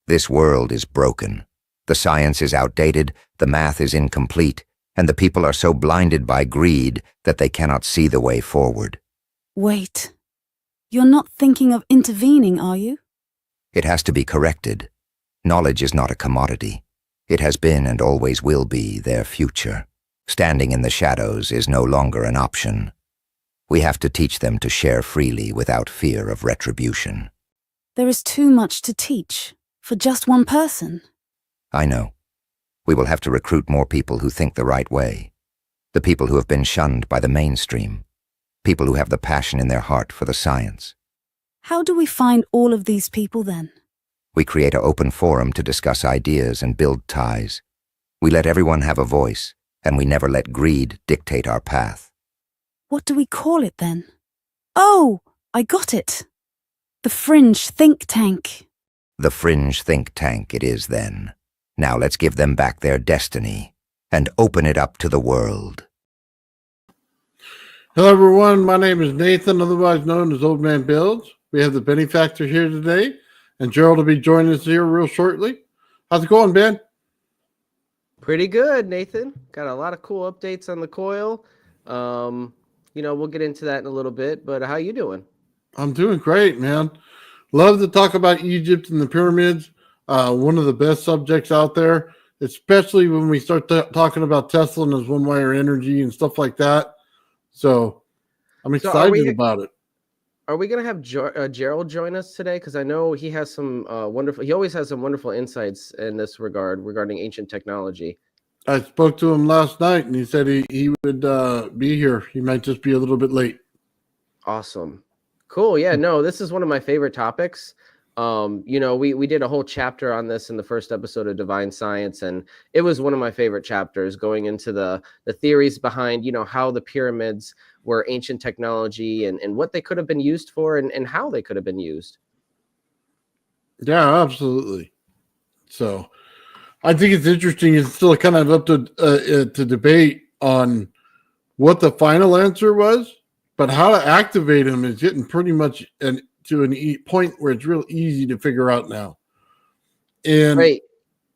This world is broken. The science is outdated, the math is incomplete, and the people are so blinded by greed that they cannot see the way forward. Wait. You're not thinking of intervening, are you? It has to be corrected. Knowledge is not a commodity. It has been and always will be their future. Standing in the shadows is no longer an option. We have to teach them to share freely without fear of retribution. There is too much to teach for just one person. I know. We will have to recruit more people who think the right way. The people who have been shunned by the mainstream. People who have the passion in their heart for the science. How do we find all of these people then? We create an open forum to discuss ideas and build ties. We let everyone have a voice, and we never let greed dictate our path. What do we call it then? Oh, I got it. The Fringe think tank. The Fringe think tank it is then. Now let's give them back their destiny and open it up to the world. Hello everyone, my name is Nathan, otherwise known as Old Man Builds. We have the Benefactor here today, and Gerald will be joining us here real shortly. How's it going, Ben? Pretty good, Nathan. Got a lot of cool updates on the coil. We'll get into that in a little bit, but how you doing? I'm doing great, man. Love to talk about Egypt and the pyramids. One of the best subjects out there, especially when we start talking about Tesla and his one-wire energy and stuff like that. So I'm excited about it. Are we going to have Gerald join us today? Because I know he has some he always has some wonderful insights in this regarding ancient technology. I spoke to him last night, and he said he would be here. He might just be a little bit late. Awesome. Cool. Yeah, no, this is one of my favorite topics. We did a whole chapter on this in the first episode of Divine Science, and it was one of my favorite chapters, going into the theories behind, how the pyramids were ancient technology and what they could have been used for and how they could have been used. Yeah, absolutely. So I think it's interesting. It's still kind of up to debate on what the final answer was, but how to activate them is getting pretty much to a point where it's real easy to figure out now. And right.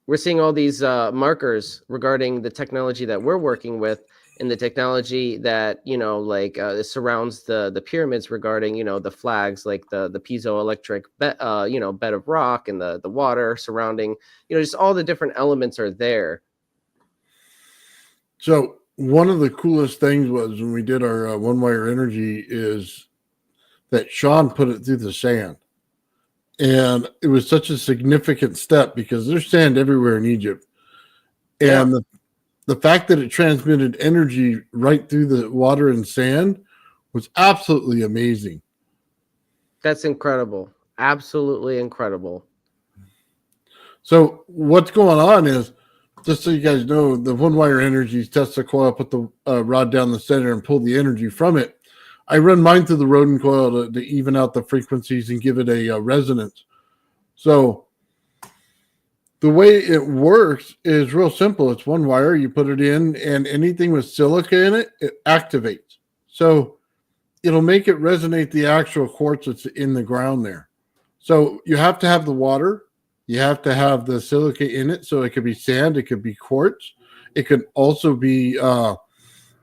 We're seeing all these markers regarding the technology that we're working with and the technology that, surrounds the pyramids regarding, the flags, like the piezoelectric bed of rock and the water surrounding, just all the different elements are there. So one of the coolest things was when we did our one-wire energy is that Sean put it through the sand. And it was such a significant step because there's sand everywhere in Egypt. And the fact that it transmitted energy right through the water and sand was absolutely amazing. That's incredible. Absolutely incredible. So what's going on is, just so you guys know, the one-wire energy test the coil, put the rod down the center and pull the energy from it. I run mine through the rodent coil to even out the frequencies and give it a resonance. So the way it works is real simple. It's one wire. You put it in, and anything with silica in it, it activates. So it'll make it resonate the actual quartz that's in the ground there. So you have to have the water. You have to have the silica in it. So it could be sand. It could be quartz. It could also be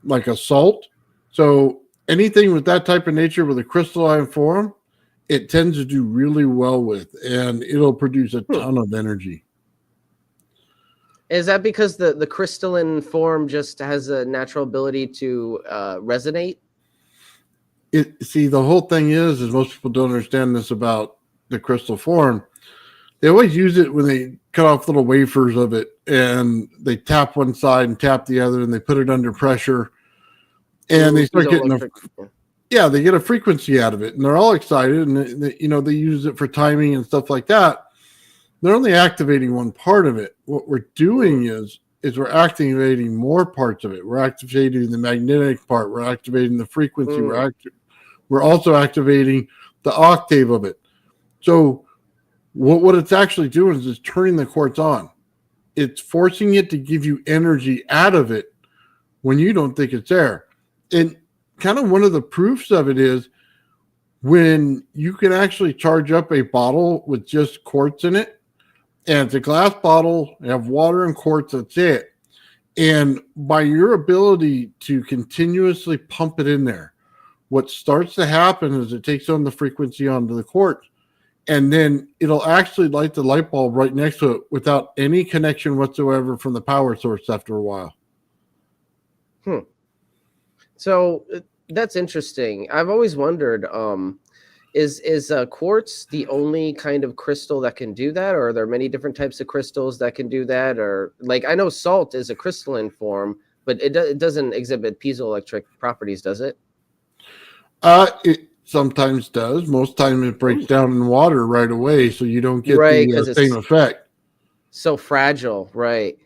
like a salt. So anything with that type of nature with a crystalline form, it tends to do really well with, and it'll produce a ton of energy. Is that because the crystalline form just has a natural ability to resonate? See, the whole thing is most people don't understand this about the crystal form. They always use it when they cut off little wafers of it, and they tap one side and tap the other, and they put it under pressure. And they start getting they get a frequency out of it, and they're all excited, and they use it for timing and stuff like that. They're only activating one part of it. What we're doing is we're activating more parts of it. We're activating the magnetic part. We're activating the frequency. We're also activating the octave of it. So what it's actually doing is turning the quartz on. It's forcing it to give you energy out of it when you don't think it's there. And kind of one of the proofs of it is when you can actually charge up a bottle with just quartz in it, And it's a glass bottle. You have water and quartz. That's it. And by your ability to continuously pump it in there, what starts to happen is it takes on the frequency onto the quartz. And then it'll actually light the light bulb right next to it without any connection whatsoever from the power source after a while. So that's interesting. I've always wondered, is quartz the only kind of crystal that can do that, or are there many different types of crystals that can do that? Or like, I know salt is a crystalline form, but it doesn't exhibit piezoelectric properties, does it? It sometimes does. Most time it breaks down in water right away, so you don't get the same effect. So fragile, right?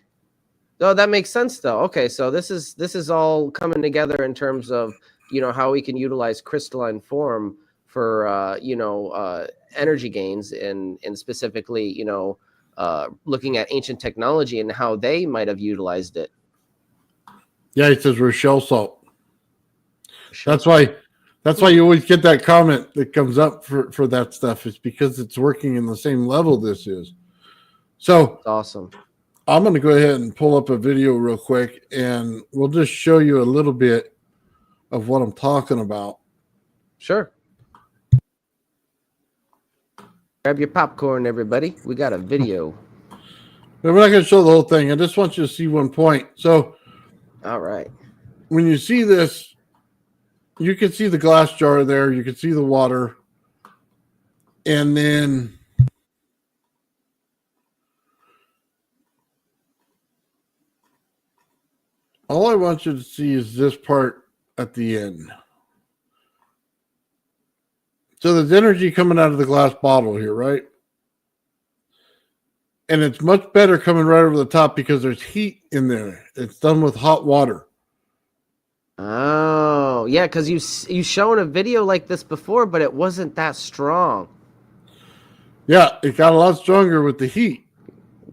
Oh, that makes sense though. Okay, so this is all coming together in terms of, you know, how we can utilize crystalline form for energy gains, and specifically, you know, looking at ancient technology and how they might have utilized it. Yeah, it says Rochelle salt. That's why you always get that comment that comes up for that stuff. It's because it's working in the same level this is. So that's awesome. I'm going to go ahead and pull up a video real quick, and we'll just show you a little bit of what I'm talking about. Sure. Grab your popcorn, everybody. We got a video. But we're not going to show the whole thing. I just want you to see one point. So, all right. When you see this, you can see the glass jar there. You can see the water. And then all I want you to see is this part at the end. So there's energy coming out of the glass bottle here, right? And it's much better coming right over the top because there's heat in there. It's done with hot water. Oh, yeah, because you shown a video like this before, but it wasn't that strong. Yeah, it got a lot stronger with the heat.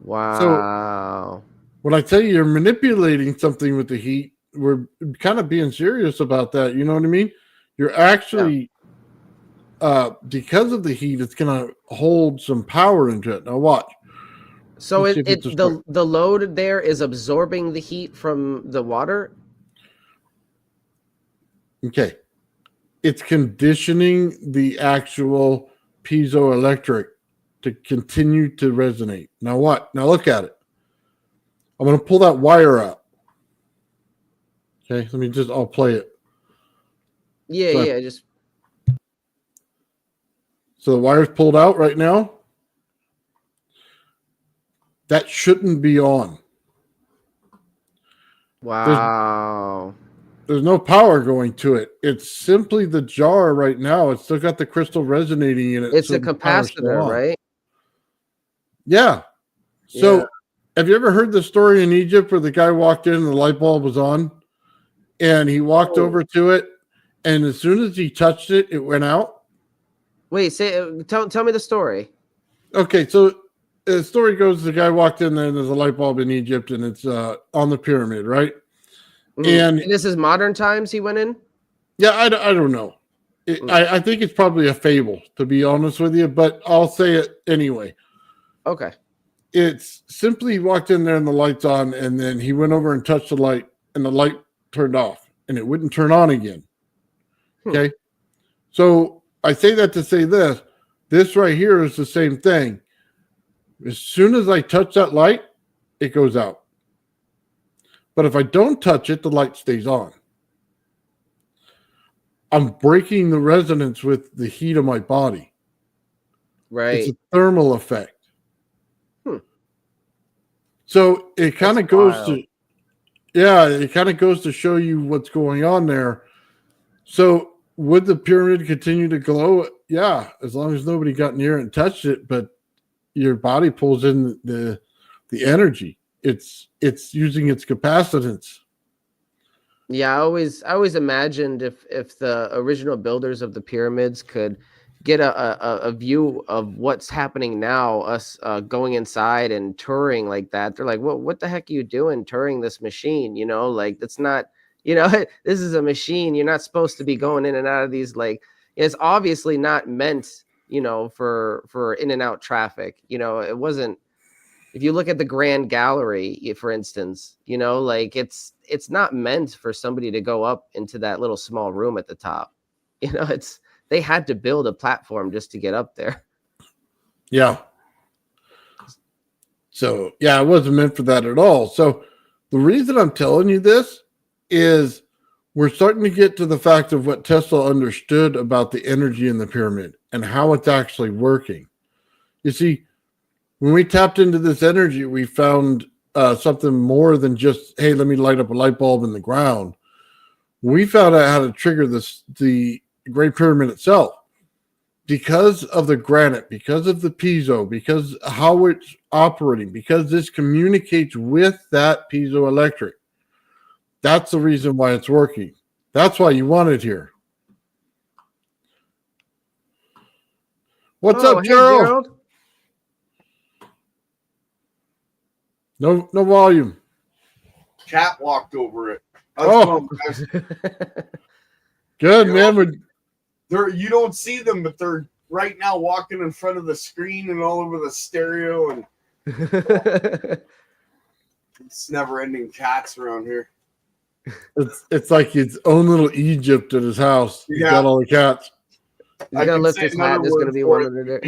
Wow. So when I tell you you're manipulating something with the heat, we're kind of being serious about that. You know what I mean? You're actually, because of the heat, it's going to hold some power into it. Now watch. So the load there is absorbing the heat from the water? Okay. It's conditioning the actual piezoelectric to continue to resonate. Now what? Now look at it. I'm going to pull that wire out. Okay, I'll play it. Yeah, So the wire's pulled out right now. That shouldn't be on. Wow. There's no power going to it. It's simply the jar right now. It's still got the crystal resonating in it. It's a capacitor, right? Yeah. So have you ever heard the story in Egypt where the guy walked in and the light bulb was on? And he walked over to it, and as soon as he touched it, it went out? Wait, tell me the story. Okay, so the story goes, the guy walked in there and there's a light bulb in Egypt, and it's on the pyramid, right? And this is modern times he went in? Yeah, I don't know. I think it's probably a fable, to be honest with you, but I'll say it anyway. Okay. It's simply he walked in there and the light's on, and then he went over and touched the light, and the light turned off, and it wouldn't turn on again. Okay? So I say that to say this. This right here is the same thing. As soon as I touch that light, it goes out. But if I don't touch it, the light stays on. I'm breaking the resonance with the heat of my body. Right. It's a thermal effect. So it kind of goes to show you what's going on there. So would the pyramid continue to glow? Yeah, as long as nobody got near it and touched it, but your body pulls in the energy. It's using its capacitance. Yeah, I always imagined if the original builders of the pyramids could get a view of what's happening now, us going inside and touring like that. They're like, what the heck are you doing touring this machine? You know, like that's not, you know, this is a machine. You're not supposed to be going in and out of these. Like, it's obviously not meant, you know, for in and out traffic. You know, it wasn't if you look at the Grand Gallery, for instance, you know, like it's not meant for somebody to go up into that little small room at the top. You know, they had to build a platform just to get up there. Yeah. So, yeah, it wasn't meant for that at all. So the reason I'm telling you this is we're starting to get to the fact of what Tesla understood about the energy in the pyramid and how it's actually working. You see, when we tapped into this energy, we found something more than just, hey, let me light up a light bulb in the ground. We found out how to trigger the Great Pyramid itself. Because of the granite, because of the piezo, because how it's operating, because this communicates with that piezoelectric. That's the reason why it's working. That's why you want it here. What's up, hey, Gerald? No volume. Cat walked over it. Oh, good, man. You don't see them, but they're right now walking in front of the screen and all over the stereo, and it's never-ending cats around here. It's like his own little Egypt at his house. He's got all the cats. He's gonna lift his hat. There's gonna be one under there.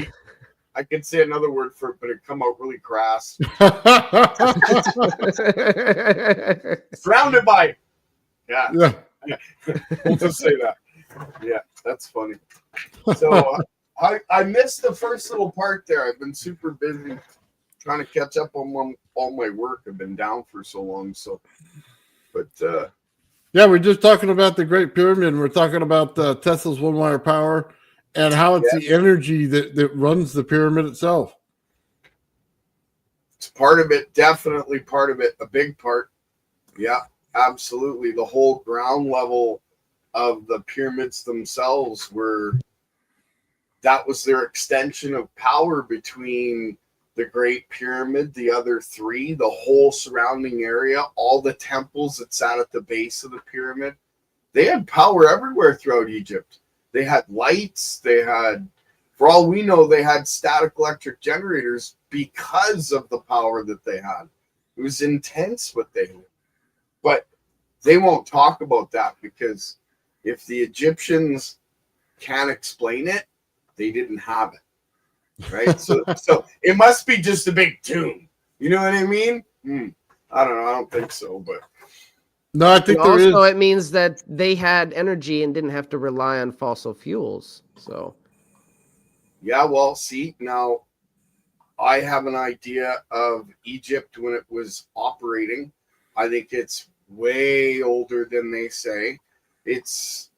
I could say another word for it, but it'd come out really crass. Surrounded by. Yeah. We'll just say that. Yeah, that's funny. So I missed the first little part there. I've been super busy trying to catch up on all my work. I've been down for so long. So, but yeah, we're just talking about the Great Pyramid. We're talking about Tesla's one-wire power and how it's the energy that runs the pyramid itself. It's part of it, definitely part of it, a big part. Yeah, absolutely. The whole ground level of the pyramids themselves that was their extension of power between the Great Pyramid, the other three, the whole surrounding area, all the temples that sat at the base of the pyramid. They had power everywhere throughout Egypt. They had lights. They had, for all we know, they had static electric generators because of the power that they had. It was intense what they had. But they won't talk about that because if the Egyptians can't explain it, they didn't have it, right? So it must be just a big tomb. You know what I mean? I don't know. I don't think so, but no, I think also it means that they had energy and didn't have to rely on fossil fuels. So, yeah. Well, see, now I have an idea of Egypt when it was operating. I think it's way older than they say. It's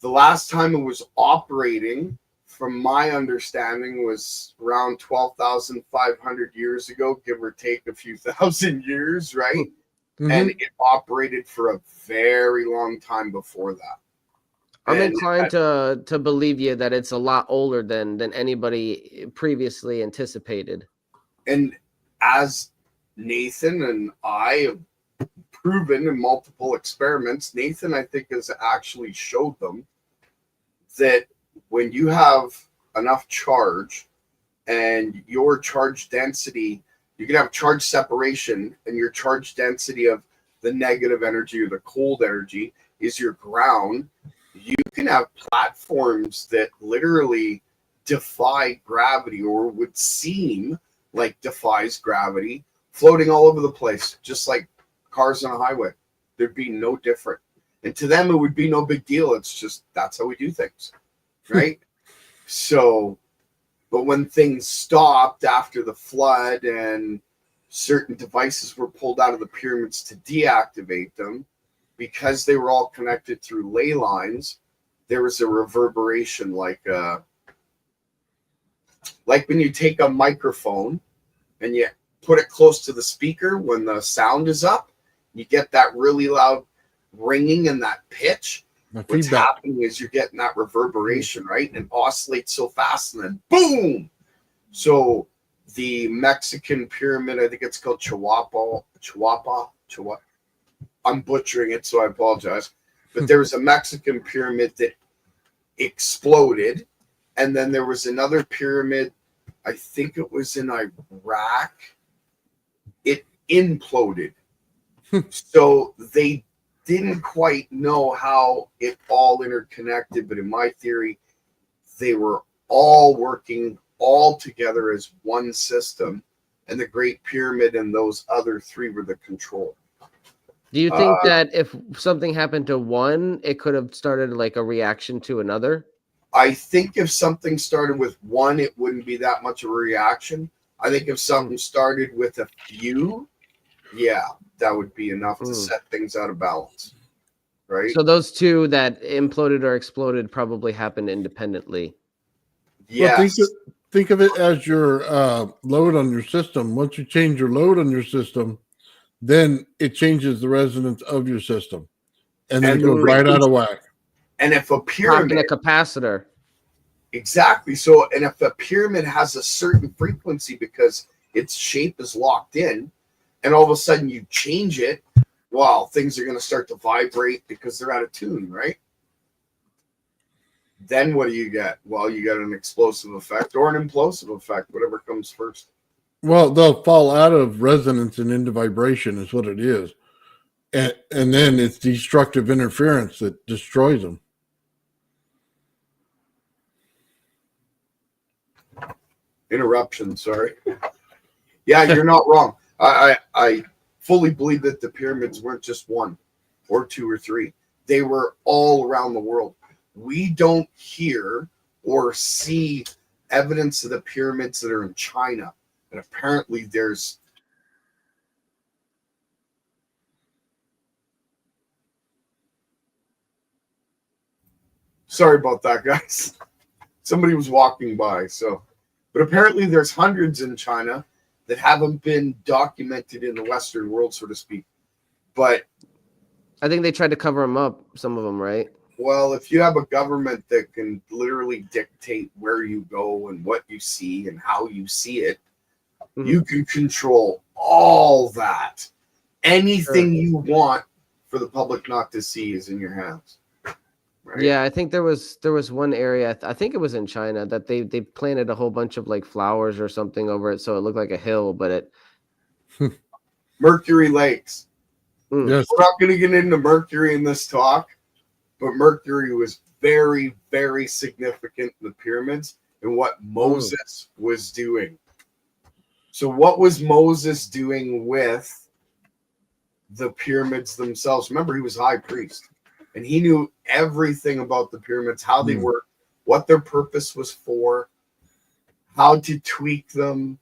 the last time it was operating, from my understanding, was around 12,500 years ago, give or take a few thousand years, right? Mm-hmm. And it operated for a very long time before that. I'm inclined to believe you that it's a lot older than anybody previously anticipated. And as Nathan and I have proven in multiple experiments, Nathan, I think, has actually showed them that when you have enough charge and your charge density, you can have charge separation, and your charge density of the negative energy or the cold energy is your ground. You can have platforms that literally defy gravity, or would seem like defies gravity, floating all over the place, just like cars on a highway. There'd be no different. And to them, it would be no big deal. It's just, that's how we do things, right? So, but when things stopped after the flood and certain devices were pulled out of the pyramids to deactivate them, because they were all connected through ley lines, there was a reverberation, like when you take a microphone and you put it close to the speaker when the sound is up, you get that really loud ringing and that pitch. What's happening is you're getting that reverberation, right? And it oscillates so fast, and then boom. So the Mexican pyramid, I think it's called Chihuahua. I'm butchering it, so I apologize. But there was a Mexican pyramid that exploded, and then there was another pyramid, I think it was in Iraq, it imploded. So they didn't quite know how it all interconnected, but in my theory, they were all working all together as one system, and the Great Pyramid and those other three were the control. Do you think that if something happened to one, it could have started like a reaction to another? I think if something started with one, it wouldn't be that much of a reaction. I think if something started with a few, yeah, that would be enough to set things out of balance. Right? So those two that imploded or exploded probably happened independently. Yes. Well, think of it as your load on your system. Once you change your load on your system, then it changes the resonance of your system, and then it goes right out of whack. And if a pyramid, a capacitor, exactly. So, and if a pyramid has a certain frequency because its shape is locked in, and all of a sudden you change it, well, things are going to start to vibrate because they're out of tune, right? Then what do you get? Well, you get an explosive effect or an implosive effect, whatever comes first. Well, they'll fall out of resonance and into vibration is what it is. And then it's destructive interference that destroys them. Interruption, sorry. Yeah, you're not wrong. I fully believe that the pyramids weren't just one or two or three. They were all around the world. We don't hear or see evidence of the pyramids that are in China. And apparently there's sorry about that, guys. Somebody was walking by, so but apparently there's hundreds in China that haven't been documented in the Western world, so to speak. But I think they tried to cover them up, some of them, right? well, if you have a government that can literally dictate where you go and what you see and how you see it, you can control all that. Anything you want for the public not to see is in your hands. Right? Yeah, I think there was one area, I think it was in China, that they planted a whole bunch of like flowers or something over it so it looked like a hill, but it Mercury Lakes. Yes. We're not going to get into Mercury in this talk, but Mercury was very, very significant in the pyramids and what Moses was doing. So what was Moses doing with the pyramids themselves? Remember, he was high priest, and he knew everything about the pyramids, how they work, what their purpose was for, how to tweak them.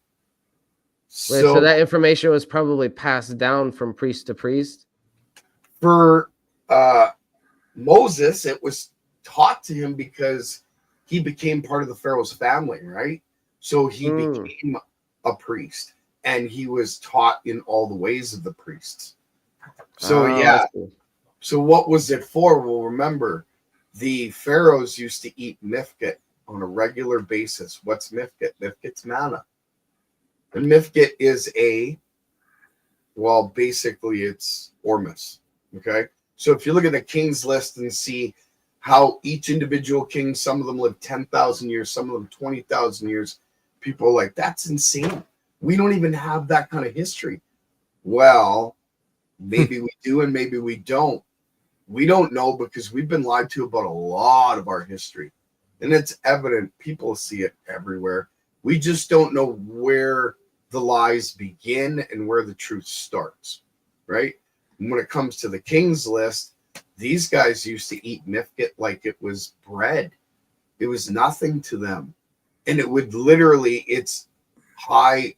Right, so that information was probably passed down from priest to priest. For Moses, it was taught to him because he became part of the Pharaoh's family, right? So he became a priest, and he was taught in all the ways of the priests. So So what was it for? Well, remember, the pharaohs used to eat mifkit on a regular basis. What's mifkit? Mifkit's manna. And mifkit is basically it's ormus. Okay? So if you look at the king's list and see how each individual king, some of them lived 10,000 years, some of them 20,000 years, people are like, that's insane. We don't even have that kind of history. Well, maybe we do and maybe we don't. We don't know because we've been lied to about a lot of our history. And it's evident. People see it everywhere. We just don't know where the lies begin and where the truth starts, right? And when it comes to the king's list, these guys used to eat mifkit like it was bread. It was nothing to them. And it would literally, it's high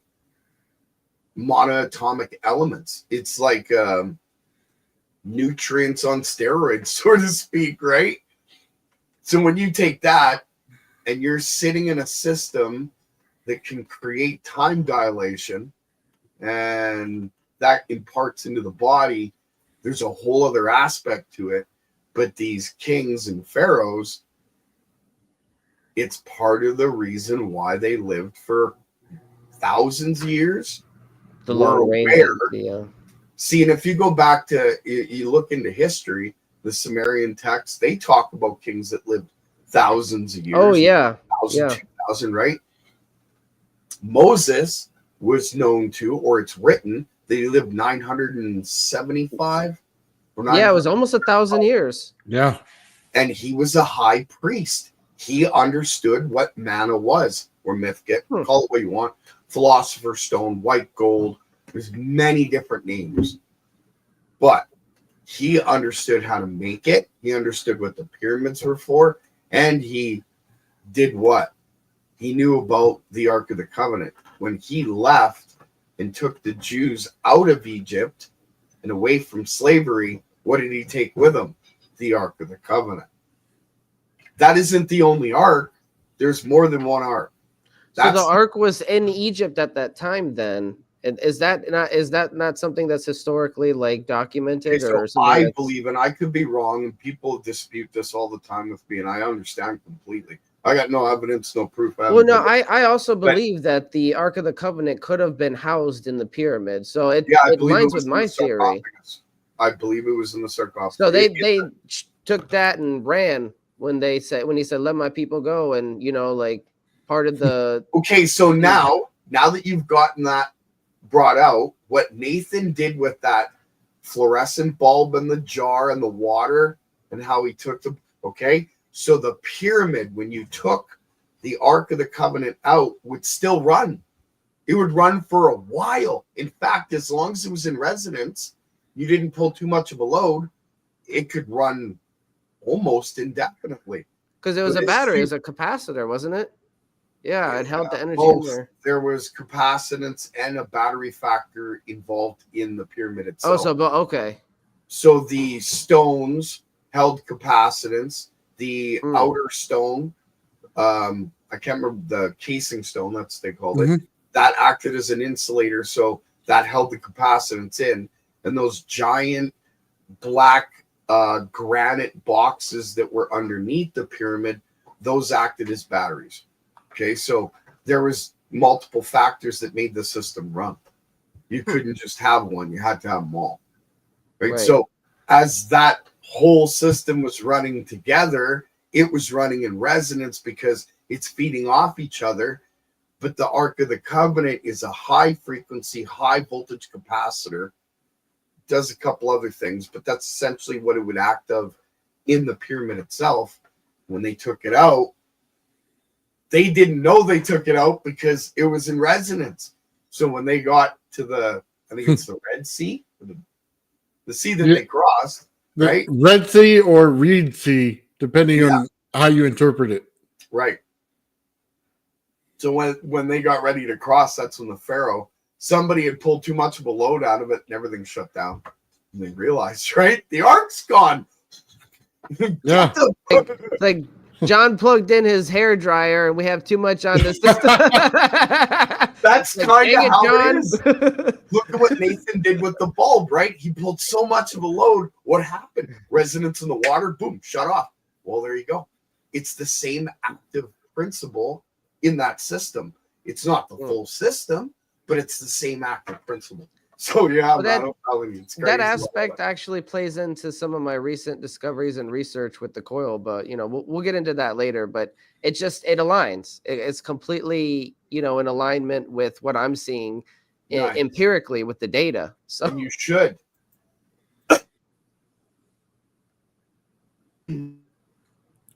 monoatomic elements. It's like nutrients on steroids, so to speak, right? So when you take that and you're sitting in a system that can create time dilation and that imparts into the body, there's a whole other aspect to it. But these kings and pharaohs, it's part of the reason why they lived for thousands of years. The long range. See, and if you go back to, you look into history, the Sumerian texts, they talk about kings that lived thousands of years. Oh, yeah. 1,000, 2,000, right? Moses was known to, or it's written, that he lived 975 or 900. Yeah, it was almost 1,000 years. Yeah. And he was a high priest. He understood what manna was, or mythgit, call it what you want. Philosopher's stone, white gold. There's many different names. But he understood how to make it. He understood what the pyramids were for. And he did what? He knew about the Ark of the Covenant. When he left and took the Jews out of Egypt and away from slavery, what did he take with him? The Ark of the Covenant. That isn't the only Ark. There's more than one Ark. So the Ark was in Egypt at that time then. Is that not something that's historically like documented? Okay, so I believe, and I could be wrong, and people dispute this all the time with me, and I understand completely. I got no evidence, no proof. Well, no, I also believe that the Ark of the Covenant could have been housed in the pyramid. So it aligns with my theory. I believe it was in the sarcophagus. So they took that and ran when he said, "Let my people go," and like part of the. Okay, so now that you've gotten that brought out, what Nathan did with that fluorescent bulb in the jar and the water, and how he took the so the pyramid, when you took the Ark of the Covenant out, would still run. It would run for a while. In fact, as long as it was in residence, you didn't pull too much of a load, it could run almost indefinitely. Because it was a battery, it was a capacitor, wasn't it? Yeah, it held the energy in there. There was capacitance and a battery factor involved in the pyramid itself. Okay. So the stones held capacitance. The outer stone, I can't remember the casing stone, that's they called it. That acted as an insulator, so that held the capacitance in. And those giant black granite boxes that were underneath the pyramid, those acted as batteries. Okay, so there was multiple factors that made the system run. You couldn't just have one, you had to have them all. Right? So as that whole system was running together, it was running in resonance because it's feeding off each other. But the Ark of the Covenant is a high frequency, high voltage capacitor. Does a couple other things, but that's essentially what it would act of in the pyramid itself. When they took it out, they didn't know they took it out because it was in resonance. So when they got to I think it's the Red Sea, the sea that they crossed, right? Red Sea or Reed Sea, depending on how you interpret it. Right. So when they got ready to cross, that's when the Pharaoh, somebody had pulled too much of a load out of it and everything shut down. And they realized, right? The Ark's gone. Yeah. like John plugged in his hair dryer and we have too much on the system. That's kind of how John. it is. Look at what Nathan did with the bulb, right? He pulled so much of a load. What happened? Resonance in the water, boom, shut off. Well, there you go. It's the same active principle in that system. It's not the full system, but it's the same active principle. So that aspect actually plays into some of my recent discoveries and research with the coil, but we'll get into that later. But it aligns. It's completely in alignment with what I'm seeing empirically with the data. So and you should.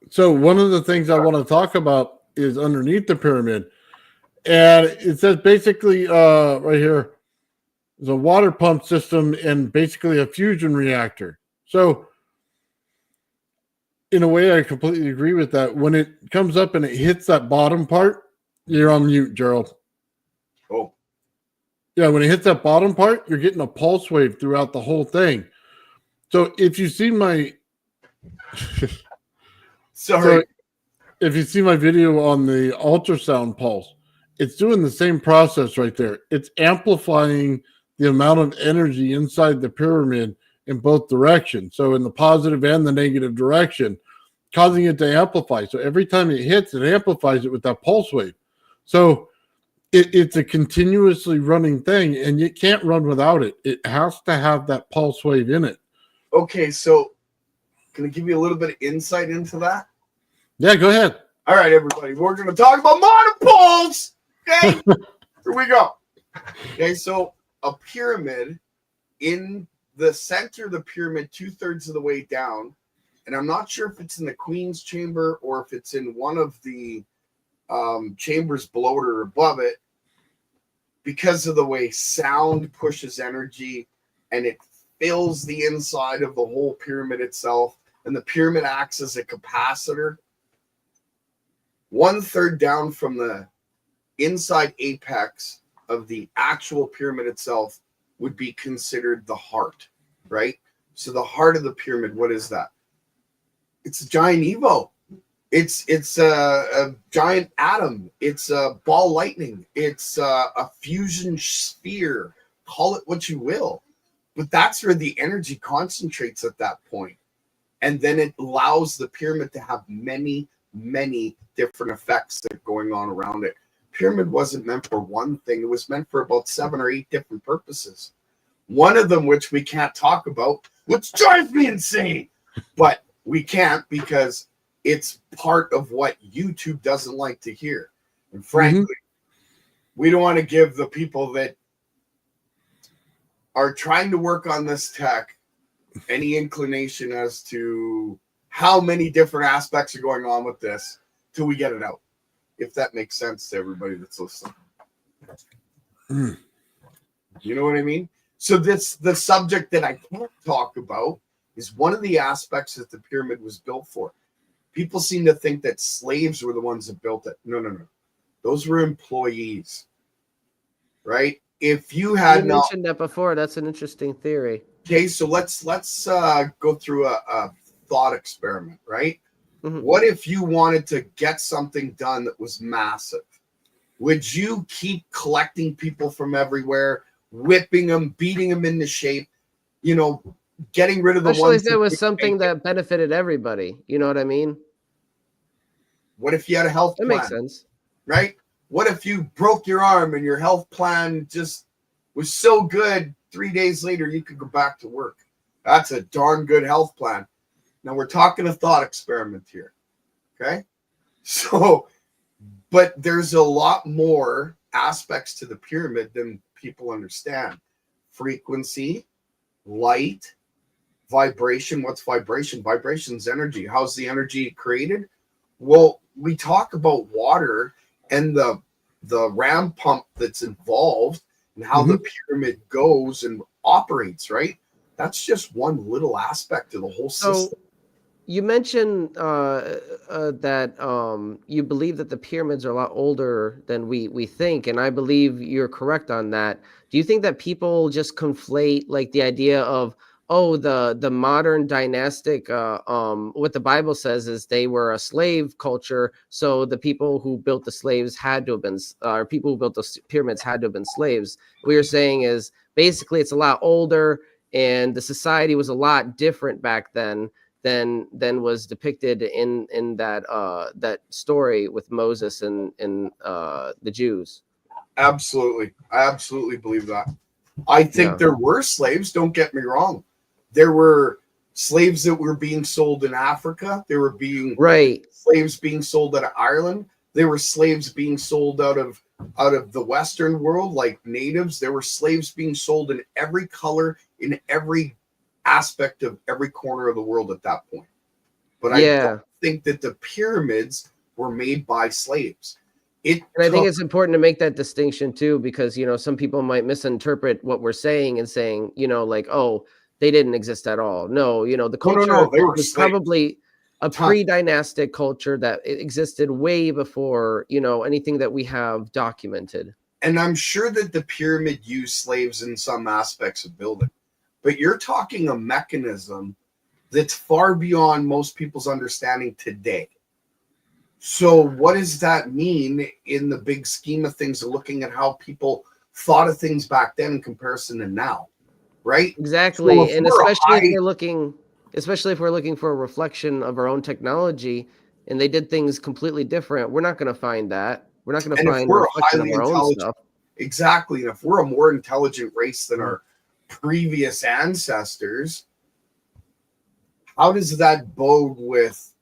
So one of the things I want to talk about is underneath the pyramid, and it says basically right here. There's a water pump system and basically a fusion reactor. So in a way, I completely agree with that. When it comes up and it hits that bottom part, you're on mute, Gerald. Oh. Yeah, when it hits that bottom part, you're getting a pulse wave throughout the whole thing. So if you see my... Sorry. If you see my video on the ultrasound pulse, it's doing the same process right there. It's amplifying the amount of energy inside the pyramid in both directions. So in the positive and the negative direction, causing it to amplify. So every time it hits, it amplifies it with that pulse wave. So it's a continuously running thing, and you can't run without it. It has to have that pulse wave in it. Okay, so can I give you a little bit of insight into that? Yeah, go ahead. All right, everybody. We're going to talk about monopoles. Okay, here we go. Okay, so a pyramid, in the center of the pyramid, 2/3 of the way down, and I'm not sure if it's in the Queen's chamber or if it's in one of the chambers below it or above it, because of the way sound pushes energy and it fills the inside of the whole pyramid itself, and the pyramid acts as a capacitor. 1/3 down from the inside apex of the actual pyramid itself would be considered the heart, right? So the heart of the pyramid, what is that? It's a giant Evo. It's a giant atom. It's a ball lightning. It's a fusion sphere. Call it what you will. But that's where the energy concentrates at that point. And then it allows the pyramid to have many, many different effects that are going on around it. Pyramid wasn't meant for one thing. It was meant for about 7 or 8 different purposes. One of them, which we can't talk about, which drives me insane, but we can't because it's part of what YouTube doesn't like to hear. And frankly, we don't want to give the people that are trying to work on this tech any inclination as to how many different aspects are going on with this till we get it out. If that makes sense to everybody that's listening. You know what I mean? So the subject that I can't talk about is one of the aspects that the pyramid was built for. People seem to think that slaves were the ones that built it. No. Those were employees, right? If you had mentioned that before, that's an interesting theory. Okay, so let's go through a thought experiment, right? What if you wanted to get something done that was massive? Would you keep collecting people from everywhere, whipping them, beating them into shape, getting rid of the Especially ones if it was something that benefited everybody? You know what I mean? What if you had a health plan? That makes sense. Right? What if you broke your arm and your health plan just was so good 3 days later you could go back to work? That's a darn good health plan. Now we're talking a thought experiment here. Okay? So, but there's a lot more aspects to the pyramid than people understand. Frequency, light, vibration. What's vibration? Vibration's energy. How's the energy created? Well, we talk about water and the ram pump that's involved and how the pyramid goes and operates, right? That's just one little aspect of the whole system. You mentioned that you believe that the pyramids are a lot older than we think, and I believe you're correct on that. Do you think that people just conflate like the idea of, oh, the modern dynastic, what the Bible says is they were a slave culture, so the people who built the slaves had to have been, or people who built the pyramids had to have been slaves? What you're saying is basically it's a lot older, and the society was a lot different back then than was depicted in that story with Moses and the Jews. Absolutely. I absolutely believe that. I think there were slaves, don't get me wrong. There were slaves that were being sold in Africa. There were slaves being sold out of Ireland. There were slaves being sold out of the Western world, like natives. There were slaves being sold in every color, in every aspect of every corner of the world at that point. But I don't think that the pyramids were made by slaves. And I think it's important to make that distinction too, because some people might misinterpret what we're saying and saying, like, oh, they didn't exist at all. No, the culture was probably a pre-dynastic culture that existed way before anything that we have documented. And I'm sure that the pyramid used slaves in some aspects of building. But you're talking a mechanism that's far beyond most people's understanding today. So what does that mean in the big scheme of things, looking at how people thought of things back then in comparison to now, right? Exactly. So and especially if we're looking for a reflection of our own technology and they did things completely different, we're not going to find that. We're not going to find a reflection of our own stuff. Exactly. And if we're a more intelligent race than our previous ancestors, how does that bode with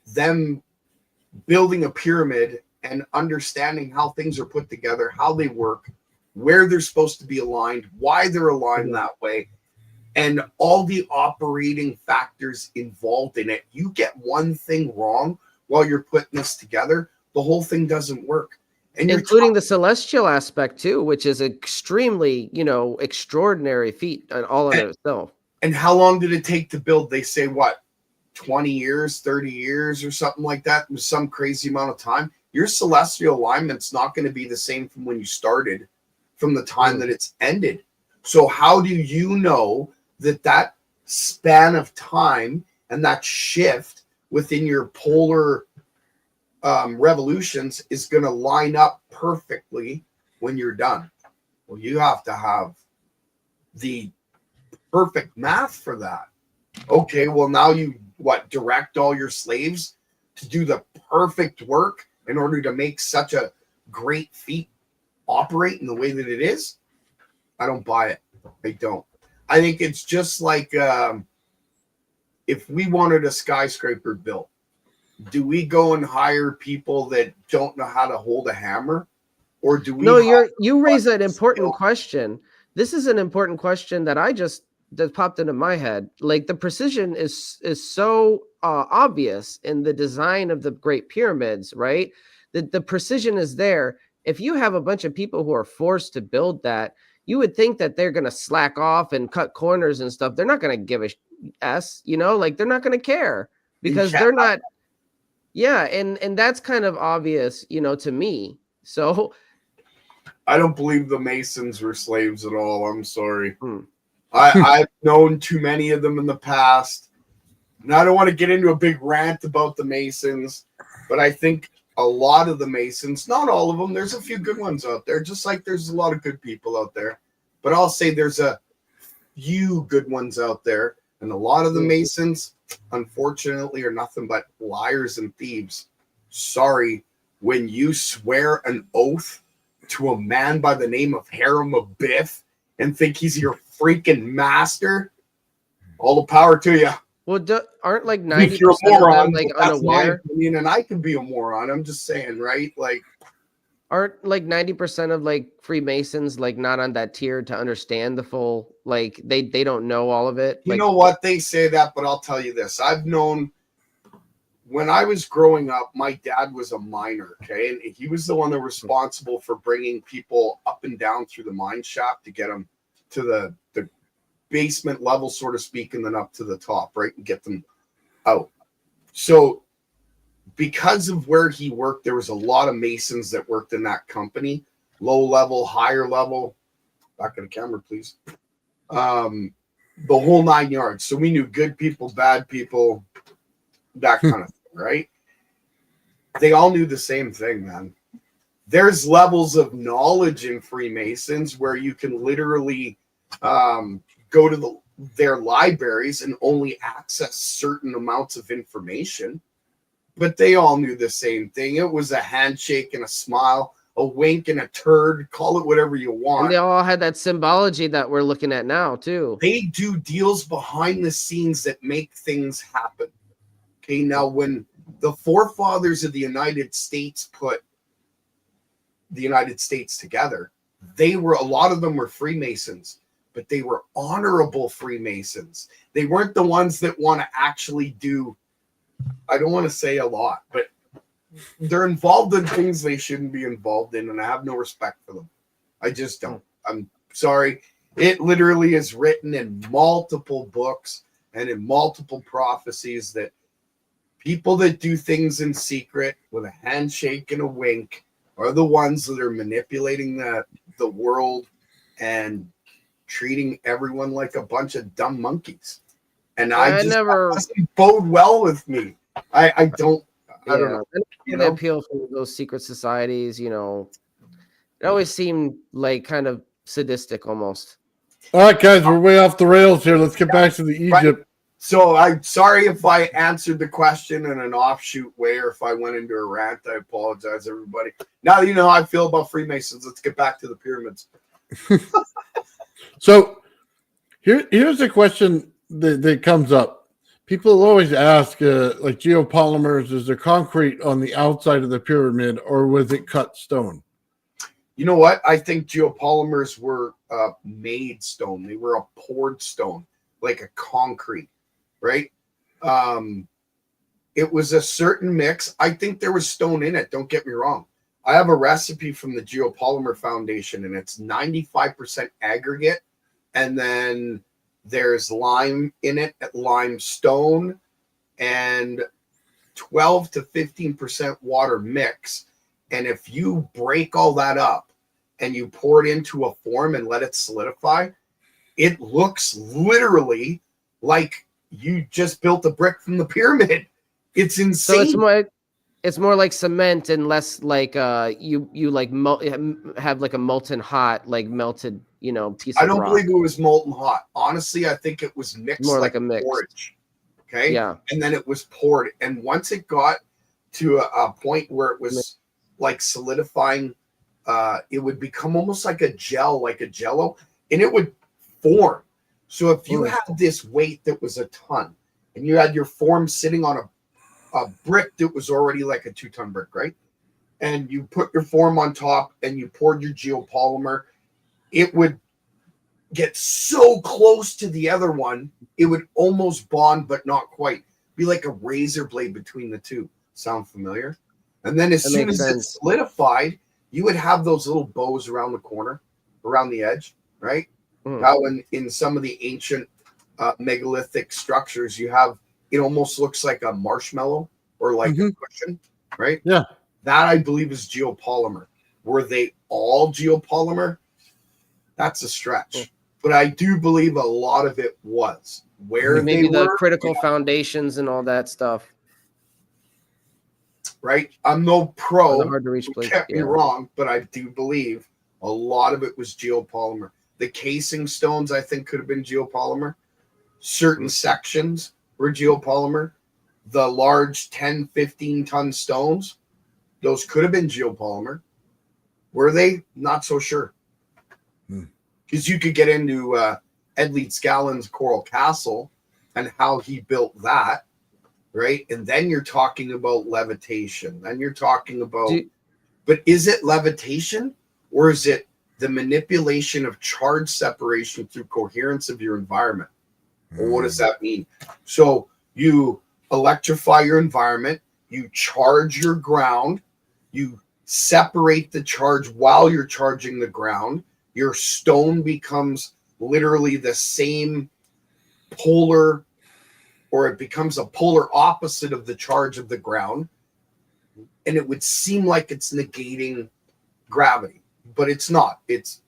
them building a pyramid and understanding how things are put together, how they work, where they're supposed to be aligned, why they're aligned that way, and all the operating factors involved in it. You get one thing wrong while you're putting this together, the whole thing doesn't work. And including the celestial aspect too, which is extremely, extraordinary feat all in itself. And how long did it take to build? They say what, 20 years, 30 years or something like that. It was some crazy amount of time. Your celestial alignment's not going to be the same from when you started, from the time that it's ended. So how do you know that span of time and that shift within your polar revolutions is going to line up perfectly when you're done? Well, you have to have the perfect math for that. Okay, well, now you direct all your slaves to do the perfect work in order to make such a great feat operate in the way that it is? I don't buy it. I don't. I think it's just like if we wanted a skyscraper built, do we go and hire people that don't know how to hold a hammer, or do we? No, you raise an important question. This is an important question that popped into my head. Like, the precision is so obvious in the design of the Great Pyramids, right? The precision is there. If you have a bunch of people who are forced to build that, you would think that they're going to slack off and cut corners and stuff. They're not going to give a s, like they're not going to care because they're not. Yeah, and that's kind of obvious, to me. So I don't believe the Masons were slaves at all. I'm sorry. I've known too many of them in the past. And I don't want to get into a big rant about the Masons, but I think a lot of the Masons, not all of them, there's a few good ones out there, just like there's a lot of good people out there. But I'll say there's a few good ones out there. And a lot of the Masons, unfortunately, are nothing but liars and thieves. Sorry, when you swear an oath to a man by the name of Hiram Abiff and think he's your freaking master, all the power to you. Well, aren't like 90% of them like unaware? And I could be a moron. I'm just saying, right? Like, aren't like 90% of like Freemasons like not on that tier to understand the full, like they don't know all of it? You know what? They say that, but I'll tell you this. I've known when I was growing up, my dad was a miner, okay? And he was the one that was responsible for bringing people up and down through the mine shaft to get them to the basement level, so to speak, and then up to the top, right? And get them out. So because of where he worked, there was a lot of Masons that worked in that company, low level, higher level. Back of the camera, please. The whole 9 yards. So we knew good people, bad people, that kind of thing, right? They all knew the same thing, man. There's levels of knowledge in Freemasons where you can literally go to their libraries and only access certain amounts of information. But they all knew the same thing. It was a handshake and a smile, a wink and a turd, call it whatever you want. And they all had that symbology that we're looking at now, too. They do deals behind the scenes that make things happen. Okay, now when the forefathers of the United States put the United States together, a lot of them were Freemasons, but they were honorable Freemasons. They weren't the ones that want to actually do, I don't want to say a lot, but they're involved in things they shouldn't be involved in, and I have no respect for them. I just don't. I'm sorry. It literally is written in multiple books and in multiple prophecies that people that do things in secret with a handshake and a wink are the ones that are manipulating the world and treating everyone like a bunch of dumb monkeys. And that doesn't bode well with me. I don't know. The appeal for those secret societies, it always seemed like kind of sadistic almost. All right, guys, we're way off the rails here. Let's get back to the Egypt. Right. So I'm sorry if I answered the question in an offshoot way, or if I went into a rant. I apologize, everybody. Now you know how I feel about Freemasons. Let's get back to the pyramids. So here's a question that comes up. People always ask, like geopolymers, is there concrete on the outside of the pyramid, or was it cut stone? You know what? I think geopolymers were made stone. They were a poured stone, like a concrete, right? It was a certain mix. I think there was stone in it. Don't get me wrong. I have a recipe from the Geopolymer Foundation, and it's 95% aggregate, and then there's lime in it, limestone, and 12 to 15% water mix. And if you break all that up and you pour it into a form and let it solidify, it looks literally like you just built a brick from the pyramid. It's insane. So it's more like cement and less like you like have like a molten hot, like melted, you know, piece of I don't rock. believe it was molten hot. Honestly, I think it was mixed, More like a mix. porridge. Okay. Yeah. And then it was poured. And once it got to a point where it was like solidifying, it would become almost like a gel, like a jello, and it would form. So if you had this weight that was a ton and you had your form sitting on a brick that was already like a 2-ton brick, right? And you put your form on top and you poured your geopolymer, it would get so close to the other one, it would almost bond, but not quite. Be like a razor blade between the two. Sound familiar? And then as soon as it solidified, you would have those little bows around the corner, around the edge, right? How in some of the ancient megalithic structures, you have, it almost looks like a marshmallow or like a cushion, right? Yeah. That I believe is geopolymer. Were they all geopolymer? That's a stretch. But I do believe a lot of it was. Where maybe they the were, critical foundations and all that stuff. Right? I'm no pro. Hard to reach place. Can't be wrong, but I do believe a lot of it was geopolymer. The casing stones, I think, could have been geopolymer. Certain sections were geopolymer. The large 10, 15-ton stones, those could have been geopolymer. Were they? Not so sure. Because you could get into Ed Leedskalnin's Coral Castle and how he built that, right? And then you're talking about levitation. Then you're talking about, but is it levitation or is it the manipulation of charge separation through coherence of your environment? Well, what does that mean? So you electrify your environment, you charge your ground, you separate the charge while you're charging the ground. Your stone becomes literally the same polar, or it becomes a polar opposite of the charge of the ground. And it would seem like it's negating gravity, but it's not. It's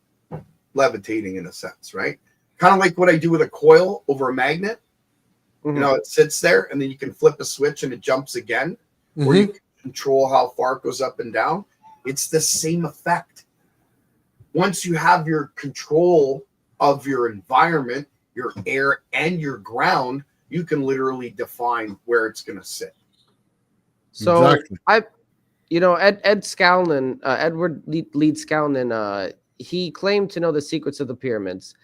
levitating in a sense, right? Kind of like what I do with a coil over a magnet. You know, it sits there and then you can flip a switch and it jumps again, or you can control how far it goes up and down. It's the same effect. Once you have your control of your environment, your air and your ground, you can literally define where it's going to sit. So Exactly. Edward Leedskalnin, he claimed to know the secrets of the pyramids,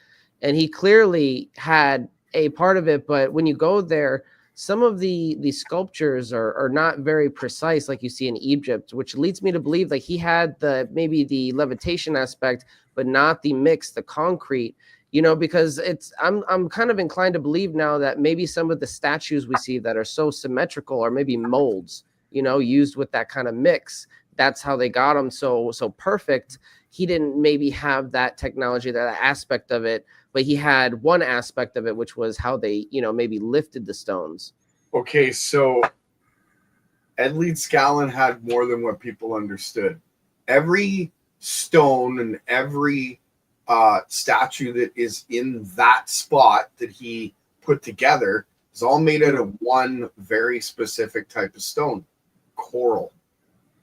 and he clearly had a part of it. But when you go there, some of the sculptures are not very precise, like you see in Egypt, which leads me to believe that he had maybe the levitation aspect, but not the mix, the concrete. You know, because I'm kind of inclined to believe now that maybe some of the statues we see that are so symmetrical are maybe molds, you know, used with that kind of mix. That's how they got them so perfect. He didn't maybe have that technology, that aspect of it, but he had one aspect of it, which was how they, you know, maybe lifted the stones. Okay, so Ed Leedskalnin had more than what people understood. Every stone and every statue that is in that spot that he put together is all made out of one very specific type of stone, coral,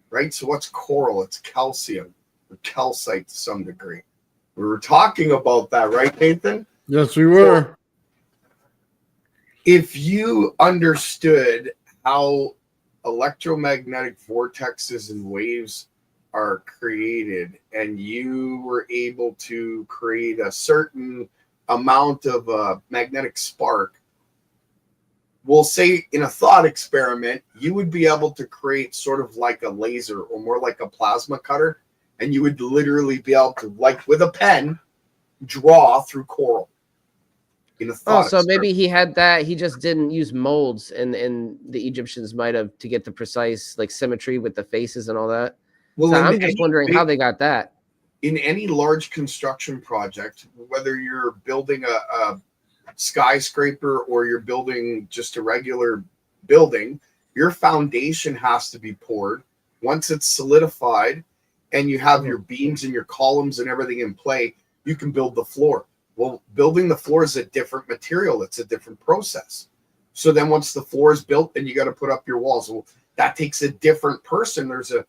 right? So what's coral? It's calcium or calcite to some degree. We were talking about that, right, Nathan? Yes, we were. So if you understood how electromagnetic vortexes and waves are created, and you were able to create a certain amount of magnetic spark, we'll say in a thought experiment, you would be able to create sort of like a laser or more like a plasma cutter, and you would literally be able to, like with a pen, draw through coral. In a thought so experiment. maybe he had that. He just didn't use molds, and the Egyptians might have, to get the precise like symmetry with the faces and all that. Well, So I'm just wondering how they got that. In any large construction project, whether you're building a skyscraper or you're building just a regular building, your foundation has to be poured. Once it's solidified and you have your beams and your columns and everything in play, you can build the floor. Well, building the floor is a different material. It's a different process. So then once the floor is built, then you got to put up your walls. Well, that takes a different person. There's a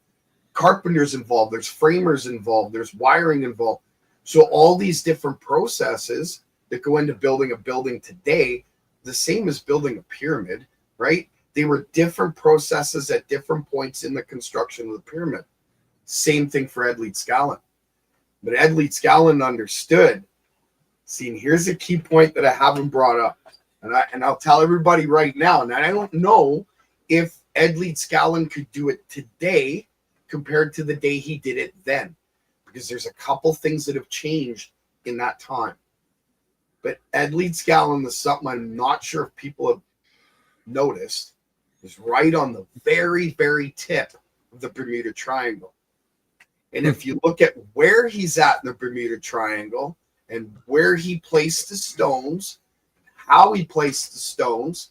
carpenters involved. There's framers involved. There's wiring involved. So all these different processes that go into building a building today, the same as building a pyramid, right? They were different processes at different points in the construction of the pyramid. Same thing for Ed Leedskalnin. But Ed Leedskalnin understood. See, and here's a key point that I haven't brought up. And I'll tell everybody right now, and I don't know if Ed Leedskalnin could do it today compared to the day he did it then, because there's a couple things that have changed in that time. But Ed Leedskalnin is something I'm not sure if people have noticed, is right on the very, very tip of the Bermuda Triangle. And if you look at where he's at in the Bermuda Triangle and where he placed the stones, how he placed the stones,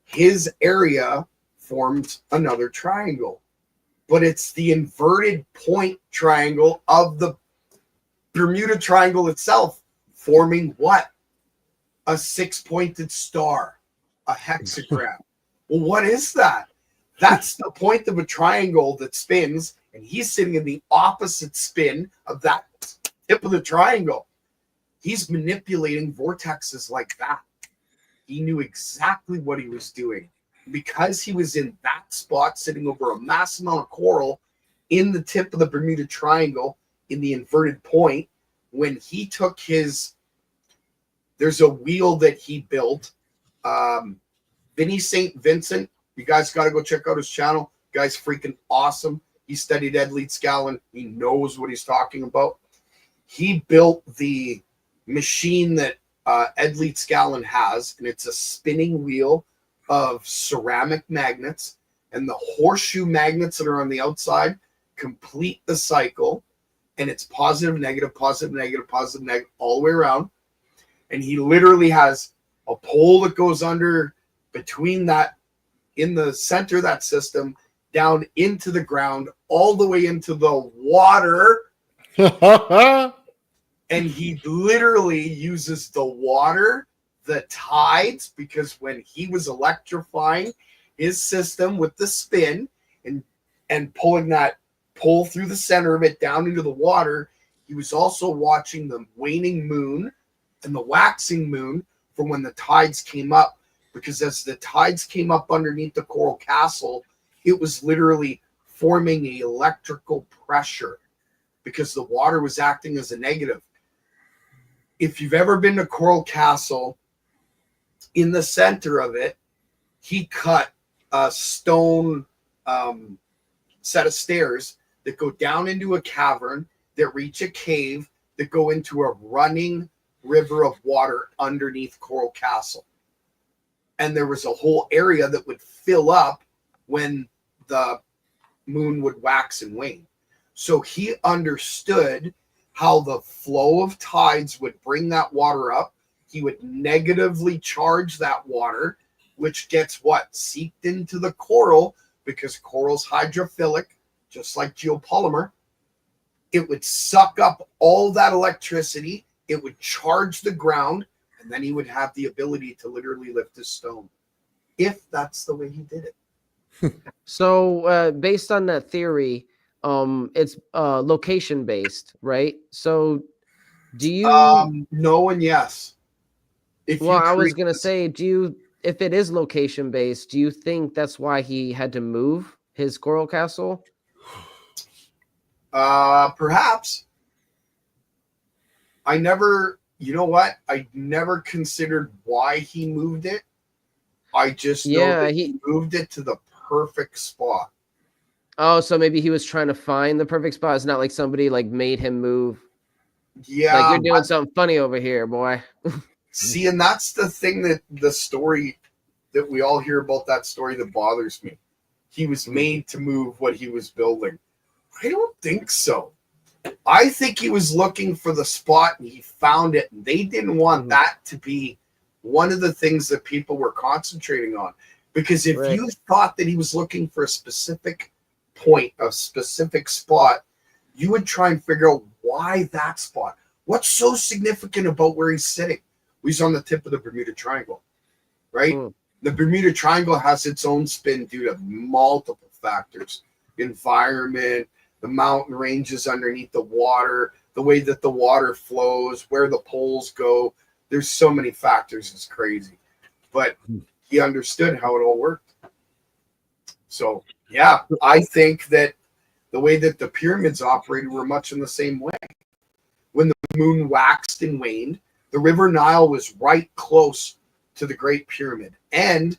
his area formed another triangle. But it's the inverted point triangle of the Bermuda Triangle itself forming what? A six-pointed star, a hexagram. Well, what is that? That's the point of a triangle that spins, and he's sitting in the opposite spin of that tip of the triangle. He's manipulating vortexes like that. He knew exactly what he was doing. Because he was in that spot, sitting over a massive amount of coral in the tip of the Bermuda Triangle, in the inverted point, when he took his, there's a wheel that he built, Vinny St. Vincent, you guys got to go check out his channel. Guy's freaking awesome. He studied Ed Leedskalnin. He knows what he's talking about. He built the machine that Ed Leedskalnin has, and it's a spinning wheel of ceramic magnets, and the horseshoe magnets that are on the outside complete the cycle, and it's positive, negative, positive, negative, positive, negative, all the way around. And he literally has a pole that goes under between that, in the center of that system, down into the ground, all the way into the water. And he literally uses the water, the tides, because when he was electrifying his system with the spin and pulling that pole through the center of it down into the water, he was also watching the waning moon and the waxing moon from when the tides came up, because as the tides came up underneath the coral castle, it was literally forming an electrical pressure because the water was acting as a negative. If you've ever been to Coral Castle, in the center of it, he cut a stone set of stairs that go down into a cavern that reach a cave that go into a running river of water underneath Coral Castle. And there was a whole area that would fill up when the moon would wax and wane. So he understood how the flow of tides would bring that water up. He would negatively charge that water, which gets what? Seeped into the coral, because coral's hydrophilic, just like geopolymer. It would suck up all that electricity. It would charge the ground, and then he would have the ability to literally lift a stone, if that's the way he did it. So based on that theory, it's location based, right? So do you no and yes. I was gonna say, if it is location based, do you think that's why he had to move his coral castle? Perhaps. I never considered why he moved it. I just know Yeah, that he moved it to the perfect spot. Oh, so maybe he was trying to find the perfect spot. It's not like somebody like made him move. Yeah, Like, you're doing something funny over here, boy. see, and that's the thing, that the story that we all hear about, that story that bothers me. He was made to move what he was building. I don't think so. I think he was looking for the spot and he found it. And they didn't want that to be one of the things that people were concentrating on. Because if you thought that he was looking for a specific point, a specific spot, you would try and figure out why that spot. What's so significant about where he's sitting? He's on the tip of the Bermuda Triangle, right? The Bermuda Triangle has its own spin due to multiple factors: environment, the mountain ranges underneath the water, the way that the water flows, where the poles go. There's so many factors. It's crazy. But he understood how it all worked. So, yeah, I think that the way that the pyramids operated were much in the same way. When the moon waxed and waned, the River Nile was right close to the Great Pyramid. And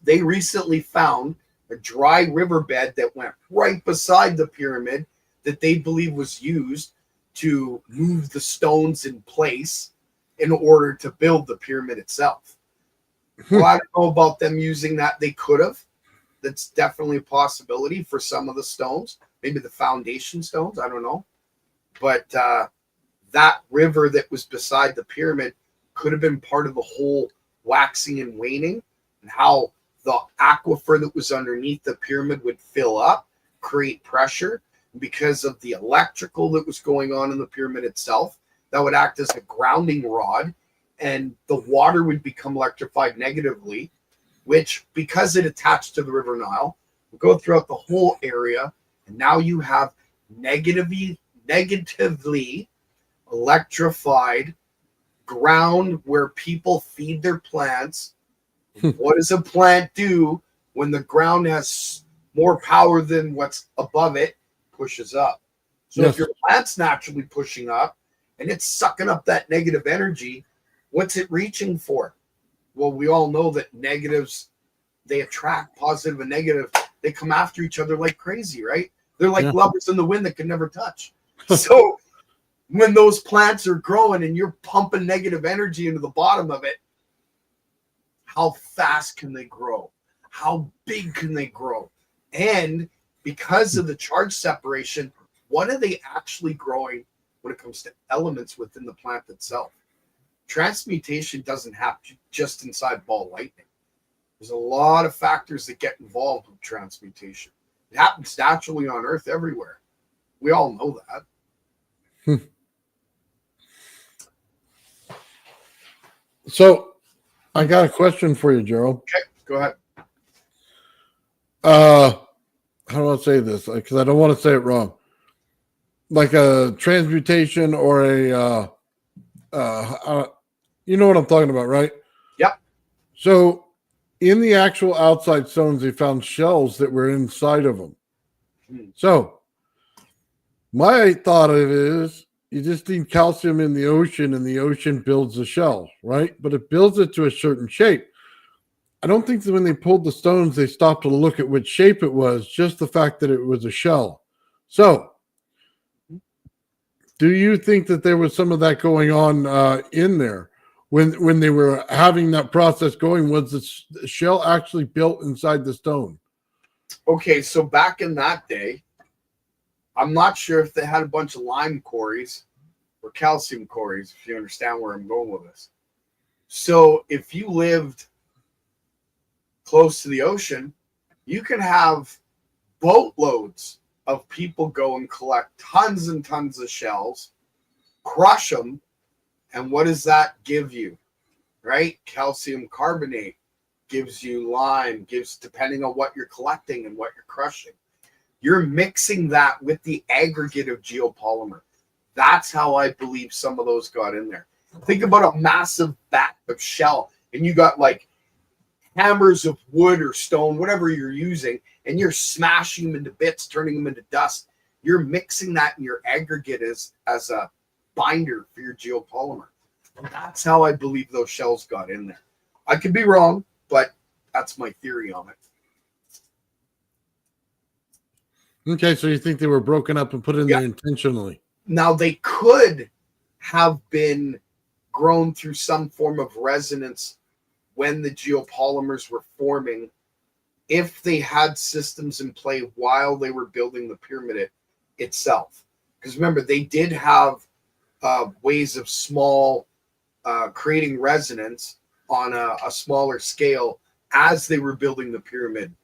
they recently found a dry riverbed that went right beside the pyramid that they believe was used to move the stones in place in order to build the pyramid itself. Well, I don't know about them using that. They could have. That's definitely a possibility for some of the stones, maybe the foundation stones. I don't know. But that river that was beside the pyramid could have been part of the whole waxing and waning, and how the aquifer that was underneath the pyramid would fill up, create pressure. Because of the electrical that was going on in the pyramid itself, that would act as a grounding rod, and the water would become electrified negatively, which, because it attached to the River Nile, would go throughout the whole area. And now you have negatively electrified ground where people feed their plants. What does a plant do when the ground has more power than what's above it? Pushes up. So if your plant's naturally pushing up and it's sucking up that negative energy, what's it reaching for? Well, we all know that negatives, they attract. Positive and negative, they come after each other like crazy, right? They're like lovers in the wind that can never touch. So when those plants are growing and you're pumping negative energy into the bottom of it, how fast can they grow? How big can they grow? And because of the charge separation, what are they actually growing when it comes to elements within the plant itself? Transmutation doesn't happen just inside ball lightning. There's a lot of factors that get involved with transmutation. It happens naturally on Earth everywhere. We all know that. So I got a question for you, Gerald. Okay, go ahead. How do I say this? Because I don't want to say it wrong. Like a transmutation or a, you know what I'm talking about, right? Yep. So in the actual outside stones, they found shells that were inside of them. So my thought of it is, you just need calcium in the ocean, and the ocean builds the shell, right? But it builds it to a certain shape. I don't think that when they pulled the stones, they stopped to look at which shape it was, just the fact that it was a shell. So do you think that there was some of that going on in there when they were having that process going? Was the shell actually built inside the stone? Okay, so back in that day, I'm not sure if they had a bunch of lime quarries or calcium quarries, if you understand where I'm going with this. So if you lived close to the ocean, you can have boatloads of people go and collect tons and tons of shells, crush them, and what does that give you? Right? Calcium carbonate gives you lime, gives, depending on what you're collecting and what you're crushing. You're mixing that with the aggregate of geopolymer. That's how I believe some of those got in there. Think about a massive vat of shell, and you got like hammers of wood or stone, whatever you're using, and you're smashing them into bits, turning them into dust. You're mixing that in your aggregate as a binder for your geopolymer. That's how I believe those shells got in there. I could be wrong, but that's my theory on it. Okay, so you think they were broken up and put in there intentionally? Now, they could have been grown through some form of resonance when the geopolymers were forming, if they had systems in play while they were building the pyramid itself. Because remember, they did have ways of creating resonance on a smaller scale as they were building the pyramid,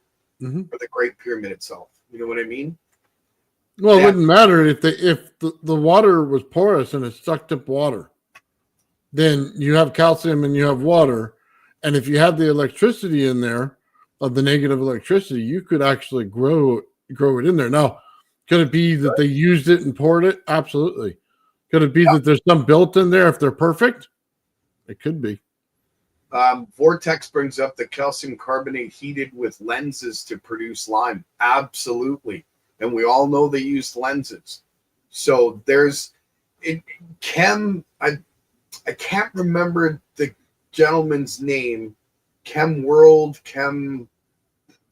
or the Great Pyramid itself. You know what I mean? Well, it wouldn't matter if the water was porous and it sucked up water. Then you have calcium and you have water, and if you had the electricity in there, of the negative electricity, you could actually grow it in there. Now, could it be that they used it and poured it? Absolutely. Could it be that there's some built in there if they're perfect? It could be. Vortex brings up the calcium carbonate heated with lenses to produce lime. Absolutely. And we all know they used lenses. So there's it. I can't remember the gentleman's name.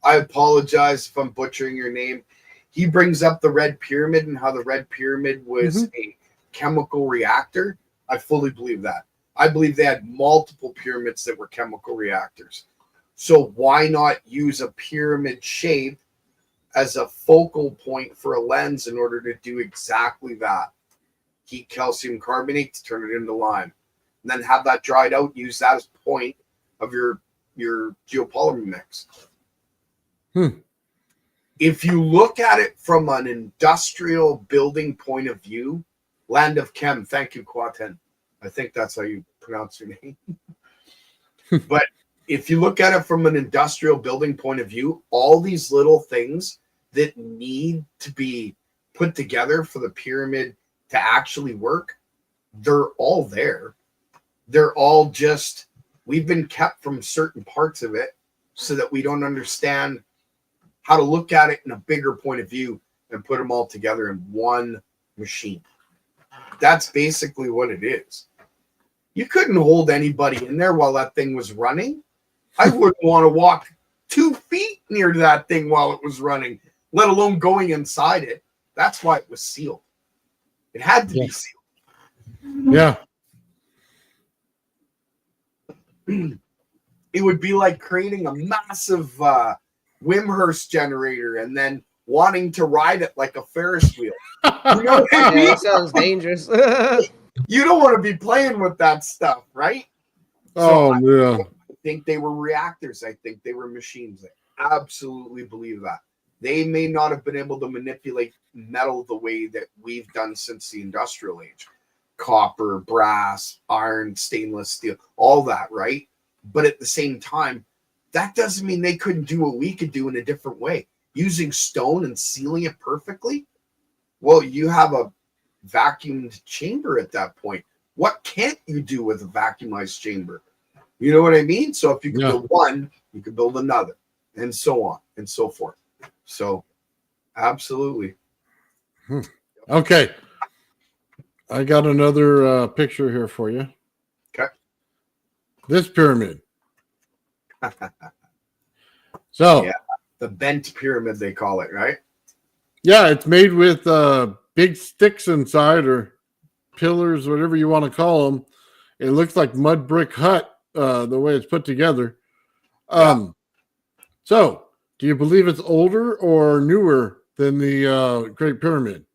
I apologize if I'm butchering your name. He brings up the Red Pyramid and how the Red Pyramid was a chemical reactor. I fully believe that. I believe they had multiple pyramids that were chemical reactors. So why not use a pyramid shape as a focal point for a lens in order to do exactly that? Heat calcium carbonate to turn it into lime. And then have that dried out, use that as point of your geopolymer mix. If you look at it from an industrial building point of view, Land of Chem, thank you, Quaten. I think that's how you pronounce your name. But if you look at it from an industrial building point of view, all these little things that need to be put together for the pyramid to actually work, they're all there. They're all just, we've been kept from certain parts of it so that we don't understand how to look at it in a bigger point of view and put them all together in one machine. That's basically what it is. You couldn't hold anybody in there while that thing was running. I wouldn't want to walk 2 feet near that thing while it was running, let alone going inside it. That's why it was sealed. It had to be sealed. Yeah. It would be like creating a massive Wimhurst generator and then wanting to ride it like a Ferris wheel. You know what I mean? That sounds dangerous. You don't want to be playing with that stuff, right? Yeah. I think they were reactors. I think they were machines. I absolutely believe that. They may not have been able to manipulate metal the way that we've done since the industrial age. Copper, brass, iron, stainless steel, all that, right? But at the same time, that doesn't mean they couldn't do what we could do in a different way. Using stone and sealing it perfectly? Well, you have a vacuumed chamber at that point. What can't you do with a vacuumized chamber? You know what I mean? So if you can build one, you can build another, and so on and so forth. So absolutely. Okay. I got another picture here for you. Okay. This pyramid. So yeah, the bent pyramid, they call it, right? Yeah, it's made with big sticks inside, or pillars, whatever you want to call them. It looks like mud brick hut, the way it's put together. So, do you believe it's older or newer than the Great Pyramid?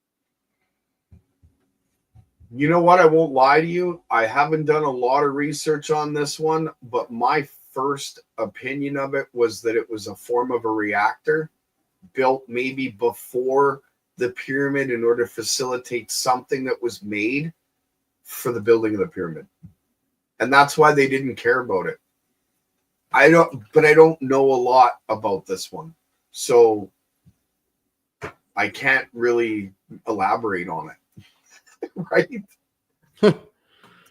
You know what? I won't lie to you. I haven't done a lot of research on this one, but my first opinion of it was that it was a form of a reactor built maybe before the pyramid in order to facilitate something that was made for the building of the pyramid. And that's why they didn't care about it. I don't know a lot about this one. So I can't really elaborate on it. Right?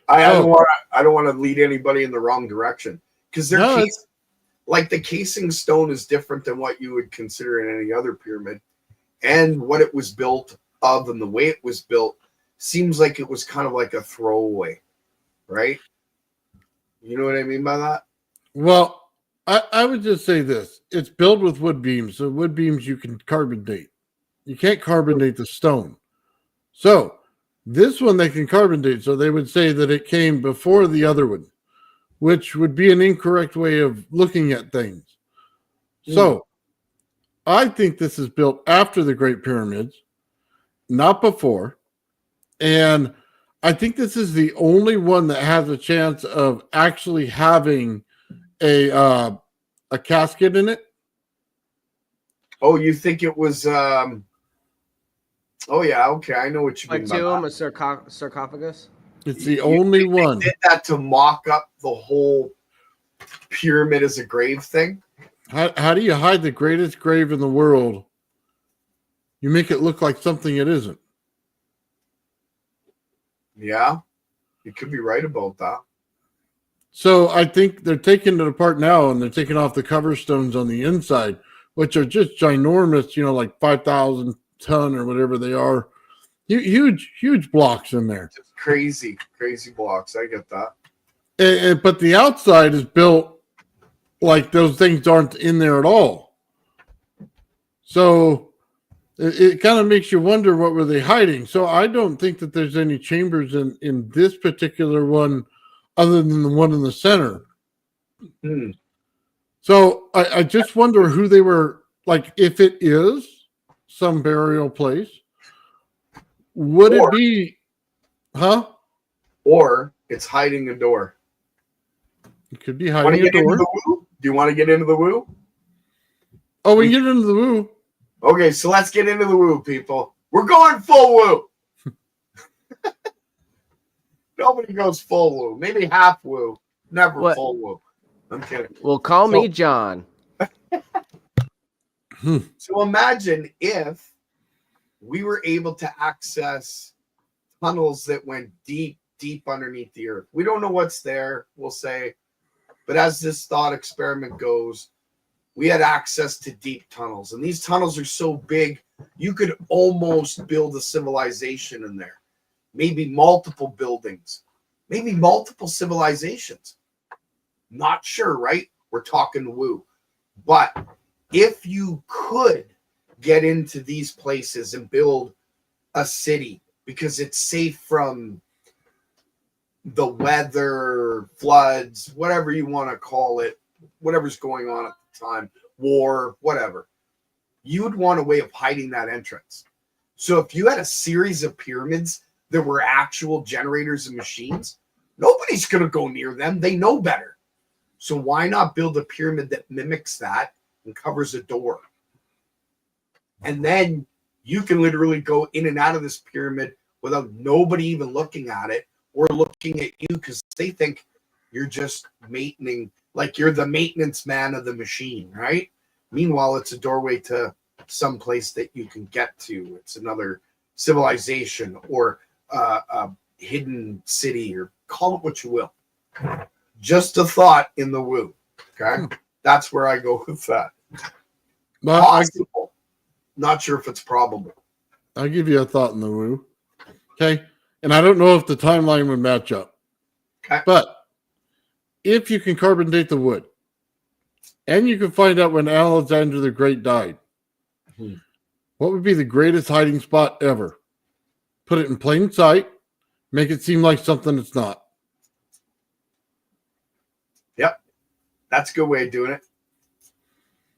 I don't want to lead anybody in the wrong direction, because like the casing stone is different than what you would consider in any other pyramid, and what it was built of and the way it was built seems like it was kind of like a throwaway, right? You know what I mean by that? Well, I would just say this. It's built with wood beams. So wood beams you can carbonate. You can't carbonate the stone. So this one they can carbonate. So they would say that it came before the other one, which would be an incorrect way of looking at things. So I think this is built after the Great Pyramids, not before. And I think this is the only one that has a chance of actually having a casket in it. Oh, you think it was? Oh yeah, okay, I know what you mean. Like tomb, a sarcophagus. It's the only one. They did that to mock up the whole pyramid as a grave thing. How do you hide the greatest grave in the world? You make it look like something it isn't. Yeah, you could be right about that. So I think they're taking it apart now, and they're taking off the cover stones on the inside, which are just ginormous, like 5,000 ton or whatever they are. Huge blocks in there. Just crazy blocks. I get that. But the outside is built like those things aren't in there at all. So it kind of makes you wonder, what were they hiding? So I don't think that there's any chambers in this particular one other than the one in the center. So I just wonder who they were, like, if it is some burial place, would it be, or it's hiding a door. It could be hiding a door. Do you want to get into the woo? Oh, we can get into the woo. Okay, so let's get into the woo, people. We're going full woo. Nobody goes full woo. Maybe half woo. Never full woo. I'm kidding. Well, call me John. So imagine if we were able to access tunnels that went deep underneath the earth. We don't know what's there, we'll say. But as this thought experiment goes, we had access to deep tunnels. And these tunnels are so big, you could almost build a civilization in there. Maybe multiple buildings. Maybe multiple civilizations. Not sure, right? We're talking woo. But if you could get into these places and build a city because it's safe from the weather, floods, whatever you want to call it, whatever's going on at the time, war, whatever, you would want a way of hiding that entrance. So if you had a series of pyramids that were actual generators and machines, nobody's going to go near them. They know better. So why not build a pyramid that mimics that and covers a door? And then you can literally go in and out of this pyramid without nobody even looking at it or looking at you, because they think you're just maintaining, like you're the maintenance man of the machine, right? Meanwhile, it's a doorway to some place that you can get to. It's another civilization or a hidden city, or call it what you will. Just a thought in the woo. Okay, that's where I go with that. Possible. Not sure if it's probable. I'll give you a thought in the woo. Okay, and I don't know if the timeline would match up. Okay, but if you can carbonate the wood, and you can find out when Alexander the Great died, what would be the greatest hiding spot ever? Put it in plain sight, make it seem like something it's not. Yep, that's a good way of doing it.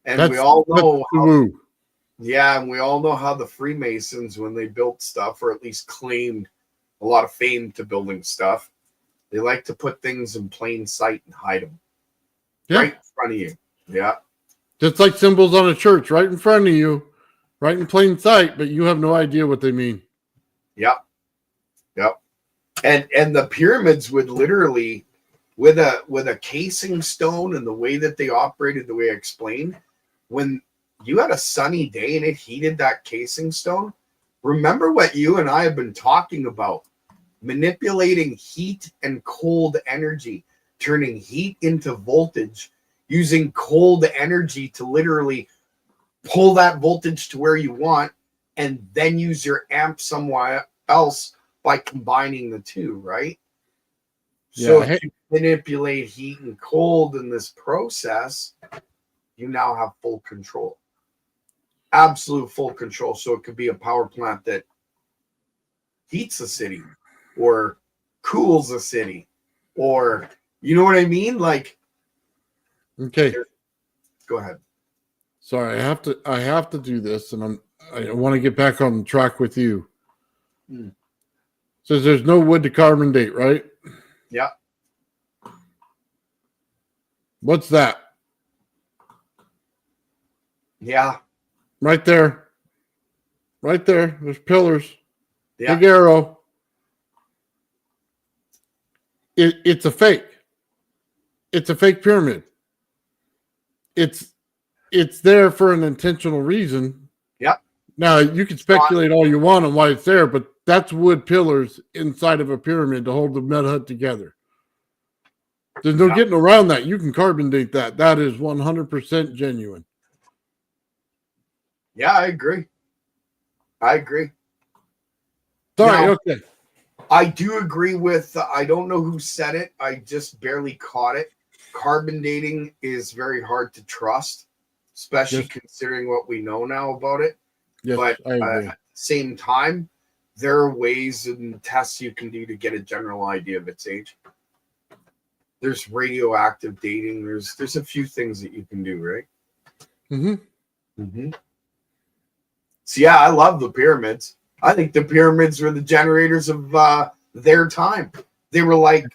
And we all know how, yeah, and we all know how the Freemasons, when they built stuff, or at least claimed a lot of fame to building stuff, they like to put things in plain sight and hide them right in front of you. Yeah, just like symbols on a church, right in front of you, right in plain sight, but you have no idea what they mean. Yep. And the pyramids would literally, with a casing stone and the way that they operated, the way I explained, when you had a sunny day and it heated that casing stone, remember what you and I have been talking about, manipulating heat and cold energy, turning heat into voltage, using cold energy to literally pull that voltage to where you want, and then use your amp somewhere else by combining the two, right? So if you manipulate heat and cold in this process, you now have full control. Absolute full control. So it could be a power plant that heats a city or cools a city, or you know what I mean? Like, Okay. Go ahead. Sorry, I have to do this, and I want to get back on track with you. Says there's no wood to carbon date, right? Yeah. What's that? Yeah. Right there. Right there. There's pillars. Yeah. Big arrow. It's a fake. It's a fake pyramid. It's there for an intentional reason. Yep. Now you can speculate all you want on why it's there, but that's wood pillars inside of a pyramid to hold the mud hut together. There's no getting around that. You can carbon date that. That is 100% genuine. Yeah, I agree. Sorry, Now, okay. I do agree with, I don't know who said it. I just barely caught it. Carbon dating is very hard to trust, especially considering what we know now about it. Yes, But I agree. at the same time, there are ways and tests you can do to get a general idea of its age. There's radioactive dating. There's a few things that you can do, right? So yeah, I love the pyramids. I think the pyramids were the generators of their time. They were like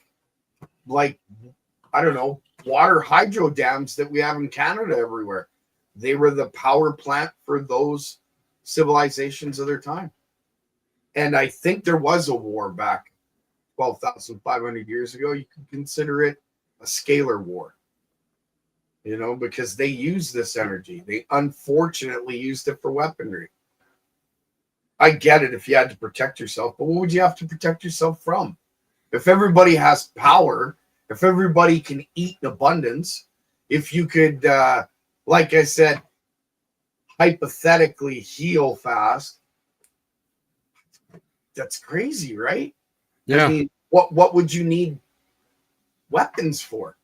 I don't know, water hydro dams that we have in Canada everywhere. They were the power plant for those civilizations of their time. And I think there was a war back 12,500 years ago. You could consider it a scalar war, you know, because they used this energy. They unfortunately used it for weaponry. I get it if you had to protect yourself, but what would you have to protect yourself from? If everybody has power, if everybody can eat in abundance, if you could, like I said, hypothetically heal fast, that's crazy, right? Yeah. I mean, what would you need weapons for?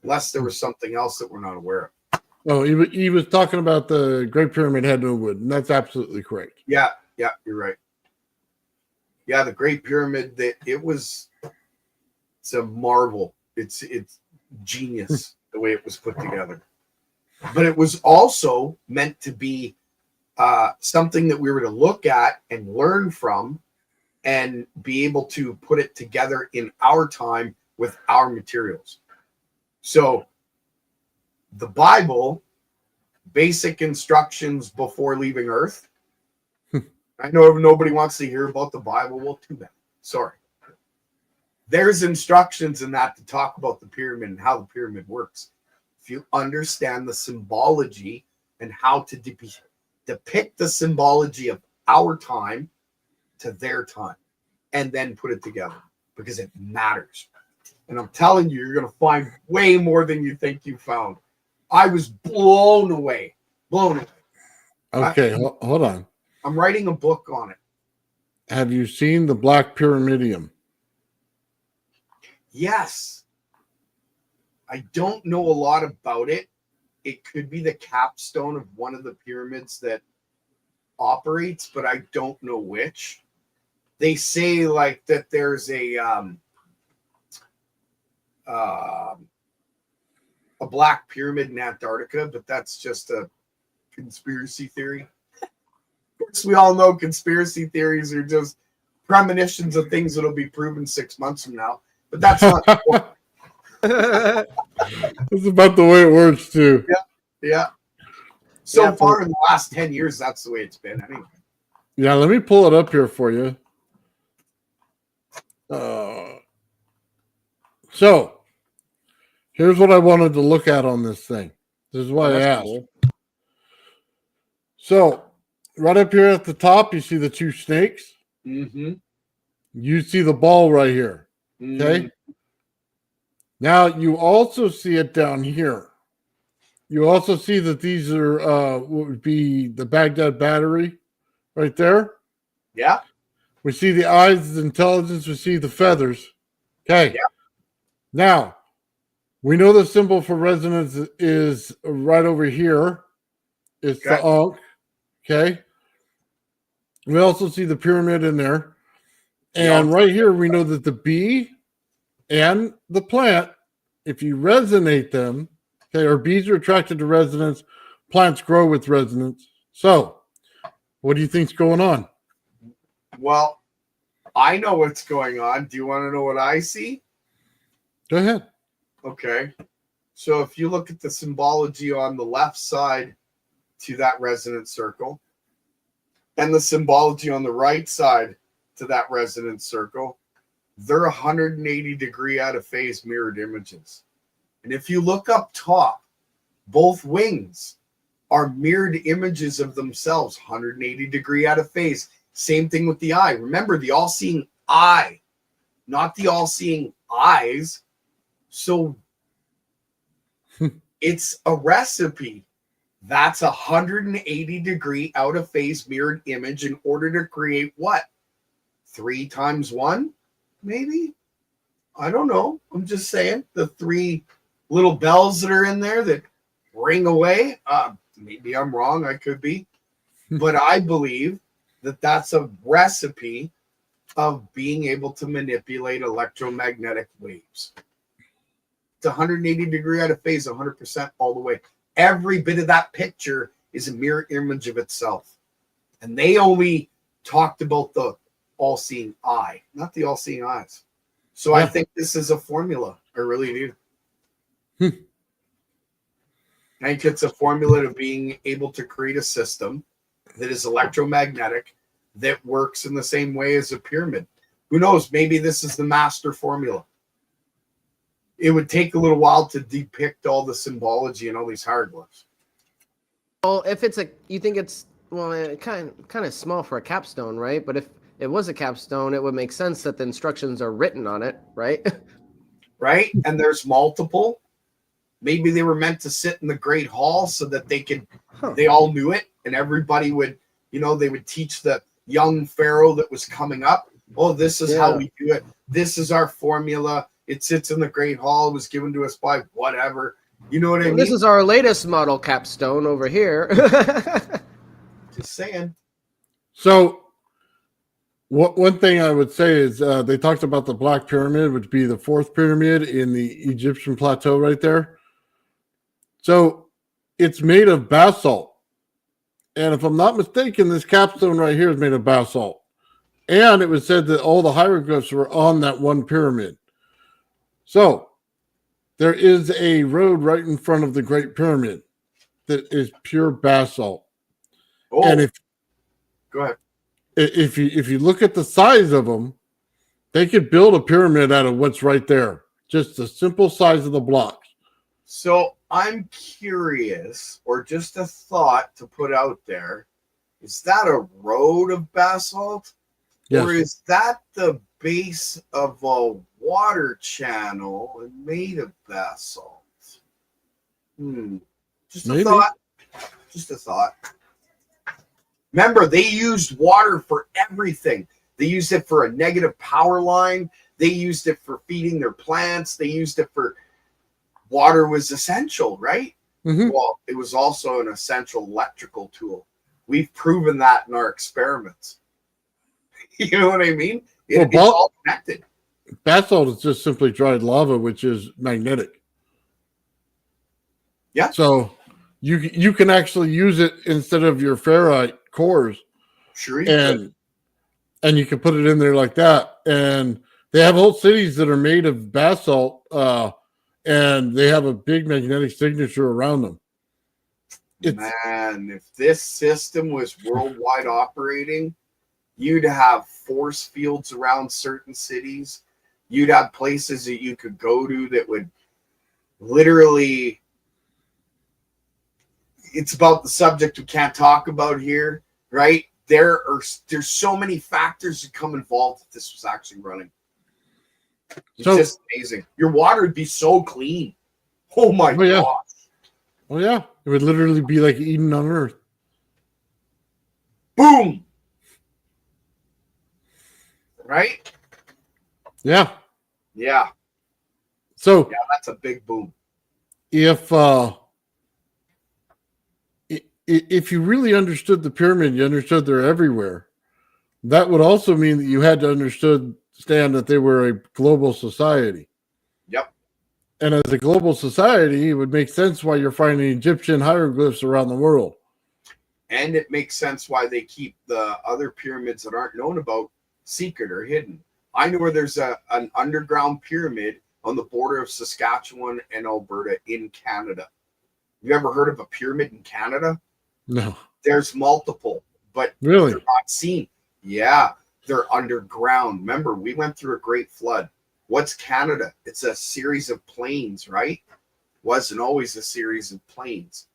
Unless there was something else that we're not aware of. Oh, he was talking about the Great Pyramid had no wood, and that's absolutely correct. Yeah, you're right. Yeah, the Great Pyramid, it's a marvel. It's genius the way it was put together. But it was also meant to be something that we were to look at and learn from and be able to put it together in our time with our materials. So the Bible, basic instructions before leaving Earth. I know nobody wants to hear about the Bible. Well, too bad. Sorry. There's instructions in that to talk about the pyramid and how the pyramid works. If you understand the symbology and how to depict the symbology of our time to their time, and then put it together, because it matters. And I'm telling you, you're going to find way more than you think you found. I was blown away. Okay, hold on. I'm writing a book on it. Have you seen the Black Pyramidium? Yes. I don't know a lot about it. It could be the capstone of one of the pyramids that operates, but I don't know which. They say like that there's a black pyramid in Antarctica, but that's just a conspiracy theory. Of course, we all know conspiracy theories are just premonitions of things that'll be proven 6 months from now. But that's not the point. It's about the way it works too. Yeah. So far in the last 10 years, that's the way it's been. Anyway. Yeah, let me pull it up here for you. So here's what I wanted to look at on this thing. This is why I asked. Cool. So right up here at the top, you see the two snakes. Mm-hmm. You see the ball right here. Okay. Now you also see it down here. You also see that these are what would be the Baghdad battery right there. Yeah. We see the eyes, the intelligence. We see the feathers. Okay. Yeah. Now, we know the symbol for resonance is right over here. It's the Ankh. Okay. We also see the pyramid in there. And right here, we know that the bee and the plant, if you resonate them, okay, or bees are attracted to resonance, plants grow with resonance. So, what do you think's going on? Well, I know what's going on. Do you want to know what I see? Go ahead. Okay. So if you look at the symbology on the left side to that resonance circle and the symbology on the right side to that resonance circle, they're 180 degree out of phase mirrored images. And if you look up top, both wings are mirrored images of themselves, 180 degree out of phase. Same thing with the eye. Remember, the all-seeing eye, not the all-seeing eyes. So it's a recipe. That's 180 degree out of phase mirrored image in order to create what? 3 times 1, maybe? I don't know. I'm just saying the 3 little bells that are in there that ring away. Maybe I'm wrong. I could be. But I believe that that's a recipe of being able to manipulate electromagnetic waves. It's 180 degree out of phase, 100% all the way. Every bit of that picture is a mirror image of itself. And they only talked about the all-seeing eye, not the all-seeing eyes. So I think this is a formula. I really do. I think it's a formula to being able to create a system that is electromagnetic that works in the same way as a pyramid. Who knows? Maybe this is the master formula. It would take a little while to depict all the symbology and all these hieroglyphs. Well, if it's you think it's kind of small for a capstone, right? But if it was a capstone, it would make sense that the instructions are written on it, right? Right? And there's multiple. Maybe they were meant to sit in the Great Hall so that they all knew it, and everybody would, they would teach the young pharaoh that was coming up, oh, this is how we do it. This is our formula. It sits in the Great Hall. It was given to us by whatever. You know what I mean? This is our latest model capstone over here. Just saying. So, one thing I would say is they talked about the Black Pyramid, which would be the 4th pyramid in the Egyptian plateau right there. So, it's made of basalt. And if I'm not mistaken, this capstone right here is made of basalt. And it was said that all the hieroglyphs were on that one pyramid. So, there is a road right in front of the Great Pyramid that is pure basalt. Oh, and go ahead. If you look at the size of them, they could build a pyramid out of what's right there. Just the simple size of the blocks. So I'm curious, or just a thought to put out there. Is that a road of basalt? Yes. Or is that the base of a water channel and made of basalt? Just a thought. Just a thought. Remember, they used water for everything. They used it for a negative power line. They used it for feeding their plants. They used it for water was essential, right? Mm-hmm. Well, it was also an essential electrical tool. We've proven that in our experiments. You know what I mean? It's all connected. Basalt is just simply dried lava, which is magnetic. Yeah. So you can actually use it instead of your ferrite cores. Sure. And you can put it in there like that. And they have whole cities that are made of basalt, and they have a big magnetic signature around them. Man, if this system was worldwide operating, you'd have force fields around certain cities. You'd have places that you could go to that would literally, it's about the subject we can't talk about here, right? There's so many factors that come involved if this was actually running. It's just amazing. Your water would be so clean. Oh my God. Oh yeah. It would literally be like Eden on Earth. Boom. Right? Yeah. Yeah. So Yeah, that's a big boom. If you really understood the pyramid, you understood they're everywhere. That would also mean that you had to understand that they were a global society. Yep. And as a global society, it would make sense why you're finding Egyptian hieroglyphs around the world. And it makes sense why they keep the other pyramids that aren't known about secret or hidden. I know where there's an underground pyramid on the border of Saskatchewan and Alberta in Canada. You ever heard of a pyramid in Canada? No. There's multiple, but Really? they're not seen. Yeah, they're underground. Remember, we went through a great flood. What's Canada? It's a series of plains, right? Wasn't always a series of plains.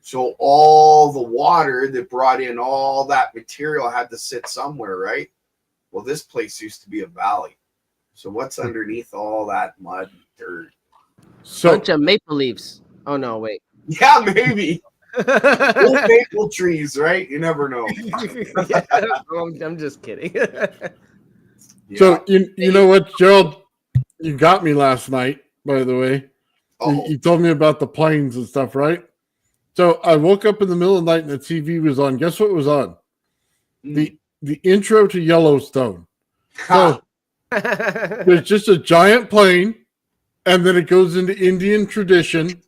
So all the water that brought in all that material had to sit somewhere, right? Well, this place used to be a valley. So what's underneath all that mud and dirt? So Bunch of maple leaves. Oh no, wait. Yeah, maybe. Old maple trees, right? You never know. Yeah, I'm just kidding. Yeah. So you know what, Gerald? You got me last night, by the way. You told me about the planes and stuff, right? So I woke up in the middle of the night and the TV was on. Guess what was on? The intro to Yellowstone. So there's just a giant plane, and then it goes into Indian tradition,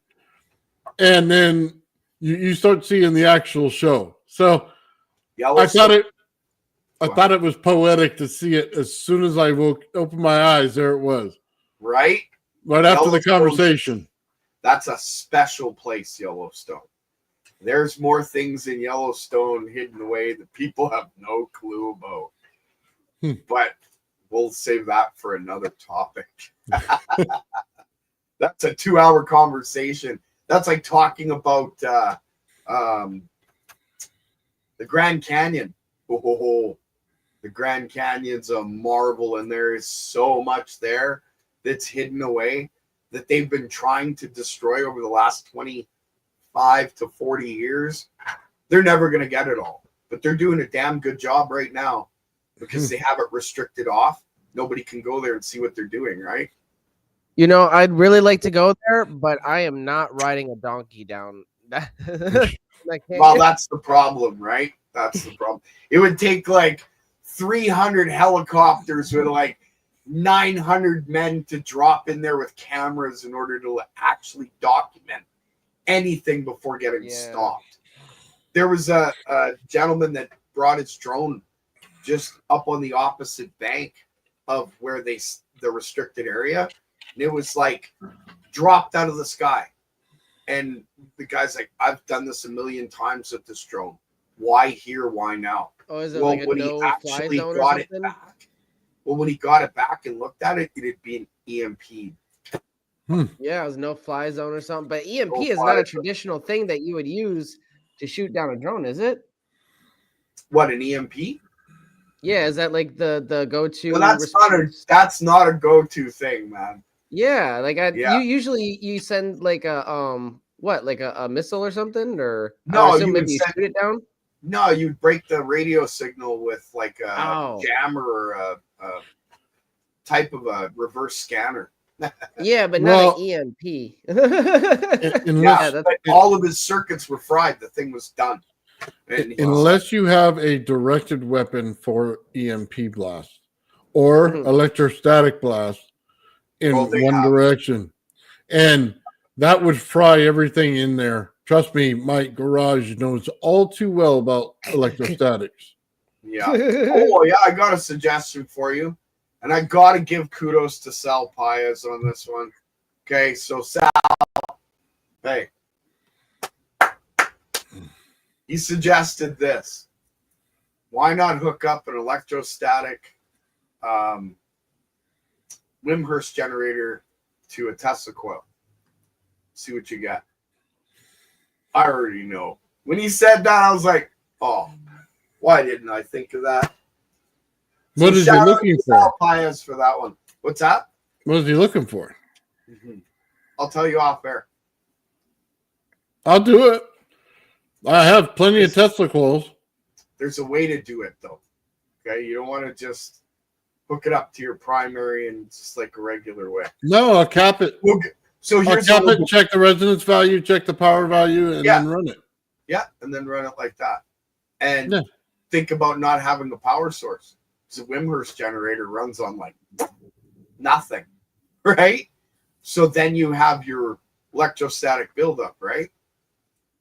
and then you start seeing the actual show. So I thought it was poetic to see it as soon as I opened my eyes. There it was. Right? Right after the conversation. That's a special place, Yellowstone. There's more things in Yellowstone hidden away that people have no clue about. But we'll save that for another topic. That's a 2-hour conversation. That's like talking about the Grand Canyon. Oh, the Grand Canyon's a marvel, and there is so much there that's hidden away that they've been trying to destroy over the last 25 to 40 years. They're never going to get it all, but they're doing a damn good job right now because they have it restricted off. Nobody can go there and see what they're doing, right? You know, I'd really like to go there, but I am not riding a donkey down. Well, that's the problem, right? That's the problem. It would take like 300 helicopters with like 900 men to drop in there with cameras in order to actually document anything before getting stopped. There was a gentleman that brought his drone just up on the opposite bank of where the restricted area, and it was like dropped out of the sky. And the guy's like, I've done this a million times with this drone. Why here? Why now? Oh, is it like a no-fly zone or something? When he got it back and looked at it, it'd be an EMP. Yeah, it was no fly zone or something. But EMP is not a traditional thing that you would use to shoot down a drone, is it? What, an EMP? Yeah, is that like the go-to? Well, that's not a go-to thing, man. Yeah, like you usually send like a like a missile or something, or no, you maybe shoot it down. No, you'd break the radio signal with like a jammer or a type of a reverse scanner. Yeah, but not an EMP. But all of his circuits were fried. The thing was done. Unless you have a directed weapon for EMP blast or electrostatic blast in one direction. And that would fry everything in there. Trust me, my garage knows all too well about electrostatics. Yeah. Oh, yeah, I got a suggestion for you. And I got to give kudos to Sal Paez on this one. Okay, so Sal, hey, he suggested this. Why not hook up an electrostatic Wimhurst generator to a Tesla coil? See what you get. I already know. When he said that, I was like, oh, why didn't I think of that? What is he looking for? Sal Paez for that one. What's that? What is he looking for? I'll tell you off air. I'll do it. I have plenty of Tesla coils. There's a way to do it, though. Okay, you don't want to just hook it up to your primary and just like a regular way. No, I'll cap it. So I'll here's cap it, check the resonance value, check the power value, and then run it. Yeah, and then run it like that. And Yeah. think about not having a power source. Because a Wimhurst generator runs on like nothing, right? So then you have your electrostatic buildup, right?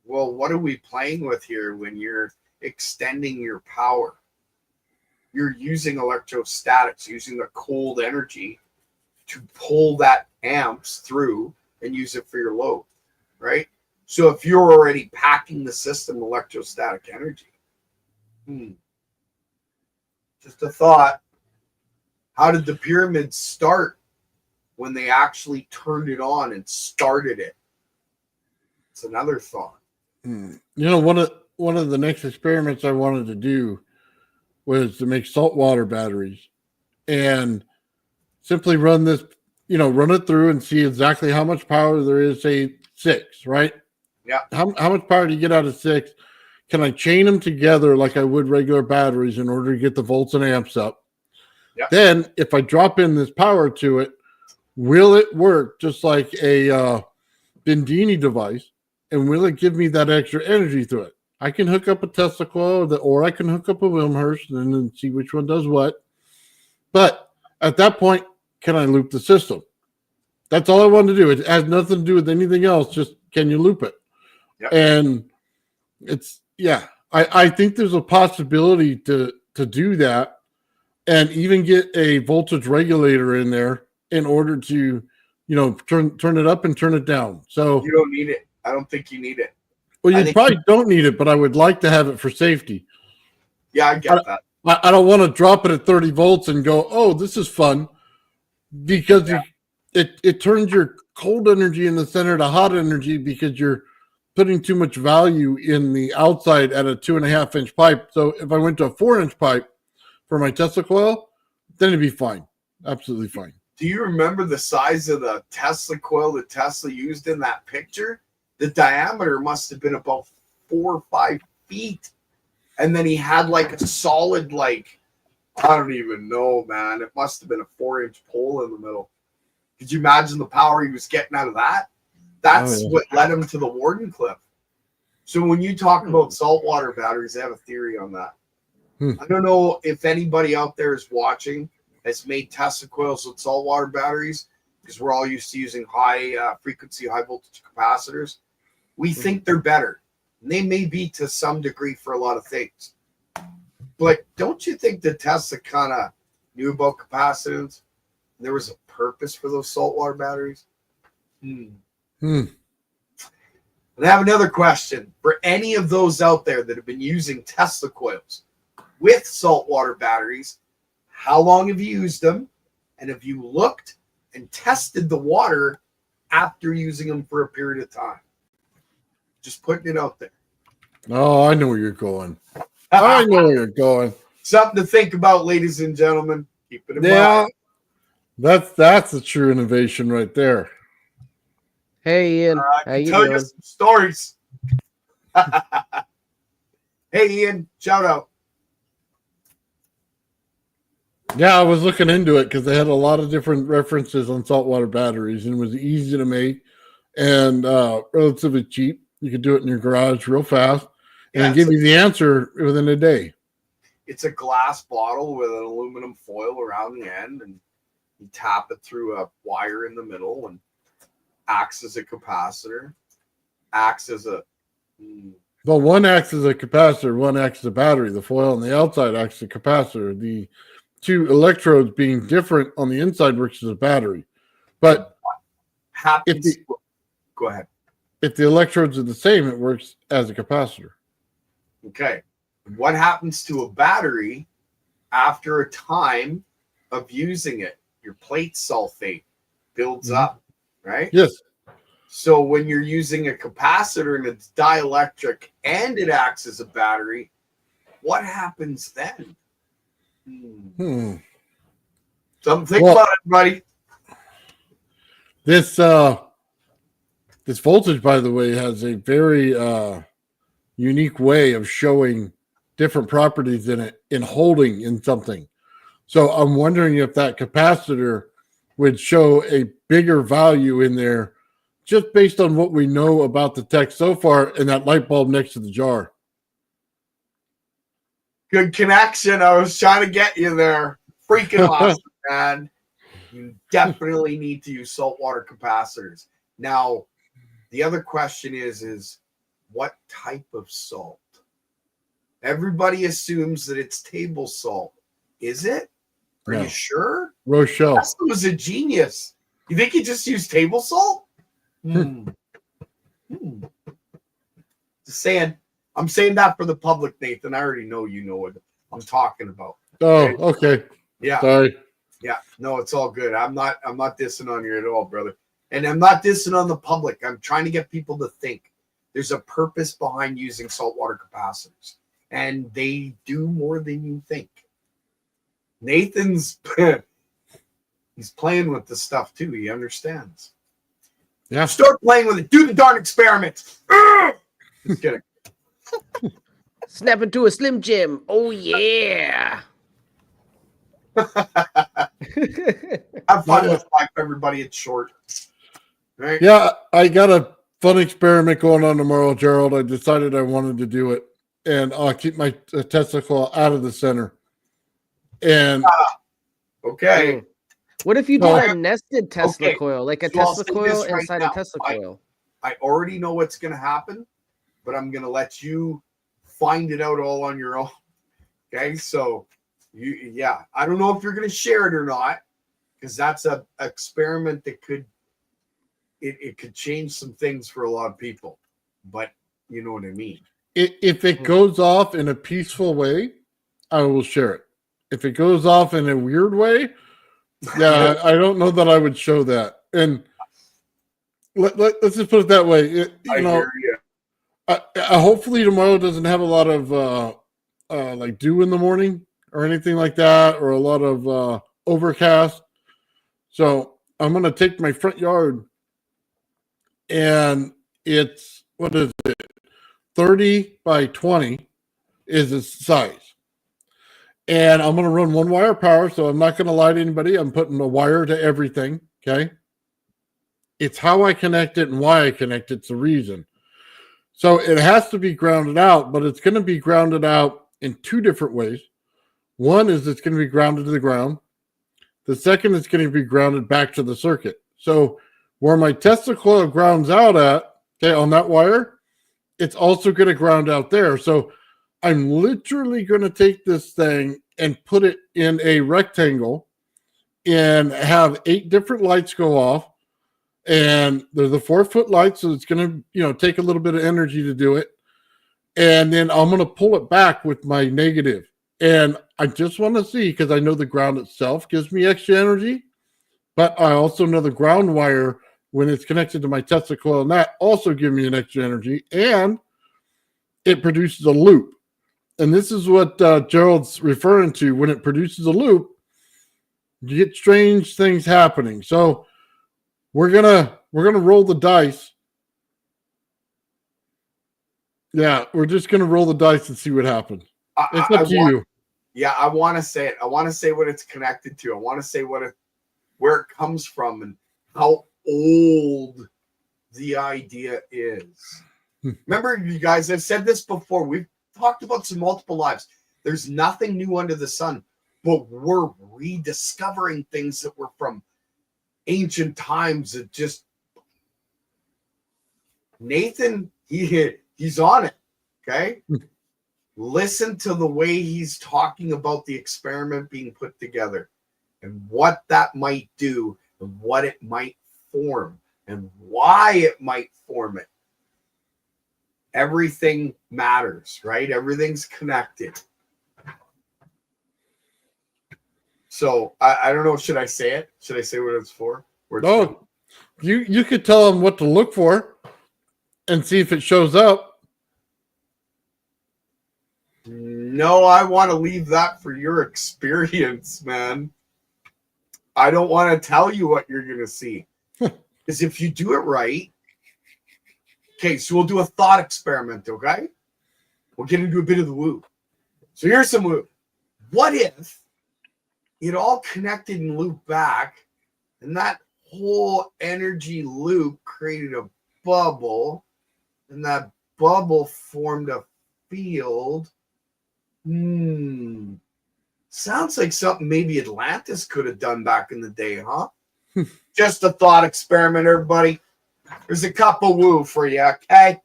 Well, what are we playing with here when you're extending your power? You're using electrostatics, using the cold energy to pull that amps through and use it for your load, right? So if you're already packing the system electrostatic energy, just a thought, how did the pyramids start when they actually turned it on and started it? It's another thought. You know, one of the next experiments I wanted to do was to make saltwater batteries and simply run this, run it through and see exactly how much power there is, say 6, right? Yeah. How much power do you get out of 6? Can I chain them together like I would regular batteries in order to get the volts and amps up? Yeah. Then if I drop in this power to it, will it work just like a Bendini device? And will it give me that extra energy through it? I can hook up a Tesla coil or I can hook up a Wilmhurst and then see which one does what. But at that point, can I loop the system? That's all I wanted to do. It has nothing to do with anything else. Just can you loop it? Yep. And it's, I think there's a possibility to do that and even get a voltage regulator in there in order to, turn it up and turn it down. So you don't need it. I don't think you need it. Well, you probably don't need it, but I would like to have it for safety. Yeah, I get that. I don't want to drop it at 30 volts and go, oh, this is fun, because it turns your cold energy in the center to hot energy because you're putting too much value in the outside at a 2.5-inch pipe. So if I went to a 4-inch pipe for my Tesla coil, then it'd be fine. Absolutely fine. Do you remember the size of the Tesla coil that Tesla used in that picture? The diameter must have been about 4 or 5 feet. And then he had like a solid, I don't even know, man. It must have been a 4-inch pole in the middle. Could you imagine the power he was getting out of that? That's what led him to the Warden Cliff. So when you talk about saltwater batteries, I have a theory on that. I don't know if anybody out there is watching has made Tesla coils with saltwater batteries, because we're all used to using high frequency, high voltage capacitors. We think they're better. And they may be to some degree for a lot of things. But don't you think that Tesla kind of knew about capacitance? There was a purpose for those saltwater batteries? And I have another question for any of those out there that have been using Tesla coils with saltwater batteries. How long have you used them? And have you looked and tested the water after using them for a period of time? Just putting it out there. Oh, I know where you're going. I know where you're going. Something to think about, ladies and gentlemen. Keep it in mind. That's a true innovation right there. Hey, Ian. I can tell you some stories. Hey, Ian. Shout out. Yeah, I was looking into it because they had a lot of different references on saltwater batteries, and it was easy to make and relatively cheap. You could do it in your garage real fast and give you the answer within a day. It's a glass bottle with an aluminum foil around the end, and you tap it through a wire in the middle and acts as a capacitor, acts as a... Well, one acts as a capacitor, one acts as a battery. The foil on the outside acts as a capacitor. The two electrodes being different on the inside works as a battery. But go ahead. If the electrodes are the same, it works as a capacitor. Okay. What happens to a battery after a time of using it? Your plate sulfate builds up, right? Yes. So when you're using a capacitor and it's dielectric and it acts as a battery, what happens then? Something to think about, everybody. This voltage, by the way, has a very unique way of showing different properties in it, in holding in something. So I'm wondering if that capacitor would show a bigger value in there just based on what we know about the text so far and that light bulb next to the jar. Good connection. I was trying to get you there. Freaking awesome, man. You definitely need to use saltwater capacitors. Now, the other question is what type of salt? Everybody assumes that it's table salt. Is it? Are you sure? Rochelle. That was a genius. You think he just used table salt? Just saying. I'm saying that for the public, Nathan. I already know you know what I'm talking about. Oh, okay. Yeah. Sorry. Yeah. No, it's all good. I'm not dissing on you at all, brother. And I'm not dissing on the public. I'm trying to get people to think. There's a purpose behind using saltwater capacitors. And they do more than you think. Nathan's he's playing with the stuff too. He understands. Yeah. Start playing with it. Do the darn experiment. Just kidding. Snap into a Slim Jim. Oh, yeah. Have fun with life, everybody. It's short. Right? Yeah, I got a fun experiment going on tomorrow, Gerald. I decided I wanted to do it, and I'll keep my Tesla coil out of the center. And okay. What if you did a nested Tesla coil, like a Tesla coil right inside now. a Tesla coil? I already know what's going to happen, but I'm going to let you find it out all on your own. Okay, so I don't know if you're going to share it or not, because that's a experiment that could change some things for a lot of people. But you know what I mean. if it goes off in a peaceful way, I will share it. If it goes off in a weird way, yeah, I don't know that I would show that. And let's just put it that way. I hear you. Hopefully tomorrow doesn't have a lot of like dew in the morning or anything like that, or a lot of overcast. So I'm going to take my front yard, and it's, what is it? 30 by 20 is its size. And I'm going to run one wire power, so I'm not going to lie to anybody. I'm putting a wire to everything, okay? It's how I connect it and why I connect it's the reason. So it has to be grounded out, but it's going to be grounded out in two different ways. One is it's going to be grounded to the ground. The second is going to be grounded back to the circuit. So where my Tesla coil grounds out at, okay, on that wire, it's also going to ground out there. So I'm literally going to take this thing and put it in a rectangle and have 8 different lights go off. And they're the 4-foot lights, so it's going to, take a little bit of energy to do it. And then I'm going to pull it back with my negative. And I just want to see, because I know the ground itself gives me extra energy, but I also know the ground wire, when it's connected to my Tesla coil, and that also gives me an extra energy, and it produces a loop. And this is what Gerald's referring to. When it produces a loop, you get strange things happening. So we're gonna roll the dice. Yeah, we're just gonna roll the dice and see what happens. It's up to you. Yeah, I want to say it. I want to say what it's connected to. I want to say where it comes from and how old the idea is. Remember, you guys, I've said this before. We've talked about some multiple lives. There's nothing new under the sun, but we're rediscovering things that were from ancient times. That just Nathan, he's on it. Okay. Listen to the way he's talking about the experiment being put together and what that might do and what it might form and why it might form it. Everything matters, right? Everything's connected. So I don't know. Should I say it? Should I say what it's for? No, you could tell them what to look for and see if it shows up. No, I want to leave that for your experience, man. I don't want to tell you what you're going to see. Because if you do it right, okay, so we'll do a thought experiment, okay? We'll get into a bit of the woo. So here's some woo. What if it all connected and looped back, and that whole energy loop created a bubble, and that bubble formed a field. Sounds like something maybe Atlantis could have done back in the day, huh? Just a thought experiment, everybody. There's a cup of woo for you, okay?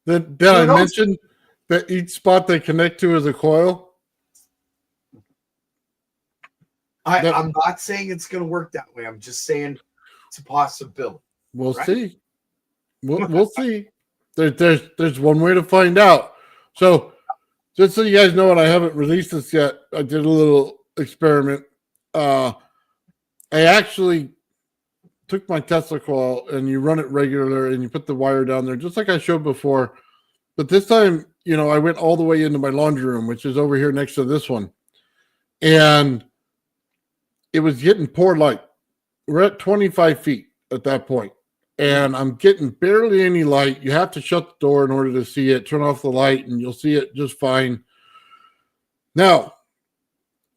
Did I mention that each spot they connect to is a coil? I'm not saying it's going to work that way. I'm just saying it's a possibility. We'll see. We'll see. There's one way to find out. So just so you guys know, and I haven't released this yet, I did a little experiment. I actually took my Tesla coil and you run it regular and you put the wire down there, just like I showed before. But this time, I went all the way into my laundry room, which is over here next to this one. And it was getting poor light. We're at 25 feet at that point. And I'm getting barely any light. You have to shut the door in order to see it. Turn off the light and you'll see it just fine. Now,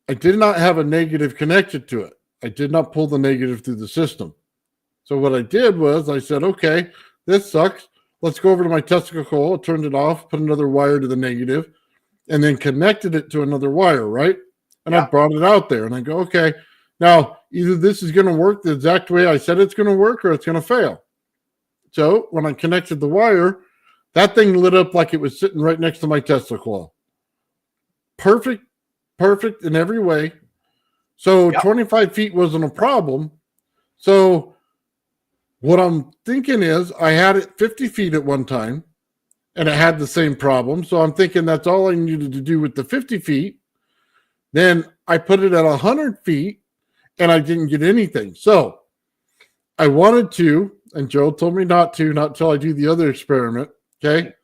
I did not have a negative connected to it. I did not pull the negative through the system. So what I did was I said, okay, this sucks. Let's go over to my Tesla coil, turned it off, put another wire to the negative, and then connected it to another wire, right? And I brought it out there and I go, okay, now either this is going to work the exact way I said it's going to work or it's going to fail. So when I connected the wire, that thing lit up like it was sitting right next to my Tesla coil. Perfect in every way. So 25 feet wasn't a problem. So what I'm thinking is I had it 50 feet at one time and it had the same problem. So I'm thinking that's all I needed to do with the 50 feet. Then I put it at 100 feet and I didn't get anything. So I wanted to, and Joe told me not until I do the other experiment. Okay.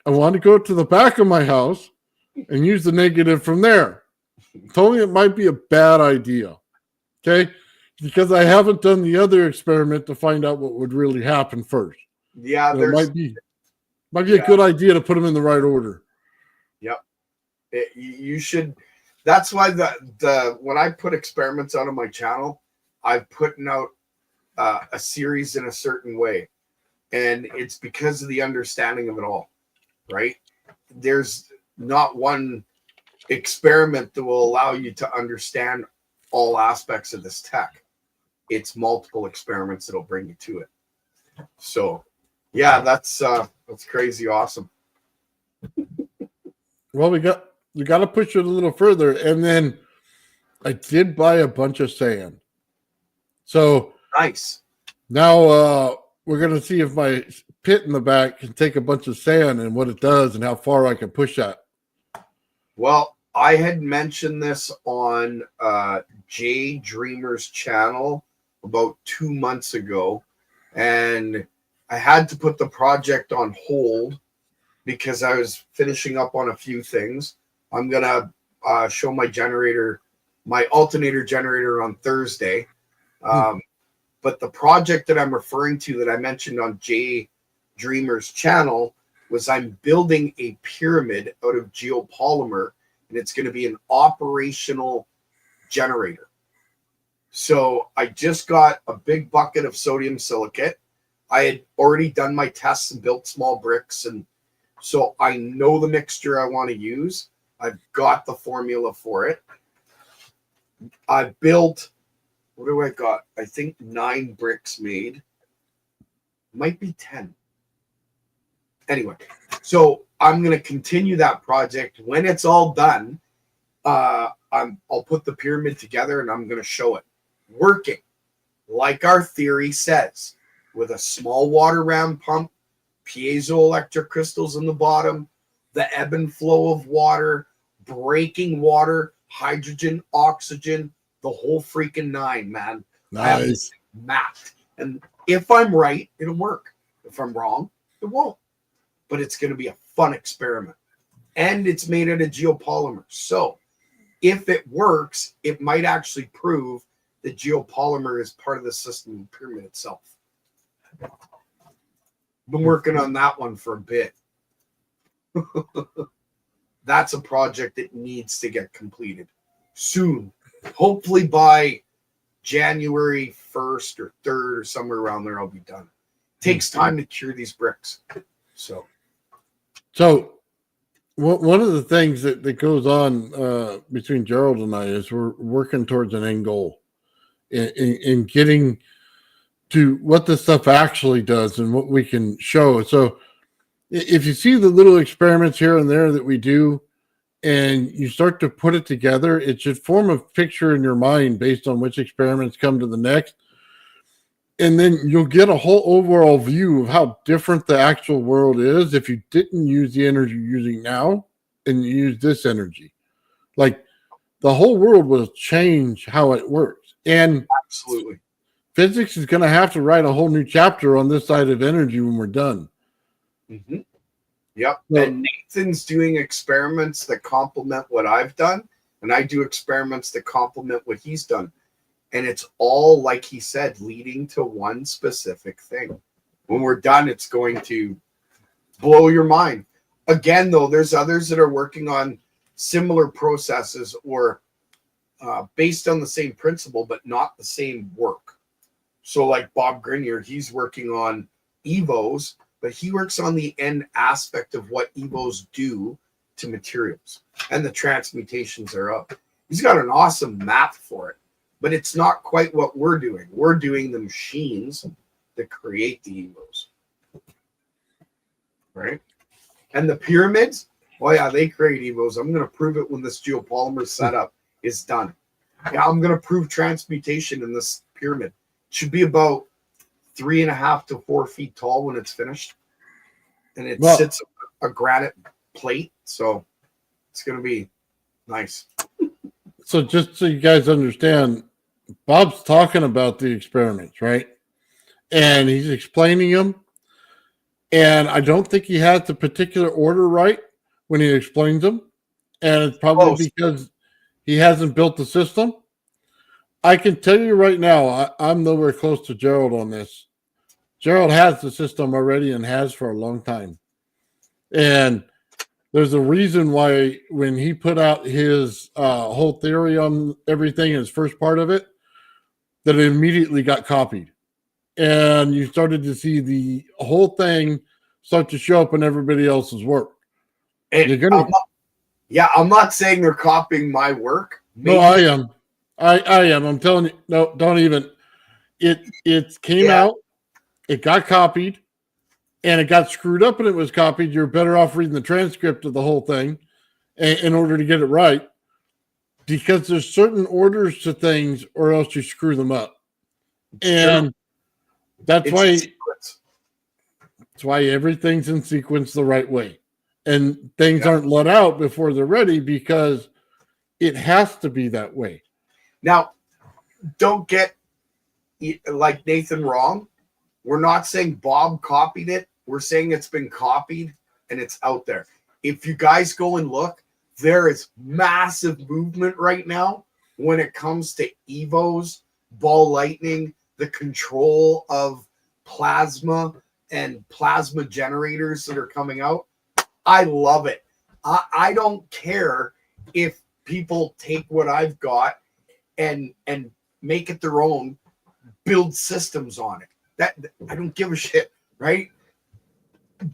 I wanted to go to the back of my house and use the negative from there. Told me it might be a bad idea. Okay. Because I haven't done the other experiment to find out what would really happen first. Yeah. So it might be a good idea to put them in the right order. Yep. You should. That's why the when I put experiments out on my channel, I've putting out a series in a certain way. And it's because of the understanding of it all, right? There's not one experiment that will allow you to understand all aspects of this tech. It's multiple experiments that'll bring you to it. So, yeah, that's crazy awesome. Well, we got to push it a little further, and then I did buy a bunch of sand. So nice. Now we're going to see if my pit in the back can take a bunch of sand and what it does and how far I can push that. Well, I had mentioned this on Jay Dreamer's channel about 2 months ago, and I had to put the project on hold because I was finishing up on a few things. I'm going to show my alternator generator on Thursday. But the project that I'm referring to that I mentioned on Jay Dreamer's channel was I'm building a pyramid out of geopolymer, and it's going to be an operational generator. So I just got a big bucket of sodium silicate. I had already done my tests and built small bricks, and so I know the mixture I want to use. I've got the formula for it. I built, what do I got? I think 9 bricks made. Might be 10. Anyway, so I'm going to continue that project. When it's all done, I'll put the pyramid together and I'm going to show it working like our theory says, with a small water ram pump, piezoelectric crystals in the bottom, the ebb and flow of water, breaking water, hydrogen, oxygen, the whole freaking 9, man. Nice. I have this mapped. And if I'm right, it'll work. If I'm wrong, it won't. But it's going to be a fun experiment. And it's made out of geopolymer. So if it works, it might actually prove that geopolymer is part of the system pyramid itself. Been working on that one for a bit. that's a project that needs to get completed soon. Hopefully by January 1st or 3rd or somewhere around there, I'll be done. Takes time to cure these bricks. So one of the things that goes on between Gerald and I is we're working towards an end goal in getting to what this stuff actually does and what we can show. So if you see the little experiments here and there that we do, and you start to put it together, it should form a picture in your mind based on which experiments come to the next. And then you'll get a whole overall view of how different the actual world is if you didn't use the energy you're using now and you use this energy. Like, the whole world will change how it works. And absolutely, physics is going to have to write a whole new chapter on this side of energy when we're done. Mm-hmm. Yep. So, and Nathan's doing experiments that complement what I've done, and I do experiments that complement what he's done. And it's all, like he said, leading to one specific thing. When we're done, it's going to blow your mind. Again, though, there's others that are working on similar processes or based on the same principle, but not the same work. So like Bob Grenier, he's working on EVOs, but he works on the end aspect of what EVOs do to materials and the transmutations thereof. He's got an awesome map for it, but it's not quite what we're doing. We're doing the machines that create the EVOs, right? And the pyramids, oh yeah, they create EVOs. I'm going to prove it when this geopolymer setup is done. Yeah, I'm going to prove transmutation in this pyramid. It should be about 3.5 to 4 feet tall when it's finished, and it sits a granite plate, so it's going to be nice. So just so you guys understand, Bob's talking about the experiments, right? And he's explaining them, and I don't think he has the particular order right when he explains them, and it's probably because he hasn't built the system. I can tell you right now, I'm nowhere close to Gerald on this. Gerald has the system already and has for a long time. And there's a reason why when he put out his whole theory on everything, his first part of it, that it immediately got copied. And you started to see the whole thing start to show up in everybody else's work. I'm not saying they're copying my work. Maybe. No, I am. I am. I'm telling you. No, don't even. It came out. It got copied, and it got screwed up, and it was copied. You're better off reading the transcript of the whole thing in order to get it right, because there's certain orders to things, or else you screw them up. And that's why everything's in sequence the right way, and things aren't let out before they're ready, because it has to be that way. Now, don't get like Nathan wrong. We're not saying Bob copied it. We're saying it's been copied and it's out there. If you guys go and look, there is massive movement right now when it comes to EVOs, ball lightning, the control of plasma and plasma generators that are coming out. I love it. I don't care if people take what I've got and make it their own, build systems on it. That I don't give a shit, right?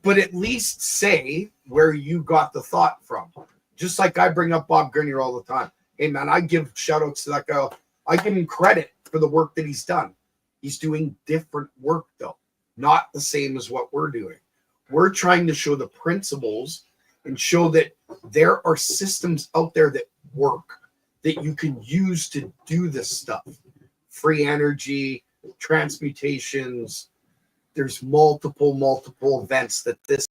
But at least say where you got the thought from. Just like I bring up Bob Grenier all the time. Hey man, I give shout outs to that guy. I give him credit for the work that he's done. He's doing different work though, not the same as what we're doing. We're trying to show the principles and show that there are systems out there that work, that you can use to do this stuff. Free energy, transmutations. There's multiple events that this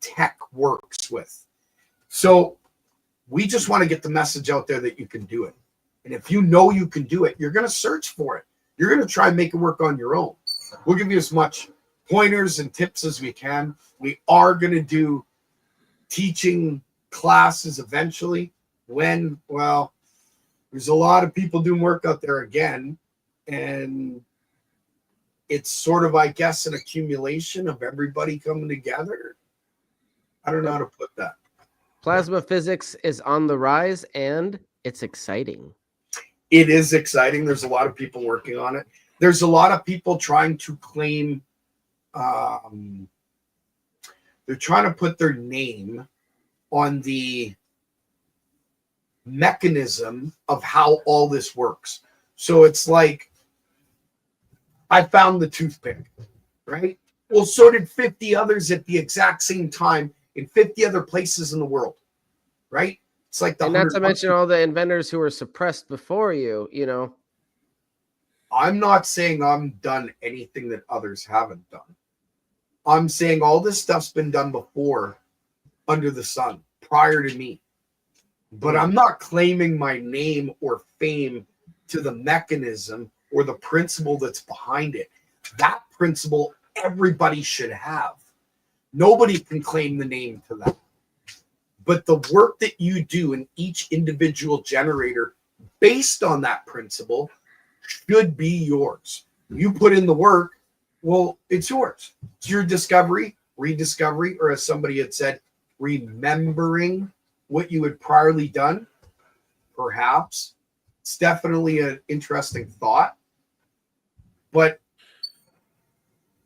tech works with. So we just want to get the message out there that you can do it. And if you know you can do it, you're going to search for it. You're going to try and make it work on your own. We'll give you as much pointers and tips as we can. We are going to do teaching classes eventually when, well, there's a lot of people doing work out there again. And it's sort of, I guess, an accumulation of everybody coming together. I don't know how to put that. Plasma physics is on the rise, and it's exciting. It is exciting. There's a lot of people working on it. There's a lot of people trying to claim, they're trying to put their name on the mechanism of how all this works. So it's like, I found the toothpick, right? Well, so did 50 others at the exact same time in 50 other places in the world, right? It's like the And not to mention all the inventors who were suppressed before you, you know. I'm not saying I'm done anything that others haven't done. I'm saying all this stuff's been done before under the sun, prior to me. But I'm not claiming my name or fame to the mechanism or the principle that's behind it. That principle everybody should have. Nobody can claim the name to that. But the work that you do in each individual generator based on that principle should be yours. You put in the work, well, it's yours. It's your discovery, rediscovery, or as somebody had said, remembering what you had priorly done. Perhaps. It's definitely an interesting thought. But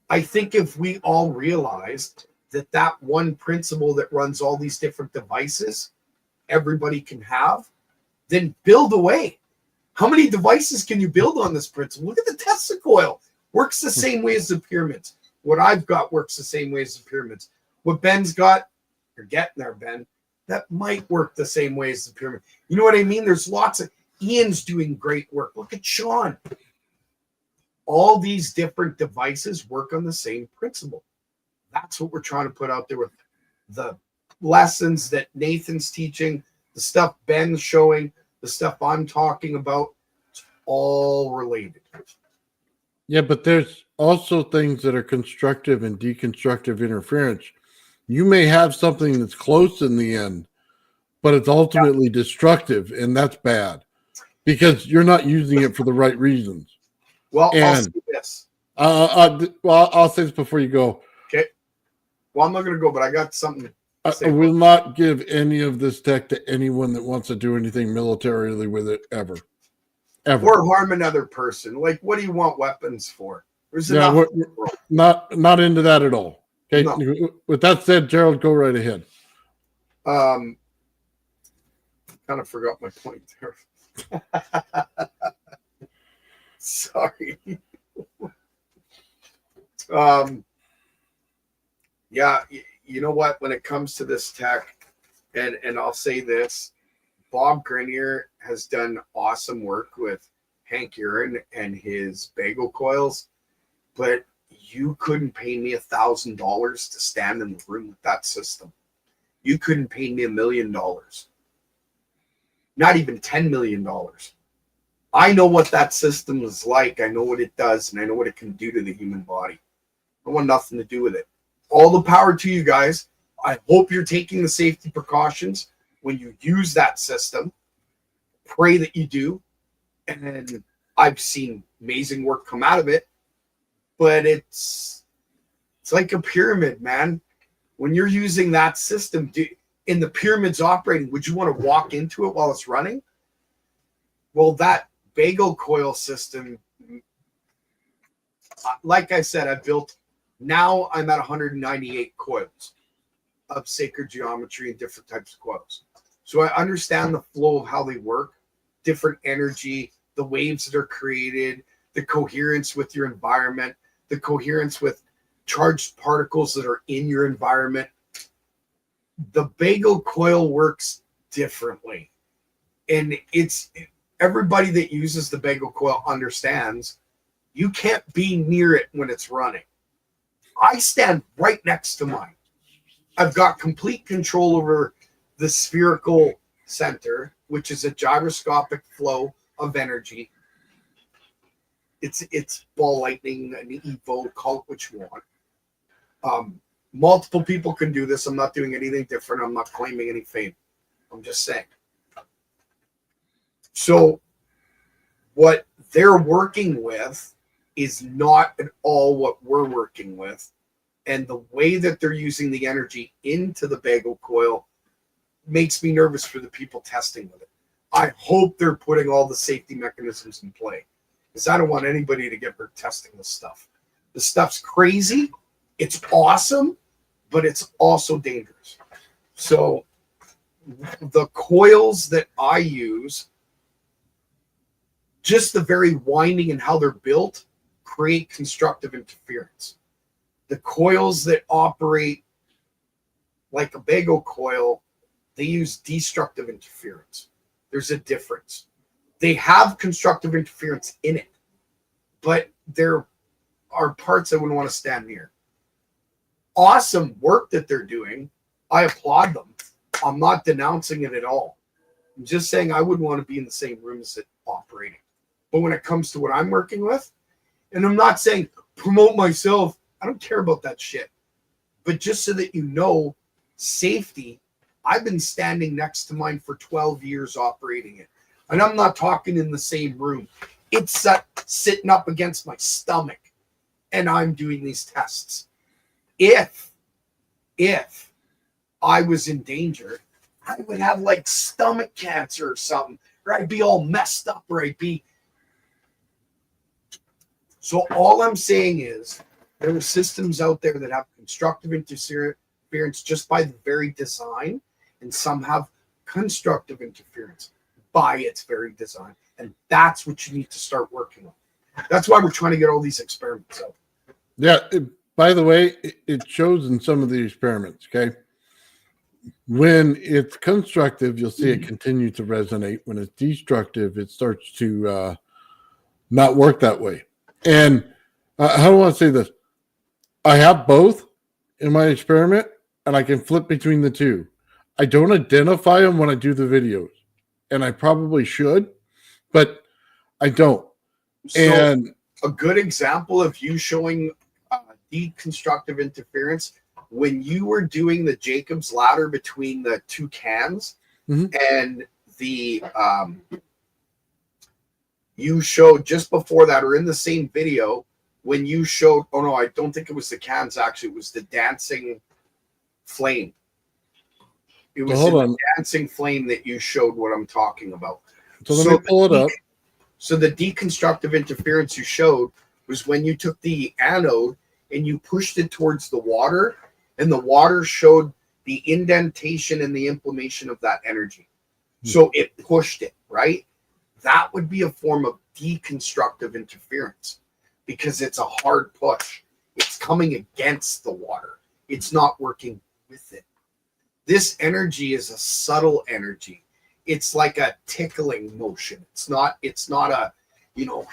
I think if we all realized that that one principle that runs all these different devices, everybody can have, then build away. How many devices can you build on this principle? Look at the Tesla coil. Works the same way as the pyramids. What I've got works the same way as the pyramids. What Ben's got, you're getting there, Ben. That might work the same way as the pyramid. You know what I mean? There's lots of Ian's doing great work. Look at Sean. All these different devices work on the same principle. That's what we're trying to put out there with the lessons that Nathan's teaching, the stuff Ben's showing, the stuff I'm talking about. It's all related. Yeah, but there's also things that are constructive and deconstructive interference. You may have something that's close in the end, but it's ultimately destructive, and that's bad because you're not using it for the right reasons. Well, And I'll say this. I'll say this before you go. Okay. Well, I'm not going to go, but I got something to say. I will not give any of this tech to anyone that wants to do anything militarily with it ever. Or harm another person. Like, what do you want weapons for? There's enough. We're not into that at all. Okay. No. With that said, Gerald, go right ahead. Kind of forgot my point there. Sorry. Yeah, you know what? When it comes to this tech, and I'll say this, Bob Grenier has done awesome work with Hank Urin and his bagel coils, but you couldn't pay me $1,000 to stand in the room with that system. You couldn't pay me $1 million. Not even $10 million. I know what that system is like. I know what it does, and I know what it can do to the human body. I want nothing to do with it. All the power to you guys. I hope you're taking the safety precautions when you use that system. Pray that you do. And I've seen amazing work come out of it. But it's like a pyramid, man. When you're using that system, in the pyramid's operating, would you want to walk into it while it's running? Well, that bagel coil system, like I said, I've built, now I'm at 198 coils of sacred geometry and different types of coils. So I understand the flow of how they work, different energy, the waves that are created, the coherence with your environment, the coherence with charged particles that are in your environment. The bagel coil works differently. And it's everybody that uses the bagel coil understands you can't be near it when it's running. I stand right next to mine. I've got complete control over the spherical center, which is a gyroscopic flow of energy. It's ball lightning, an evo, call it what you want. Multiple people can do this. I'm not doing anything different. I'm not claiming any fame. I'm just saying. So what they're working with is not at all what we're working with. And the way that they're using the energy into the bagel coil, makes me nervous for the people testing with it. I hope they're putting all the safety mechanisms in play, because I don't want anybody to get hurt testing this stuff. The stuff's crazy. It's awesome, but it's also dangerous. So the coils that I use, just the very winding and how they're built, create constructive interference. The coils that operate like a Bago coil, they use destructive interference. There's a difference. They have constructive interference in it, but there are parts I wouldn't want to stand near. Awesome work that they're doing. I applaud them. I'm not denouncing it at all. I'm just saying I wouldn't want to be in the same room as it operating. But when it comes to what I'm working with, and I'm not saying promote myself, I don't care about that shit. But just so that you know, safety, I've been standing next to mine for 12 years operating it. And I'm not talking in the same room. It's sitting up against my stomach, and I'm doing these tests. If I was in danger, I would have like stomach cancer or something, or I'd be all messed up, or I'd be. So all I'm saying is there are systems out there that have constructive interference just by the very design, and some have constructive interference by its very design. And that's what you need to start working on. That's why we're trying to get all these experiments out. Yeah. By the way, it shows in some of the experiments, okay? When it's constructive, you'll see it continue to resonate. When it's destructive, it starts to not work that way. And how do I want to say this? I have both in my experiment, and I can flip between the two. I don't identify them when I do the videos, and I probably should, but I don't. So And a good example of you showing deconstructive interference, when you were doing the Jacob's ladder between the two cans, and the you showed just before that, or in the same video, when you showed, oh no, I don't think it was the cans, actually, it was the dancing flame. It was the dancing flame that you showed what I'm talking about. So let me pull it up. So the deconstructive interference you showed was when you took the anode and you pushed it towards the water, and the water showed the indentation and the inflammation of that energy. So it pushed it, right? That would be a form of deconstructive interference, because it's a hard push. It's coming against the water. It's not working with it. This energy is a subtle energy. It's like a tickling motion. It's not a,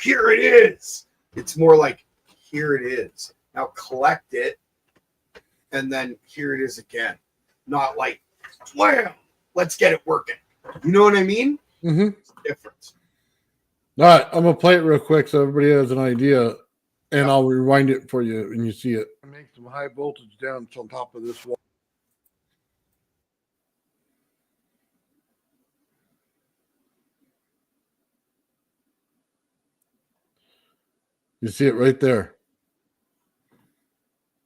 here it is. It's more like, here it is. Now collect it, and then here it is again. Not like, wham, let's get it working. You know what I mean? Mm-hmm. It's the difference. All right, I'm going to play it real quick so everybody has an idea, and I'll rewind it for you and you see it. Make some high voltage down on top of this wall. You see it right there,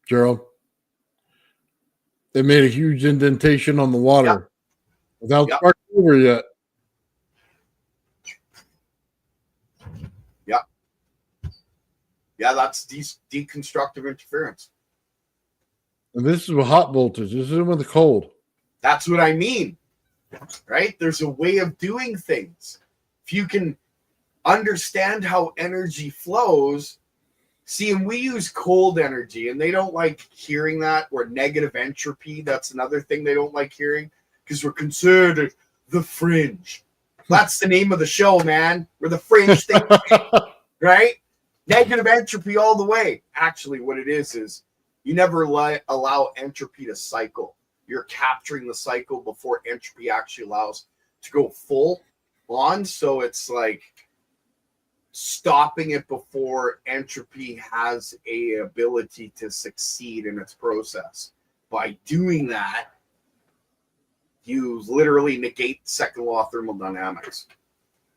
Gerald. They made a huge indentation on the water without sparking over yet. Yeah, that's deconstructive interference. And this is with hot voltage. This isn't with the cold. That's what I mean, right? There's a way of doing things. If you can understand how energy flows, see, and we use cold energy, and they don't like hearing that, or negative entropy. That's another thing they don't like hearing, because we're considered the fringe. That's the name of the show, man. We're the fringe thing, right? Negative entropy all the way. Actually, what it is you never allow entropy to cycle. You're capturing the cycle before entropy actually allows to go full on. So it's like stopping it before entropy has a ability to succeed in its process. By doing that, you literally negate the second law of thermodynamics.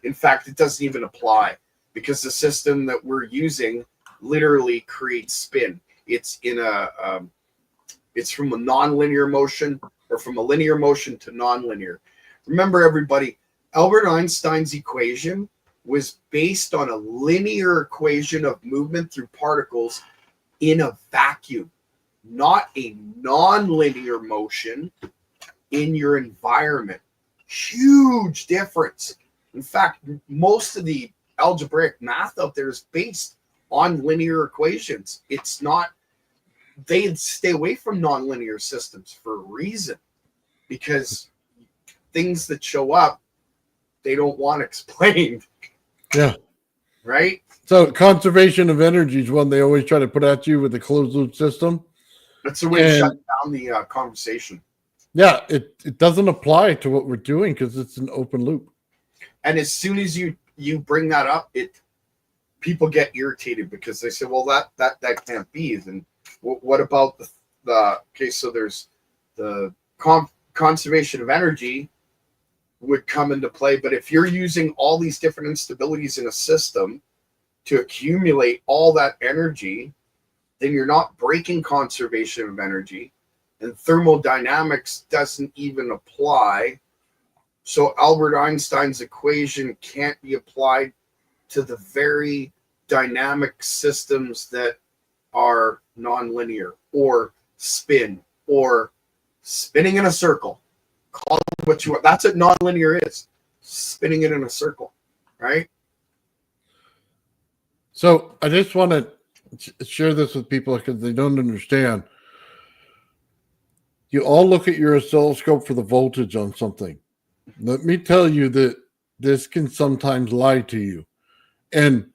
In fact, it doesn't even apply, because the system that we're using literally creates spin. It's in it's from a nonlinear motion, or from a linear motion to nonlinear. Remember, everybody, Albert Einstein's equation was based on a linear equation of movement through particles in a vacuum, not a non-linear motion in your environment. Huge difference. In fact, most of the algebraic math out there is based on linear equations. It's not, they stay away from nonlinear systems for a reason, because things that show up, they don't want explained. Yeah. Right? So conservation of energy is one they always try to put at you with the closed loop system. That's the way to shut down the conversation. Yeah, it doesn't apply to what we're doing because it's an open loop. And as soon as you bring that up, people get irritated because they say, well, that can't be. And what about the okay, so there's the conservation of energy would come into play. But if you're using all these different instabilities in a system to accumulate all that energy, then you're not breaking conservation of energy, and thermodynamics doesn't even apply. So Albert Einstein's equation can't be applied to the very dynamic systems that are nonlinear or spin or spinning in a circle. Call it what you want. That's what nonlinear is. Spinning it in a circle, right? So I just want to share this with people because they don't understand. You all look at your oscilloscope for the voltage on something. Let me tell you that this can sometimes lie to you. And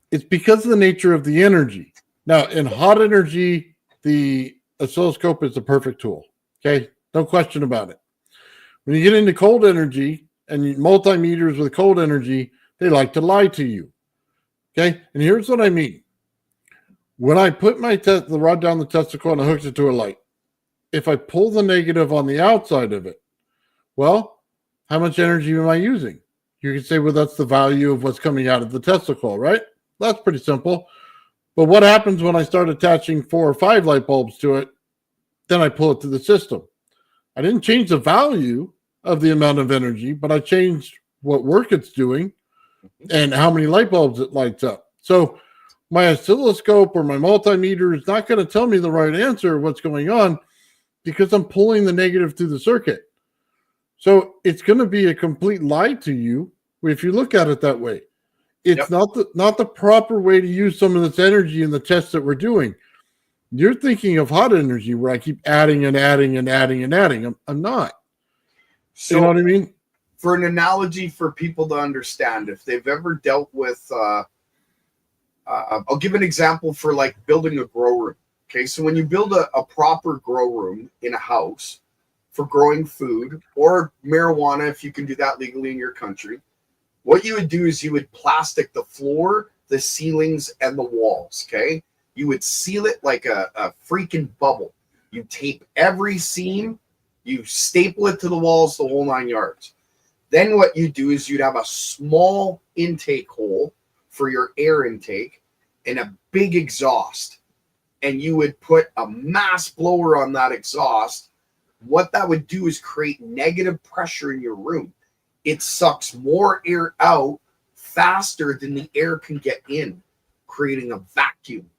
it's because of the nature of the energy. Now, in hot energy, the oscilloscope is the perfect tool. Okay? No question about it. When you get into cold energy and multimeters with cold energy, they like to lie to you. Okay? And here's what I mean. When I put the rod down the testicle and I hooked it to a light, if I pull the negative on the outside of it, well, how much energy am I using? You can say, well, that's the value of what's coming out of the testicle, right? That's pretty simple. But what happens when I start attaching 4 or 5 light bulbs to it? Then I pull it to the system. I didn't change the value of the amount of energy, but I changed what work it's doing and how many light bulbs it lights up. So my oscilloscope or my multimeter is not going to tell me the right answer of what's going on because I'm pulling the negative through the circuit. So it's going to be a complete lie to you if you look at it that way. It's not the proper way to use some of this energy in the tests that we're doing. You're thinking of hot energy where I keep adding and adding and adding and adding. I'm not. So, you know what I mean? For an analogy for people to understand, if they've ever dealt with, I'll give an example for like building a grow room. Okay, so when you build a proper grow room in a house for growing food or marijuana, if you can do that legally in your country, what you would do is you would plastic the floor, the ceilings, and the walls, okay? You would seal it like a freaking bubble. You tape every seam, you staple it to the walls, the whole 9 yards. Then what you do is you'd have a small intake hole for your air intake and a big exhaust. And you would put a mass blower on that exhaust. What that would do is create negative pressure in your room. It sucks more air out faster than the air can get in, creating a vacuum.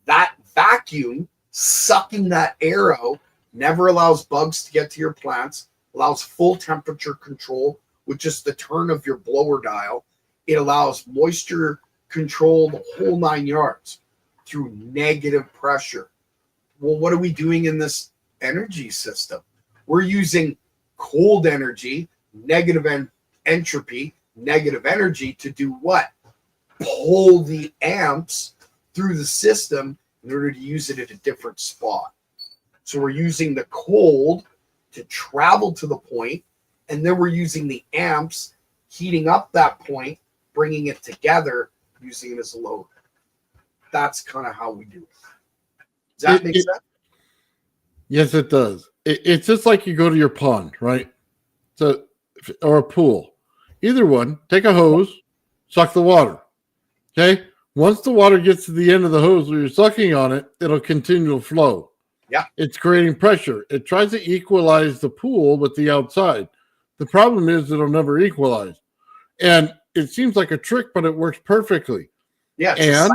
That vacuum sucking that air out never allows bugs to get to your plants, allows full temperature control with just the turn of your blower dial. It allows moisture control the whole 9 yards through negative pressure. Well, what are we doing in this energy system? We're using cold energy, negative entropy, negative energy to do what? Pull the amps through the system in order to use it at a different spot. So we're using the cold to travel to the point, and then we're using the amps, heating up that point, bringing it together, using it as a load. That's kind of how we do it. Does that make sense? Yes, it does. It's just like you go to your pond, right? So, or a pool. Either one, take a hose, suck the water. Okay? Once the water gets to the end of the hose where you're sucking on it, it'll continue to flow. Yeah. It's creating pressure. It tries to equalize the pool with the outside. The problem is it'll never equalize. And it seems like a trick, but it works perfectly. Yeah.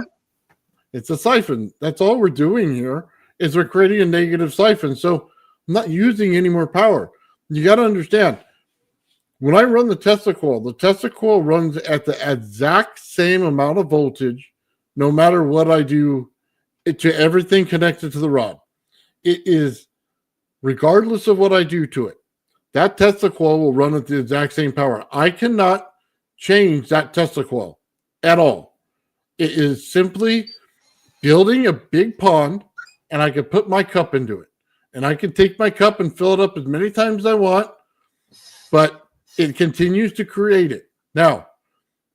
It's a siphon. That's all we're doing here is we're creating a negative siphon. So I'm not using any more power. You got to understand, when I run the Tesla coil runs at the exact same amount of voltage, no matter what I do to everything connected to the rod. It is, regardless of what I do to it, that Tesla coil will run at the exact same power. I cannot change that Tesla coil at all. It is simply building a big pond, and I can put my cup into it. And I can take my cup and fill it up as many times as I want, but it continues to create it. Now,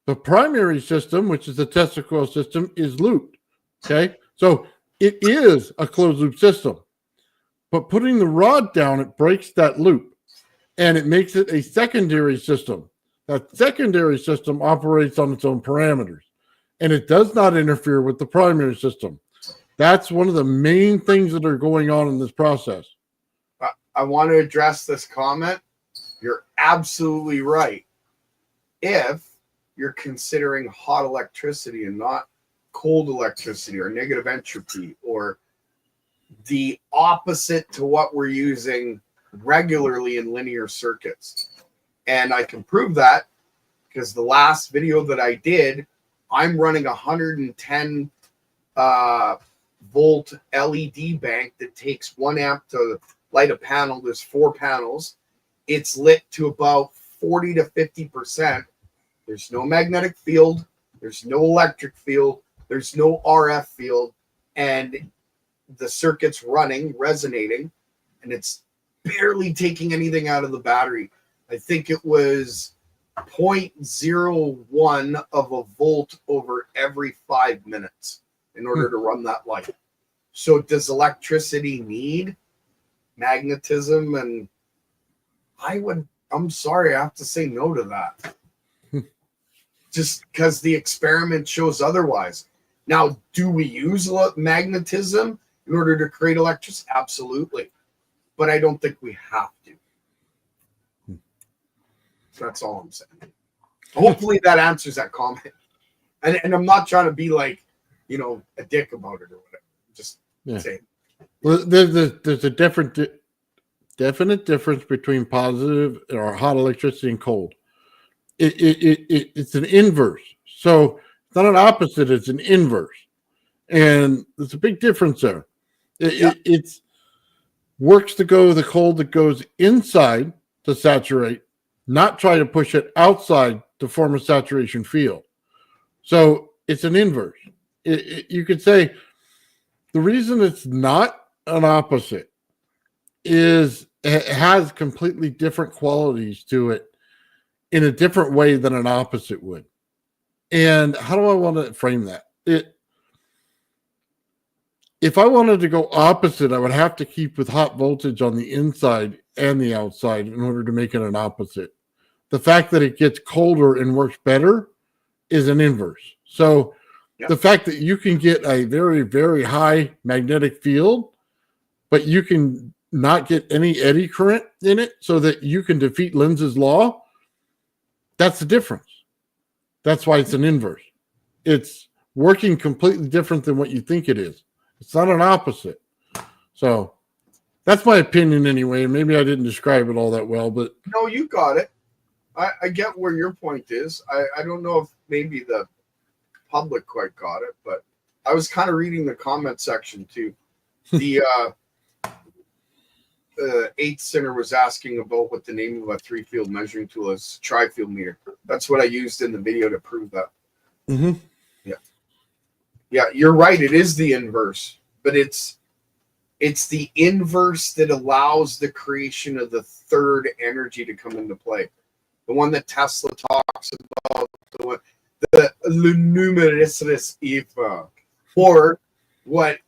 the primary system, which is the Tesla coil system, is looped. Okay? So it is a closed loop system. But putting the rod down, it breaks that loop, and it makes it a secondary system. That secondary system operates on its own parameters, and it does not interfere with the primary system. That's one of the main things that are going on in this process. I want to address this comment. You're absolutely right. If you're considering hot electricity and not cold electricity or negative entropy or the opposite to what we're using regularly in linear circuits. And I can prove that because the last video that I did, I'm running a 110 volt LED bank that takes 1 amp to light a panel. There's 4 panels. It's lit to about 40 to 50%. There's no magnetic field. There's no electric field. There's no RF field. And the circuit's running, resonating, and it's barely taking anything out of the battery. I think it was 0.01 of a volt over every 5 minutes in order to run that light. So does electricity need magnetism? And I'm sorry, I have to say no to that. Just because the experiment shows otherwise. Now, do we use magnetism in order to create electricity? Absolutely. But I don't think we have to. That's all I'm saying. Hopefully that answers that comment. And I'm not trying to be like, a dick about it or whatever. Just saying. Well, there's a definite difference between positive or hot electricity and cold. It's an inverse. So it's not an opposite, it's an inverse. And there's a big difference there. It's works to go the cold that goes inside to saturate, not try to push it outside to form a saturation field. So it's an inverse. You could say the reason it's not an opposite is it has completely different qualities to it in a different way than an opposite would. And how do I want to frame that? If I wanted to go opposite, I would have to keep with hot voltage on the inside and the outside in order to make it an opposite. The fact that it gets colder and works better is an inverse. So the fact that you can get a very, very high magnetic field, but you can not get any eddy current in it so that you can defeat Lenz's law, that's the difference. That's why it's an inverse. It's working completely different than what you think it is. It's not an opposite. So that's my opinion anyway. Maybe I didn't describe it all that well, but no, you got it. I get where your point is. I don't know if maybe the public quite got it, but I was kind of reading the comment section too. The 8th Center was asking about what the name of a 3-field measuring tool is. Tri-field meter. That's what I used in the video to prove that. Mm-hmm. Yeah, you're right. It is the inverse, but it's the inverse that allows the creation of the third energy to come into play. The one that Tesla talks about, the luminosity effect, or what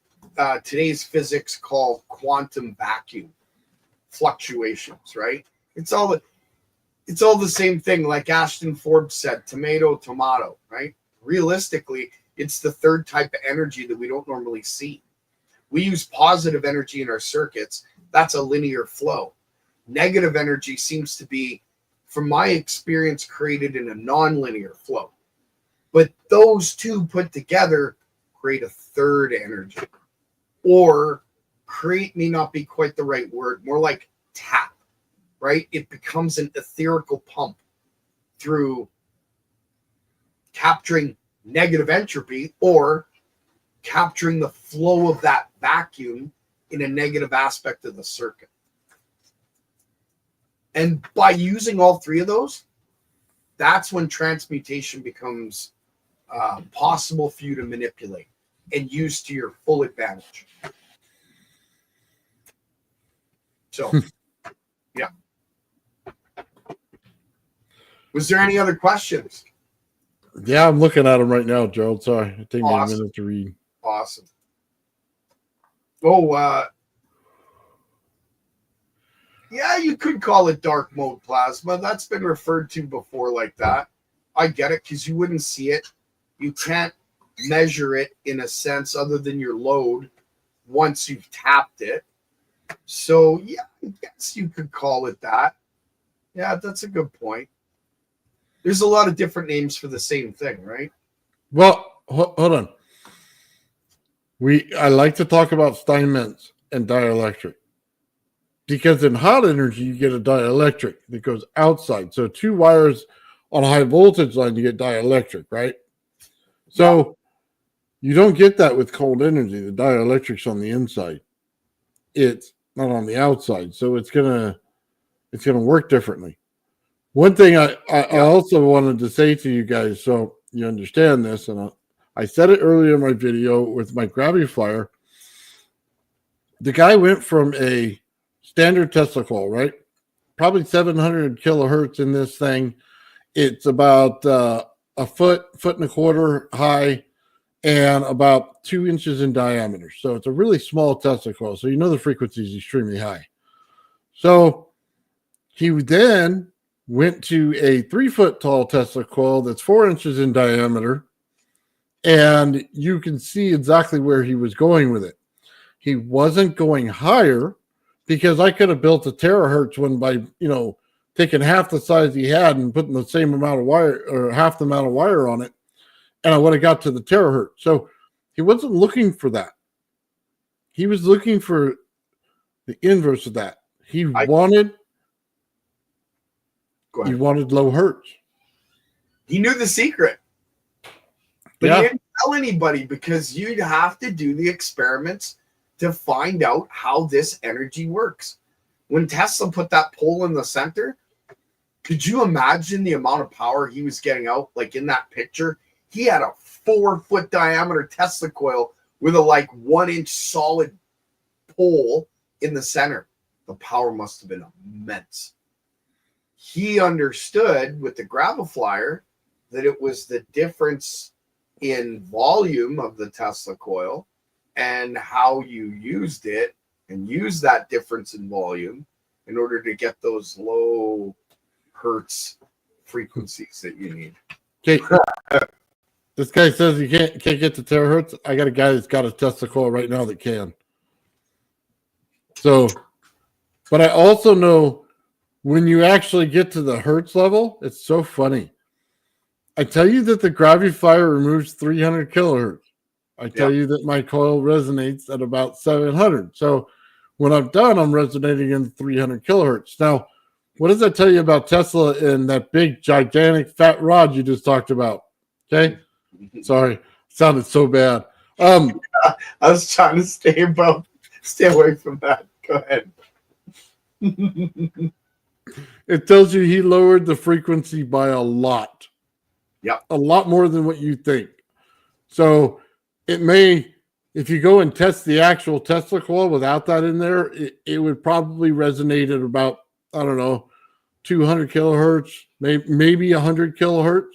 today's physics call quantum vacuum fluctuations. Right? It's all the same thing. Like Ashton Forbes said, tomato, tomato. Right? Realistically, it's the third type of energy that we don't normally see. We use positive energy in our circuits. That's a linear flow. Negative energy seems to be, from my experience, created in a non-linear flow. But those two put together create a third energy. Or create may not be quite the right word, more like tap, right? It becomes an etherical pump through capturing negative entropy or capturing the flow of that vacuum in a negative aspect of the circuit. And by using all three of those, that's when transmutation becomes possible for you to manipulate and use to your full advantage. So, yeah. Was there any other questions? Yeah, I'm looking at them right now, Gerald. Sorry, it took me a minute to read. Awesome. Oh, yeah, you could call it dark mode plasma. That's been referred to before like that. I get it because you wouldn't see it. You can't measure it in a sense other than your load once you've tapped it. So, yeah, I guess you could call it that. Yeah, that's a good point. There's a lot of different names for the same thing, right? Well, hold on. I like to talk about Steinmetz and dielectric. Because in hot energy, you get a dielectric that goes outside. So 2 wires on a high voltage line, you get dielectric, right? So you don't get that with cold energy. The dielectric's on the inside. It's not on the outside. So it's gonna work differently. One thing I also wanted to say to you guys, so you understand this, and I said it earlier in my video with my gravifier. The guy went from a standard Tesla coil, right? Probably 700 kilohertz in this thing. It's about a foot and a quarter high, and about 2 inches in diameter. So it's a really small Tesla coil. So you know the frequency is extremely high. So he then went to a 3 foot tall Tesla coil that's 4 inches in diameter, and you can see exactly where he was going with it. He wasn't going higher because I could have built a terahertz one by, taking half the size he had and putting the same amount of wire or half the amount of wire on it, and I would have got to the terahertz. So he wasn't looking for that. He was looking for the inverse of that. He wanted low hertz. He knew the secret. But he didn't tell anybody because you'd have to do the experiments to find out how this energy works. When Tesla put that pole in the center, could you imagine the amount of power he was getting out? Like in that picture, he had a 4 foot diameter Tesla coil with a 1 inch solid pole in the center. The power must have been immense. He understood with the gravifier that it was the difference in volume of the Tesla coil and how you used it and use that difference in volume in order to get those low hertz frequencies that you need. Okay. This guy says you can't get to terahertz. I got a guy that's got a Tesla coil right now that can. So, but I also know when you actually get to the hertz level, it's so funny. I tell you that the gravifier removes 300 kilohertz. I tell you that my coil resonates at about 700. So when I'm done, I'm resonating in 300 kilohertz. Now, what does that tell you about Tesla and that big, gigantic, fat rod you just talked about? Okay. Sorry. Sounded so bad. I was trying to stay away from that. Go ahead. It tells you he lowered the frequency by a lot. Yeah. A lot more than what you think. So it may, if you go and test the actual Tesla coil without that in there, it would probably resonate at about, 200 kilohertz, maybe 100 kilohertz.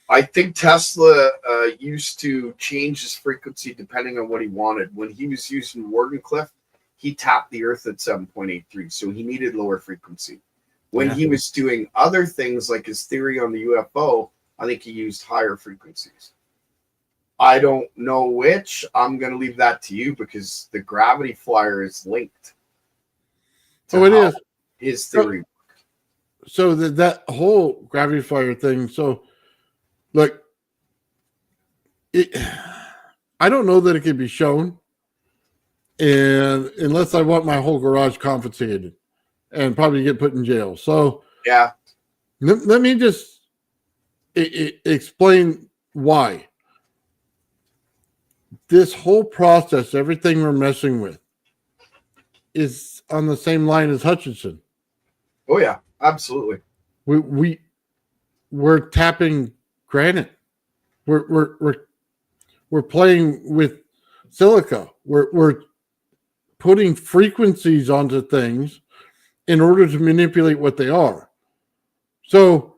I think Tesla used to change his frequency depending on what he wanted. When he was using Wardenclyffe, he tapped the Earth at 7.83, so he needed lower frequency. When he was doing other things like his theory on the UFO, I think he used higher frequencies. I don't know which. I'm going to leave that to you because the gravity flyer is linked. Oh, it is. His theory. So that whole gravity flyer thing. So, look, I don't know that it can be shown, and unless I want my whole garage confiscated and probably get put in jail. So, Yeah. let me just explain why. This whole process, everything we're messing with, is on the same line as Hutchinson. Oh yeah, absolutely. We're tapping granite. We're playing with silica. We're putting frequencies onto things in order to manipulate what they are. So,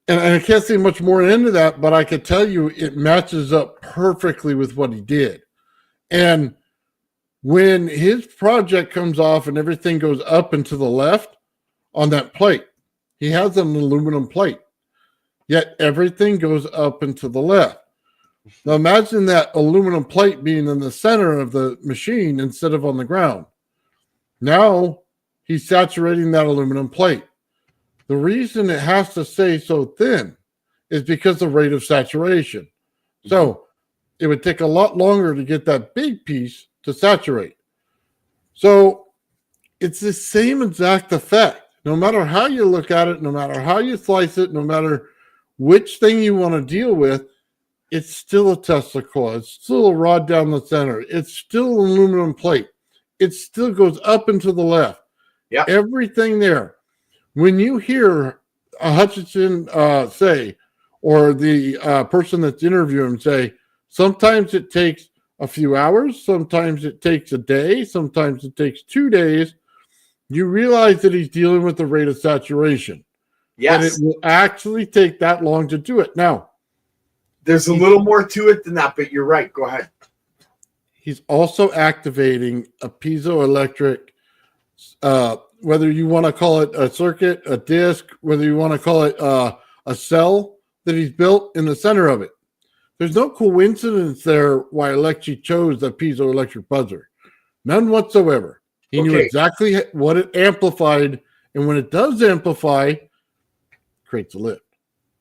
and I can't say much more into that, but I can tell you it matches up perfectly with what he did. And when his project comes off and everything goes up and to the left on that plate, he has an aluminum plate, yet everything goes up and to the left. Now imagine that aluminum plate being in the center of the machine instead of on the ground. Now he's saturating that aluminum plate. The reason it has to stay so thin is because of rate of saturation. So it would take a lot longer to get that big piece to saturate. So it's the same exact effect. No matter how you look at it, no matter how you slice it, no matter which thing you want to deal with, it's still a Tesla coil. It's still a rod down the center. It's still an aluminum plate. It still goes up and to the left. Yeah. Everything there. When you hear a Hutchinson say, or the person that's interviewing him say, sometimes it takes a few hours, sometimes it takes a day, sometimes it takes 2 days, you realize that he's dealing with the rate of saturation. Yes. And it will actually take that long to do it. Now, there's a little more to it than that, but you're right. Go ahead. He's also activating a piezoelectric, whether you want to call it a circuit, a disc, whether you want to call it a cell that he's built in the center of it. There's no coincidence there why Alexei chose the piezoelectric buzzer. None whatsoever. He knew exactly what it amplified, and when it does amplify, creates a lift.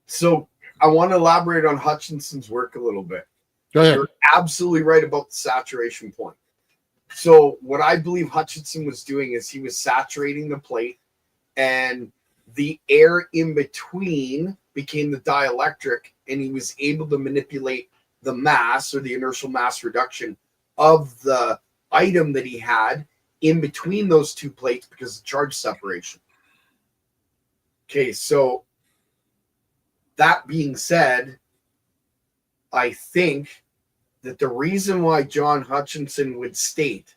So I want to elaborate on Hutchinson's work a little bit. Go ahead. You're absolutely right about the saturation point. So what I believe Hutchinson was doing is he was saturating the plate, and the air in between became the dielectric, and he was able to manipulate the mass or the inertial mass reduction of the item that he had in between those two plates because of charge separation. Okay, so that being said, I think that the reason why John Hutchinson would state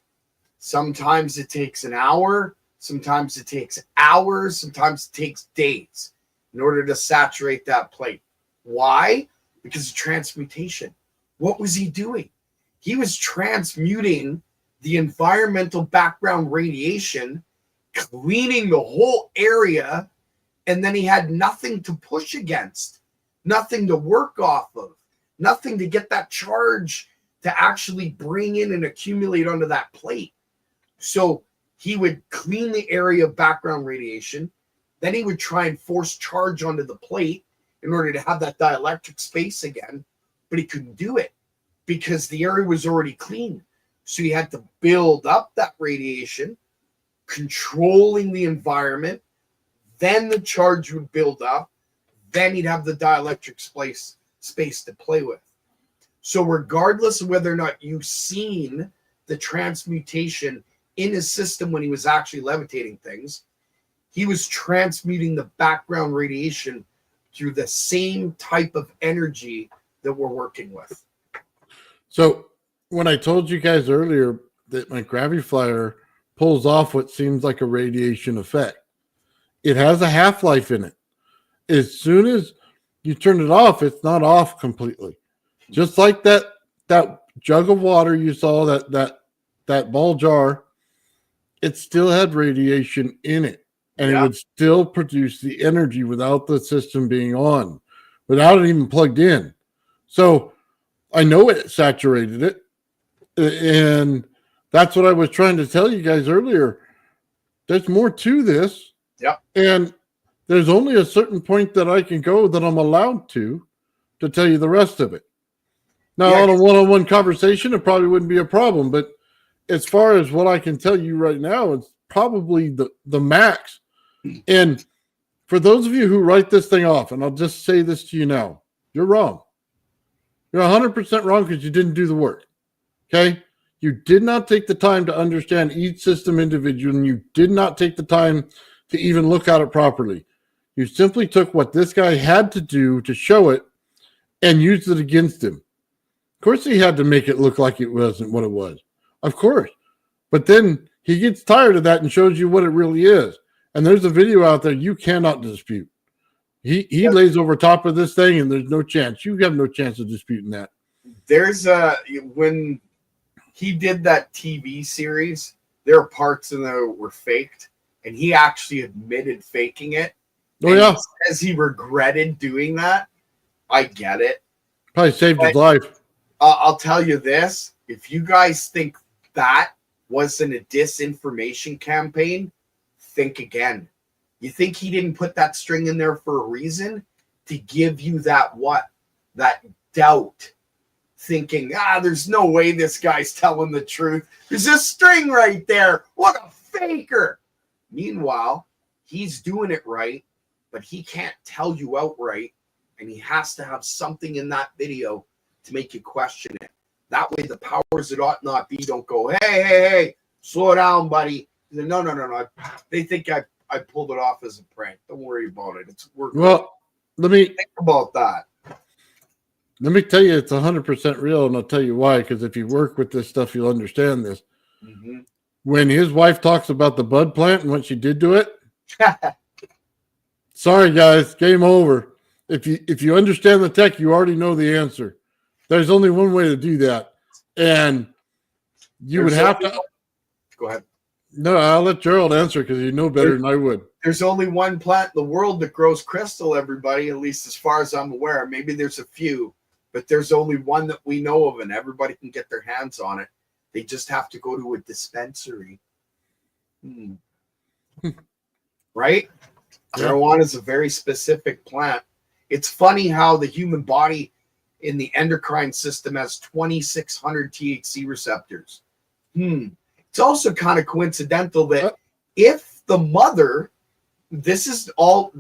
sometimes it takes an hour, sometimes it takes hours, sometimes it takes days in order to saturate that plate. Why? Because of transmutation. What was he doing? He was transmuting the environmental background radiation, cleaning the whole area, and then he had nothing to push against, nothing to work off of, nothing to get that charge to actually bring in and accumulate onto that plate. So he would clean the area of background radiation, then he would try and force charge onto the plate in order to have that dielectric space again, but he couldn't do it because the area was already clean. So he had to build up that radiation, controlling the environment, then the charge would build up, then he'd have the dielectric space to play with. So regardless of whether or not you've seen the transmutation in his system when he was actually levitating things, he was transmuting the background radiation through the same type of energy that we're working with. So when I told you guys earlier that my gravity flyer pulls off what seems like a radiation effect, it has a half-life in it. As soon as you turn it off, it's not off completely. Just like that jug of water you saw, that ball jar, it still had radiation in it. And it would still produce the energy without the system being on, without it even plugged in. So I know it saturated it. And that's what I was trying to tell you guys earlier. There's more to this. Yep. And there's only a certain point that I can go that I'm allowed to tell you the rest of it. Now, on a one-on-one conversation, it probably wouldn't be a problem. But as far as what I can tell you right now, it's probably the max. And for those of you who write this thing off, and I'll just say this to you now, you're wrong. You're 100% wrong because you didn't do the work. Okay? You did not take the time to understand each system individually, and you did not take the time to even look at it properly. You simply took what this guy had to do to show it and used it against him. Of course, he had to make it look like it wasn't what it was. Of course. But then he gets tired of that and shows you what it really is. And there's a video out there you cannot dispute. He lays over top of this thing, and there's no chance. You have no chance of disputing that. There's when he did that TV series, there are parts in there that were faked, and he actually admitted faking it. Oh, yeah. He says he regretted doing that. I get it. Probably saved his life. I'll tell you this. If you guys think that wasn't a disinformation campaign, think again. You think he didn't put that string in there for a reason? To give you that doubt. Thinking, there's no way this guy's telling the truth. There's a string right there. What a faker. Meanwhile, he's doing it right, but he can't tell you outright, and he has to have something in that video to make you question it. That way the powers that ought not be don't go, hey, slow down, buddy. No. They think I pulled it off as a prank. Don't worry about it. Well, let me think about that. Let me tell you, it's 100% real, and I'll tell you why. Because if you work with this stuff, you'll understand this. Mm-hmm. When his wife talks about the bud plant and what she did to it, sorry guys, game over. If you understand the tech, you already know the answer. There's only one way to do that, and would have to. Go ahead. No, I'll let Gerald answer because you know better than I would. There's only one plant in the world that grows crystal, everybody, at least as far as I'm aware. Maybe there's a few, but there's only one that we know of, and everybody can get their hands on it. They just have to go to a dispensary. Right? Yeah. Marijuana is a very specific plant. It's funny how the human body in the endocrine system has 2,600 THC receptors. It's also kind of coincidental that if the mother, this is all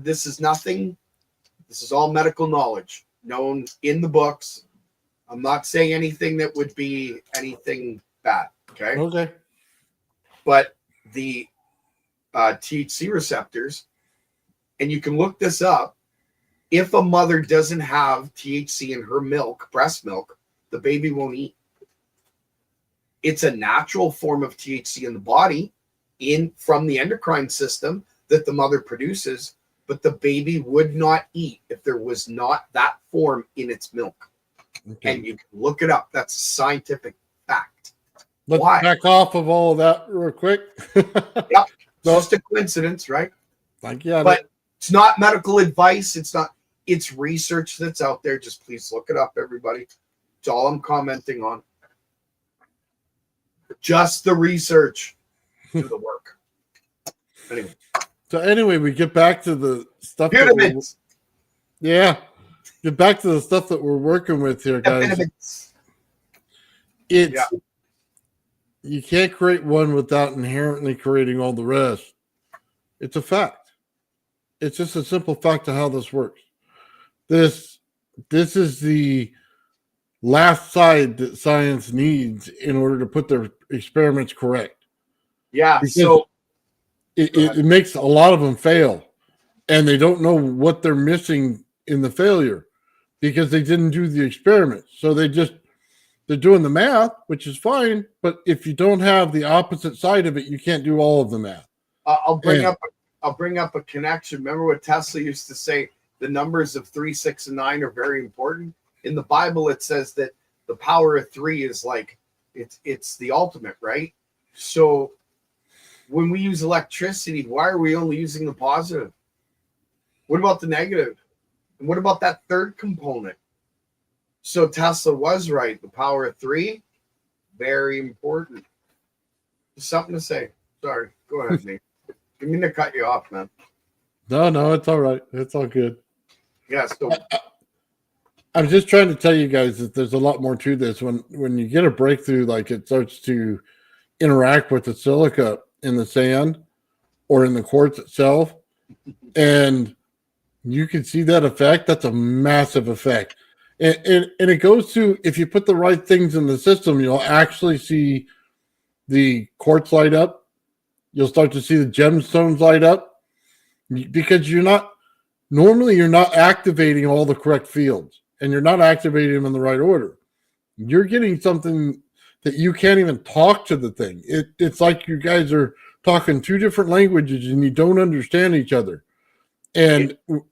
medical knowledge known in the books. I'm not saying anything that would be anything bad. Okay. But the THC receptors, and you can look this up, if a mother doesn't have THC in her milk, breast milk, the baby won't eat. It's a natural form of THC in the body from the endocrine system that the mother produces, but the baby would not eat if there was not that form in its milk. Okay. And you can look it up. That's a scientific fact. Let's back off of all of that real quick. Yep. Just a coincidence, right? But it's not medical advice. It's research that's out there. Just please look it up, everybody. It's all I'm commenting on. Just the research. Do the work. Anyway, we get back to the stuff. Pyramids. Get back to the stuff that we're working with here, guys. You can't create one without inherently creating all the rest. It's a fact. It's just a simple fact of how this works. This is the last side that science needs in order to put their experiments correct. Yeah, because so it makes a lot of them fail, and they don't know what they're missing in the failure because they didn't do the experiment. So they're doing the math, which is fine, but if you don't have the opposite side of it, you can't do all of the math. I'll bring up a connection. Remember what Tesla used to say? The numbers of 3, 6, and 9 are very important. In the Bible, it says that the power of 3 is like it's the ultimate, right? So when we use electricity, why are we only using the positive? What about the negative? And what about that third component? So Tesla was right. The power of 3, very important. Something to say. Sorry. Go ahead, Nate. Didn't mean to cut you off, man. No, it's all right. It's all good. Yeah, so I'm just trying to tell you guys that there's a lot more to this. When you get a breakthrough, like it starts to interact with the silica in the sand or in the quartz itself, and you can see that effect. That's a massive effect. And it goes to, if you put the right things in the system, you'll actually see the quartz light up. You'll start to see the gemstones light up, because you're not activating all the correct fields, and you're not activating them in the right order. You're getting something that you can't even talk to the thing. It's like you guys are talking 2 different languages and you don't understand each other. And go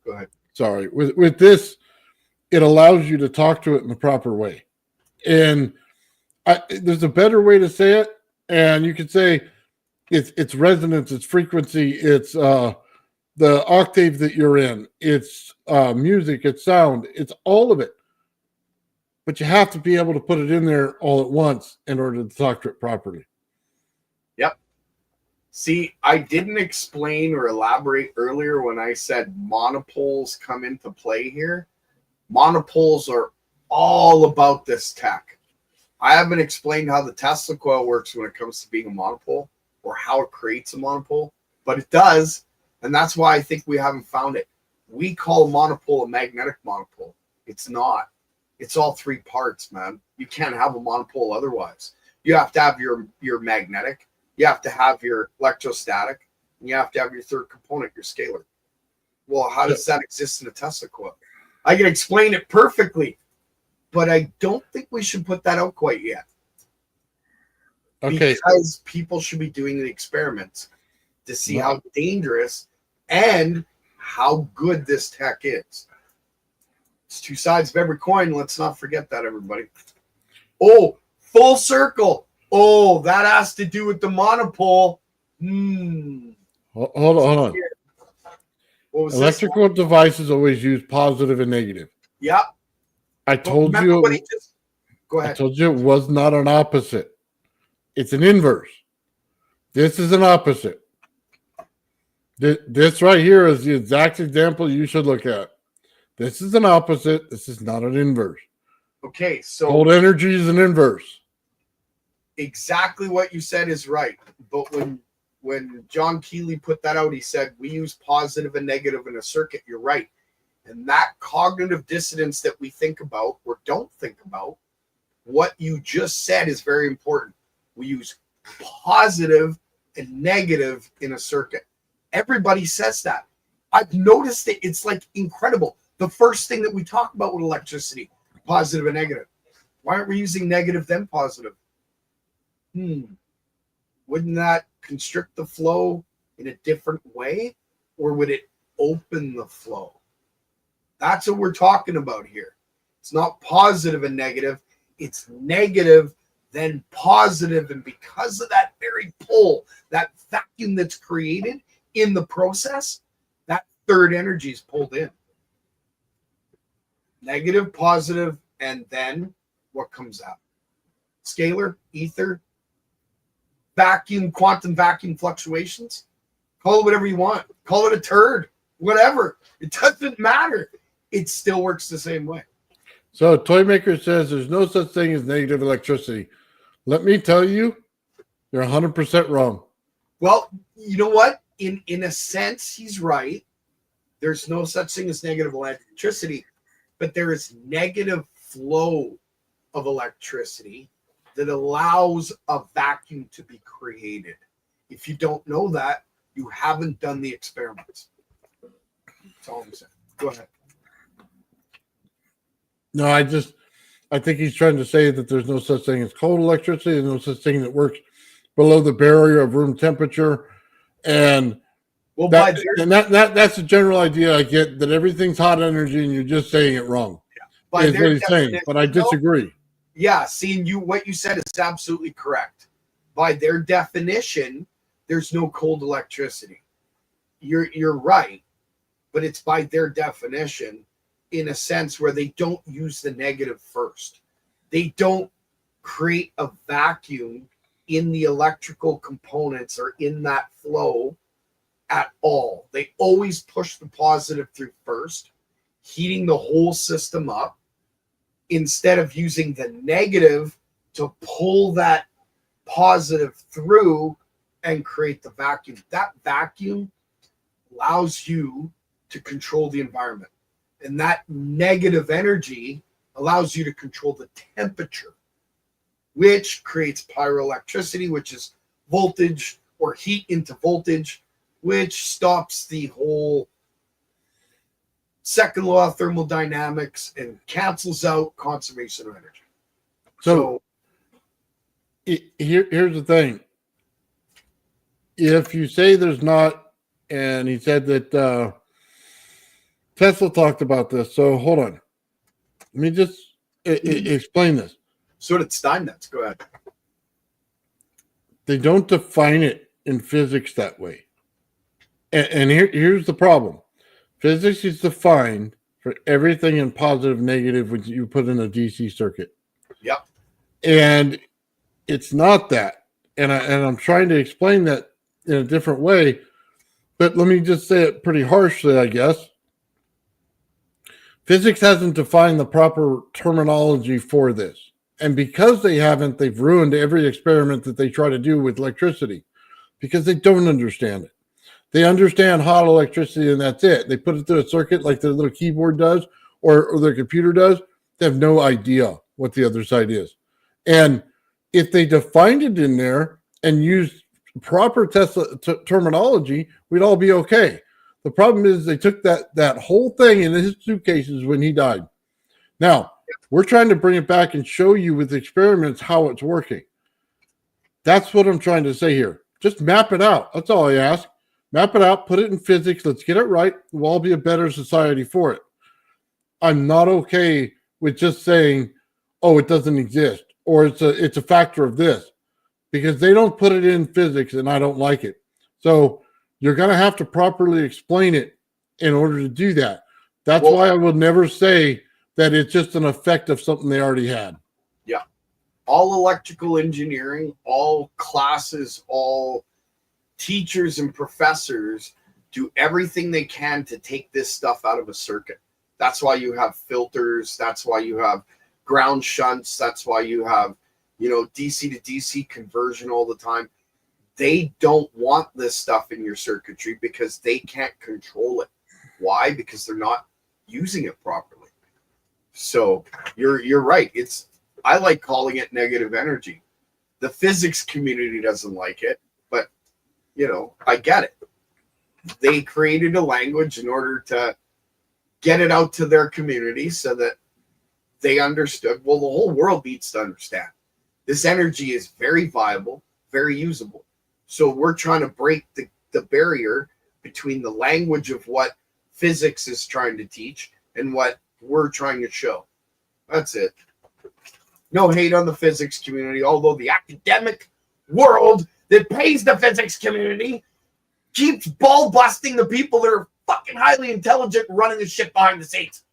ahead. Sorry, with this, it allows you to talk to it in the proper way. And there's a better way to say it, and you could say it's resonance, it's frequency, it's the octave that you're in, it's music, it's sound, it's all of it. But you have to be able to put it in there all at once in order to talk to it properly. Yep. See, I didn't explain or elaborate earlier when I said monopoles come into play here. Monopoles are all about this tech. I haven't explained how the Tesla coil works when it comes to being a monopole or how it creates a monopole, but it does. And that's why I think we haven't found it. We call a monopole a magnetic monopole. It's not. It's all 3 parts, man. You can't have a monopole otherwise. You have to have your magnetic, you have to have your electrostatic, and you have to have your third component, your scalar. Well, how does that exist in a Tesla coil? I can explain it perfectly, but I don't think we should put that out quite yet. Okay. Because people should be doing the experiments to see how dangerous and how good this tech is. It's 2 sides of every coin. Let's not forget that, everybody. Oh, full circle. Oh, that has to do with the monopole. Hold on. What was Electrical devices always use positive and negative. Yeah. I told you. Go ahead. I told you it was not an opposite. It's an inverse. This is an opposite. This right here is the exact example you should look at. This is an opposite. This is not an inverse. Okay, so cold energy is an inverse. Exactly what you said is right. But when John Keeley put that out, he said we use positive and negative in a circuit. You're right. And that cognitive dissonance that we think about or don't think about, what you just said is very important. We use positive and negative in a circuit. Everybody says that. I've noticed it. It's like incredible. The first thing that we talk about with electricity, positive and negative. Why aren't we using negative then positive? Wouldn't that constrict the flow in a different way? Or would it open the flow? That's what we're talking about here. It's not positive and negative. It's negative, then positive. And because of that very pull, that vacuum that's created in the process, that third energy is pulled in. Negative, positive, and then what comes out? Scalar, ether, vacuum, quantum vacuum fluctuations. Call it whatever you want. Call it a turd, whatever. It doesn't matter. It still works the same way. So Toy Maker says there's no such thing as negative electricity. Let me tell you, you're 100% wrong. Well, you know what? In a sense, he's right. There's no such thing as negative electricity, but there is negative flow of electricity that allows a vacuum to be created. If you don't know that, you haven't done the experiments. That's all I'm saying. Go ahead. No, I think he's trying to say that there's no such thing as cold electricity. There's no such thing that works below the barrier of room temperature. And well, that's the general idea I get, that everything's hot energy and you're just saying it wrong. Yeah. Is what he's saying, but I disagree. Yeah, seeing what you said is absolutely correct. By their definition, there's no cold electricity. You're right, but it's by their definition. in a sense where they don't use the negative first. They don't create a vacuum in the electrical components or in that flow at all. They always push the positive through first, heating the whole system up instead of using the negative to pull that positive through and create the vacuum. That vacuum allows you to control the environment. And that negative energy allows you to control the temperature, which creates pyroelectricity, which is voltage or heat into voltage, which stops the whole second law of thermodynamics and cancels out conservation of energy. So here's the thing. If you say there's not, and he said that Tesla talked about this. So hold on. Let me just explain this. So did Steinmetz. Go ahead. They don't define it in physics that way. And here's the problem. Physics is defined for everything in positive, negative when you put in a DC circuit. Yep. And it's not that. And I'm trying to explain that in a different way. But let me just say it pretty harshly, I guess. Physics hasn't defined the proper terminology for this. And because they haven't, they've ruined every experiment that they try to do with electricity because they don't understand it. They understand hot electricity and that's it. They put it through a circuit like their little keyboard does or their computer does. They have no idea what the other side is. And if they defined it in there and used proper Tesla terminology, we'd all be okay. The problem is they took that whole thing in his suitcases when he died. Now, we're trying to bring it back and show you with experiments how it's working. That's what I'm trying to say here. Just map it out. That's all I ask. Map it out, put it in physics. Let's get it right. We'll all be a better society for it. I'm not okay with just saying, oh, it doesn't exist, or it's a factor of this, because they don't put it in physics and I don't like it. So you're going to have to properly explain it in order to do that. That's why I will never say that it's just an effect of something they already had. Yeah. All electrical engineering, all classes, all teachers and professors do everything they can to take this stuff out of a circuit. That's why you have filters. That's why you have ground shunts. That's why you have, DC to DC conversion all the time. They don't want this stuff in your circuitry because they can't control it. Why? Because they're not using it properly. So you're right. I like calling it negative energy. The physics community doesn't like it, but I get it. They created a language in order to get it out to their community so that they understood. Well, the whole world needs to understand this energy is very viable, very usable. So we're trying to break the barrier between the language of what physics is trying to teach and what we're trying to show. That's it. No hate on the physics community, although the academic world that pays the physics community keeps ball busting the people that are fucking highly intelligent running the shit behind the scenes.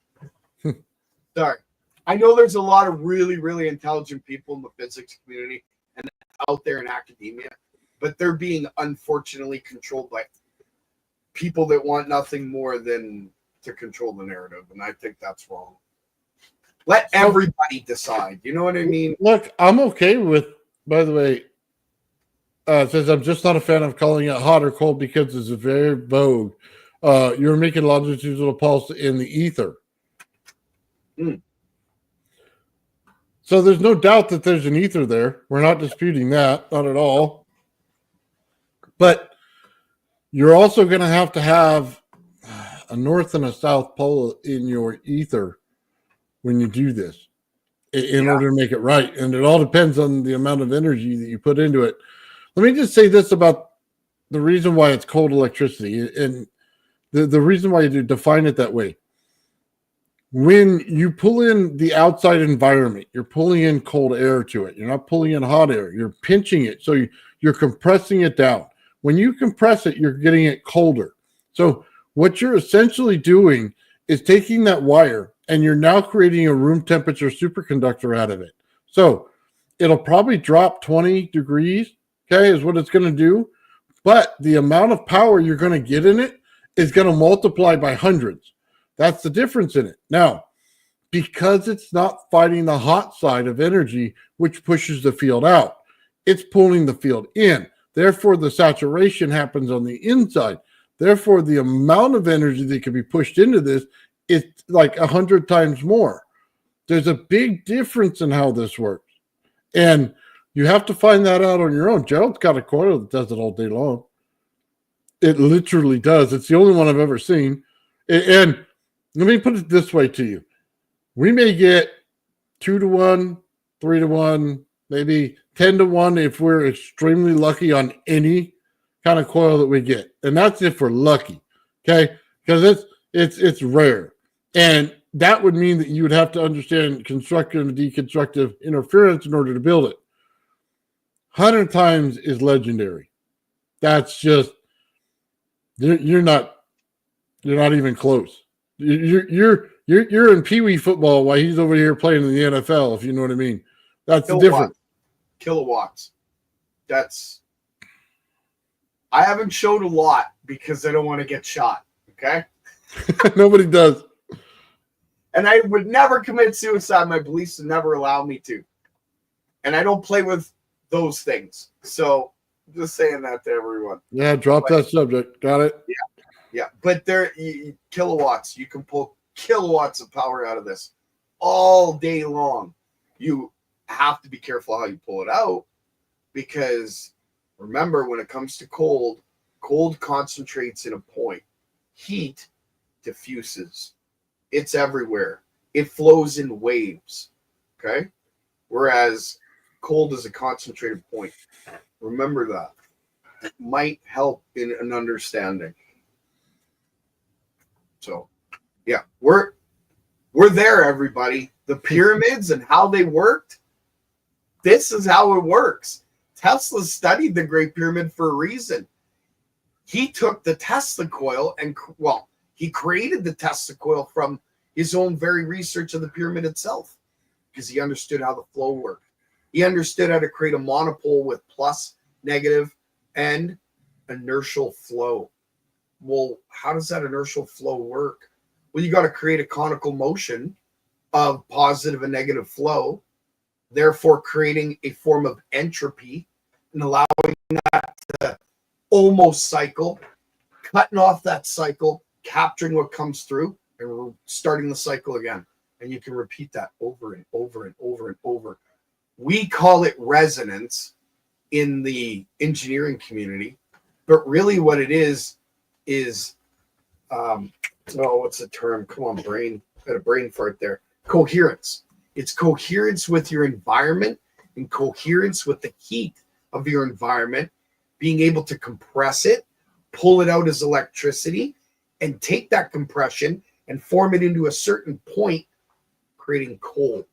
Sorry. I know there's a lot of really, really intelligent people in the physics community and out there in academia, but they're being unfortunately controlled by people that want nothing more than to control the narrative. And I think that's wrong. Let everybody decide. You know what I mean? Look, I'm okay with, by the way, says I'm just not a fan of calling it hot or cold because it's a very vogue. You're making longitudinal pulse in the ether. Mm. So there's no doubt that there's an ether there. We're not disputing that, not at all. But you're also going to have a north and a south pole in your ether when you do this in order to make it right. And it all depends on the amount of energy that you put into it. Let me just say this about the reason why it's cold electricity and the reason why you define it that way. When you pull in the outside environment, you're pulling in cold air to it. You're not pulling in hot air. You're pinching it. So you're compressing it down. When you compress it, you're getting it colder. So what you're essentially doing is taking that wire and you're now creating a room temperature superconductor out of it. So it'll probably drop 20 degrees, okay, is what it's going to do. But the amount of power you're going to get in it is going to multiply by hundreds. That's the difference in it. Now, because it's not fighting the hot side of energy, which pushes the field out, it's pulling the field in. Therefore, the saturation happens on the inside. Therefore, the amount of energy that can be pushed into this is like 100 times more. There's a big difference in how this works. And you have to find that out on your own. Gerald's got a coil that does it all day long. It literally does. It's the only one I've ever seen. And let me put it this way to you. We may get 2 to 1, 3 to 1, maybe 10 to 1 if we're extremely lucky on any kind of coil that we get. And that's if we're lucky, okay? Because it's rare. And that would mean that you would have to understand constructive and deconstructive interference in order to build it. 100 times is legendary. That's just, you're not even close. You're in Pee Wee football while he's over here playing in the NFL, if you know what I mean. That's the difference. Kilowatts. I haven't showed a lot because I don't want to get shot. Okay. Nobody does. And I would never commit suicide. My beliefs would never allow me to. And I don't play with those things. So just saying that to everyone. Yeah, drop that subject. Got it? Yeah. But kilowatts. You can pull kilowatts of power out of this all day long. You have to be careful how you pull it out, because remember, when it comes to cold concentrates in a point. Heat diffuses. It's everywhere. It flows in waves. Okay? Whereas cold is a concentrated point. Remember that. It might help in an understanding. So, yeah, we're there, everybody. The pyramids and how they worked. This is how it works. Tesla studied the Great Pyramid for a reason. He took the Tesla coil and, he created the Tesla coil from his own very research of the pyramid itself, because he understood how the flow worked. He understood how to create a monopole with plus, negative, and inertial flow. Well, how does that inertial flow work? Well, you got to create a conical motion of positive and negative flow, therefore creating a form of entropy and allowing that to almost cycle, cutting off that cycle, capturing what comes through, and we're starting the cycle again. And you can repeat that over and over and over and over. We call it resonance in the engineering community, but really what it is what's the term? Come on, brain. Got a brain fart there. Coherence. It's coherence with your environment and coherence with the heat of your environment, being able to compress it, pull it out as electricity, and take that compression and form it into a certain point, creating cold.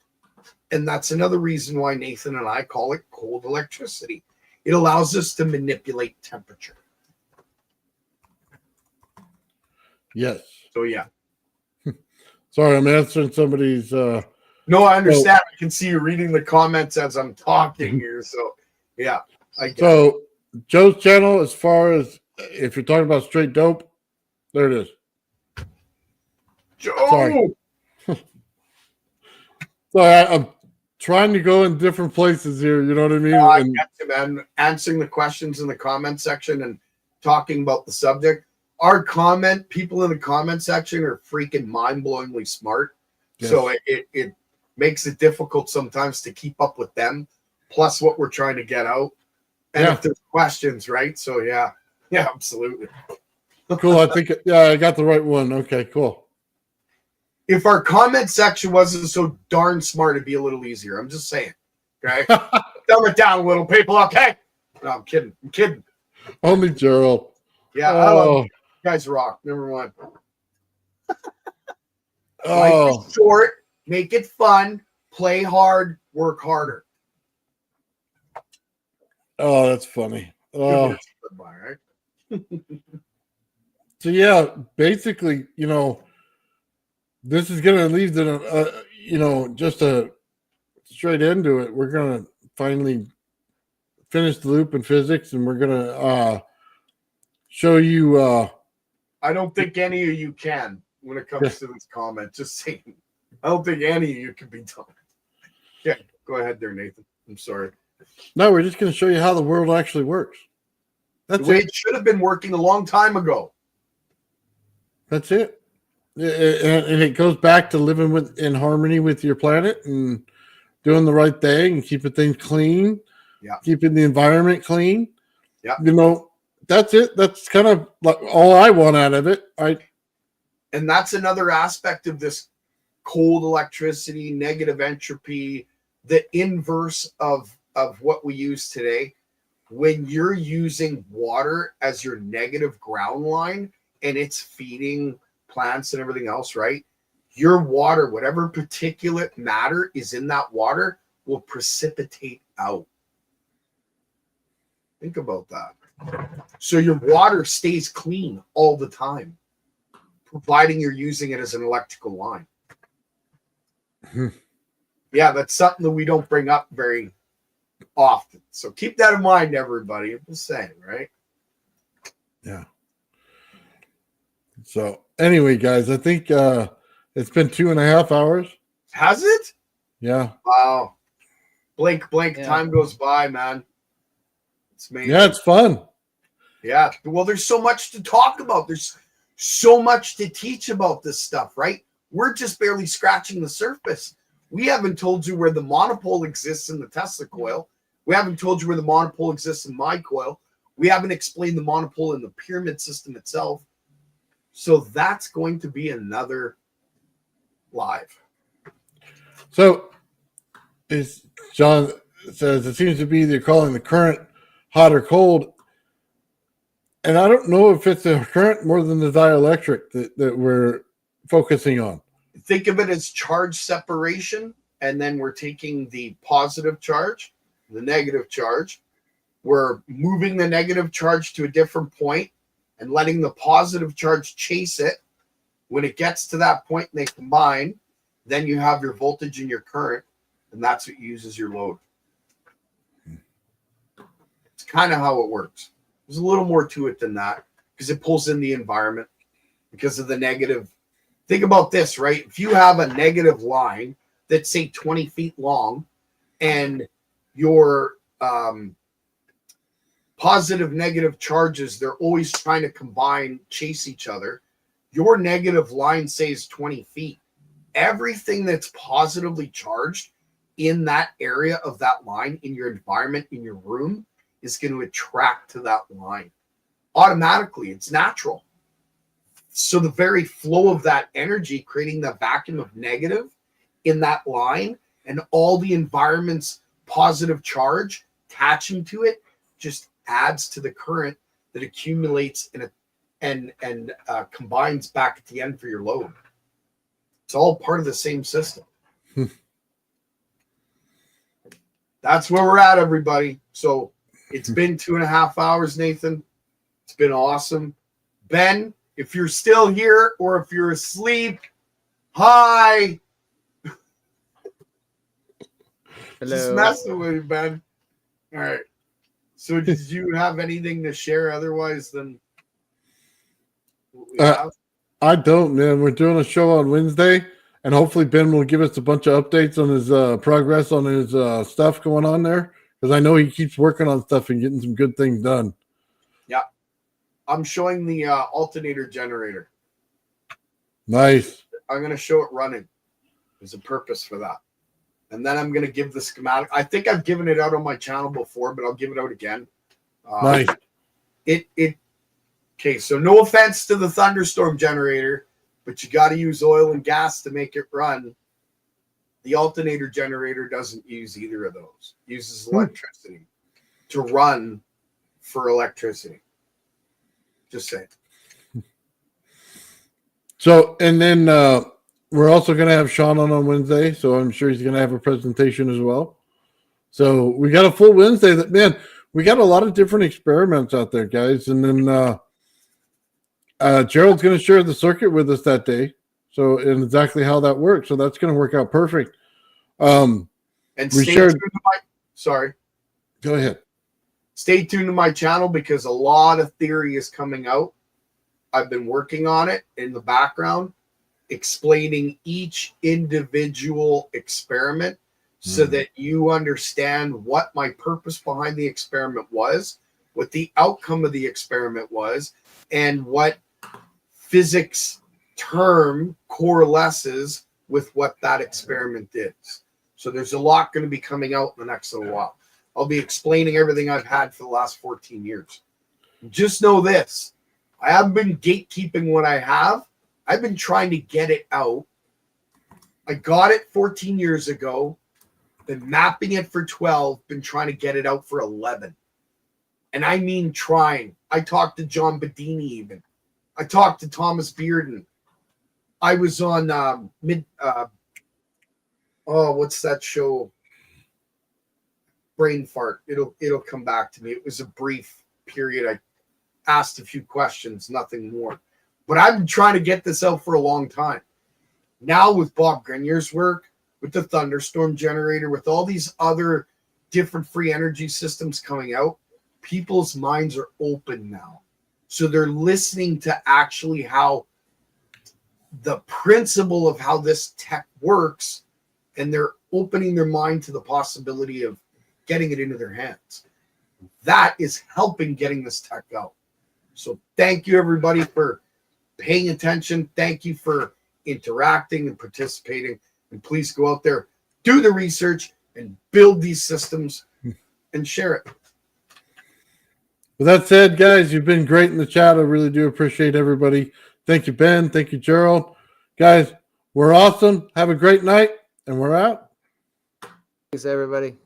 And that's another reason why Nathan and I call it cold electricity. It allows us to manipulate temperature. Yes. So, yeah. Sorry, I'm answering somebody's... No, I understand. I can see you reading the comments as I'm talking here. So, yeah. So, Joe's channel, as far as if you're talking about straight dope, there it is. Joe! Sorry. So I'm trying to go in different places here. You know what I mean? I get you, man. Answering the questions in the comment section and talking about the subject. People in the comment section are freaking mind-blowingly smart. Yes. So it makes it difficult sometimes to keep up with them, plus what we're trying to get out. And if there's questions, right? So, yeah, absolutely. Cool. I think, I got the right one. Okay, cool. If our comment section wasn't so darn smart, it'd be a little easier. I'm just saying. Okay? Dumb it down, little people. Okay? No, I'm kidding. Only Gerald. Yeah, I love you guys rock. Number one. Life is short. Make it fun. Play hard. Work harder. Oh, that's funny. Oh. Right? So, yeah, basically, this is going to lead to, just a straight into it. We're going to finally finish the loop in physics, and we're going to show you. I don't think any of you can when it comes to this comment. Just saying. I don't think any of you can be done. Yeah, go ahead there, Nathan. I'm sorry. No, we're just going to show you how the world actually works. That's the way it should have been working a long time ago. That's it. And it goes back to living in harmony with your planet and doing the right thing and keeping things clean. Yeah. Keeping the environment clean. Yeah. That's it. That's kind of like all I want out of it. And that's another aspect of this cold electricity, negative entropy, the inverse of what we use today. When you're using water as your negative ground line and it's feeding plants and everything else, right? Your water, whatever particulate matter is in that water, will precipitate out. Think about that. So your water stays clean all the time, providing you're using it as an electrical line. Yeah, that's something that we don't bring up very often. So keep that in mind, everybody. I'm just saying, right? Yeah. So anyway, guys, I think it's been 2.5 hours. Has it? Yeah. Wow. Blink, Yeah. time goes by, man. It's amazing. Yeah, it's fun. Yeah. Well, there's so much to talk about. There's so much to teach about this stuff, right? We're just barely scratching the surface. We haven't told you where the monopole exists in the Tesla coil. We haven't told you where the monopole exists in my coil. We haven't explained the monopole in the pyramid system itself. So that's going to be another live. So, as John says, it seems to be they're calling the current hot or cold. And I don't know if it's the current more than the dielectric that we're focusing on. Think of it as charge separation, and then we're taking the positive charge, the negative charge. We're moving the negative charge to a different point and letting the positive charge chase it. When it gets to that point and they combine, then you have your voltage and your current, and that's what uses your load. It's kind of how it works. There's a little more to it than that because it pulls in the environment because of the negative. Think about this, right? If you have a negative line that's, say, 20 feet long and your positive, negative charges, they're always trying to combine, chase each other. Your negative line, say, is 20 feet. Everything that's positively charged in that area of that line, in your environment, in your room, is going to attract to that line. Automatically, it's natural. So the very flow of that energy, creating the vacuum of negative in that line, and all the environment's positive charge attaching to it, just adds to the current that accumulates and combines back at the end for your load. It's all part of the same system. That's where we're at, everybody. So it's been 2.5 hours, Nathan. It's been awesome. Ben, if you're still here or if you're asleep, hi. Hello. Just messing with you, Ben. All right. So did you have anything to share otherwise than what we have? I don't, man. We're doing a show on Wednesday, and hopefully Ben will give us a bunch of updates on his progress on his stuff going on there, because I know he keeps working on stuff and getting some good things done. Yeah. I'm showing the alternator generator. Nice. I'm going to show it running. There's a purpose for that. And then I'm going to give the schematic. I think I've given it out on my channel before, but I'll give it out again. Nice. Okay, so no offense to the thunderstorm generator, but you got to use oil and gas to make it run. The alternator generator doesn't use either of those. It uses electricity to run for electricity. Just saying. So, and then we're also going to have Sean on Wednesday, so I'm sure he's going to have a presentation as well. So we got a full Wednesday. That, man, we got a lot of different experiments out there, guys. And then Gerald's going to share the circuit with us that day. So, and exactly how that works. So that's going to work out perfect. And We stay shared- tuned to my, sorry. Go ahead. Stay tuned to my channel because a lot of theory is coming out. I've been working on it in the background, explaining each individual experiment so that you understand what my purpose behind the experiment was, what the outcome of the experiment was, and what physics term coalesces with what that experiment is. So there's a lot going to be coming out in the next little while. I'll be explaining everything I've had for the last 14 years. Just know this. I haven't been gatekeeping what I have. I've been trying to get it out. I got it 14 years ago. Been mapping it for 12. Been trying to get it out for 11. And I mean trying. I talked to John Bedini even. I talked to Thomas Bearden. I was on what's that show? Brain fart. It'll come back to me. It was a brief period. I asked a few questions, nothing more. But I've been trying to get this out for a long time. Now with Bob Grenier's work, with the thunderstorm generator, with all these other different free energy systems coming out, people's minds are open now. So they're listening to actually how the principle of how this tech works, and they're opening their mind to the possibility of getting it into their hands. That is helping getting this tech out. So thank you, everybody, for paying attention. Thank you for interacting and participating. And please go out there, do the research, and build these systems and share it. With that said, guys, you've been great in the chat. I really do appreciate everybody. Thank you, Ben. Thank you, Gerald. Guys, we're awesome. Have a great night, and we're out. Thanks, everybody.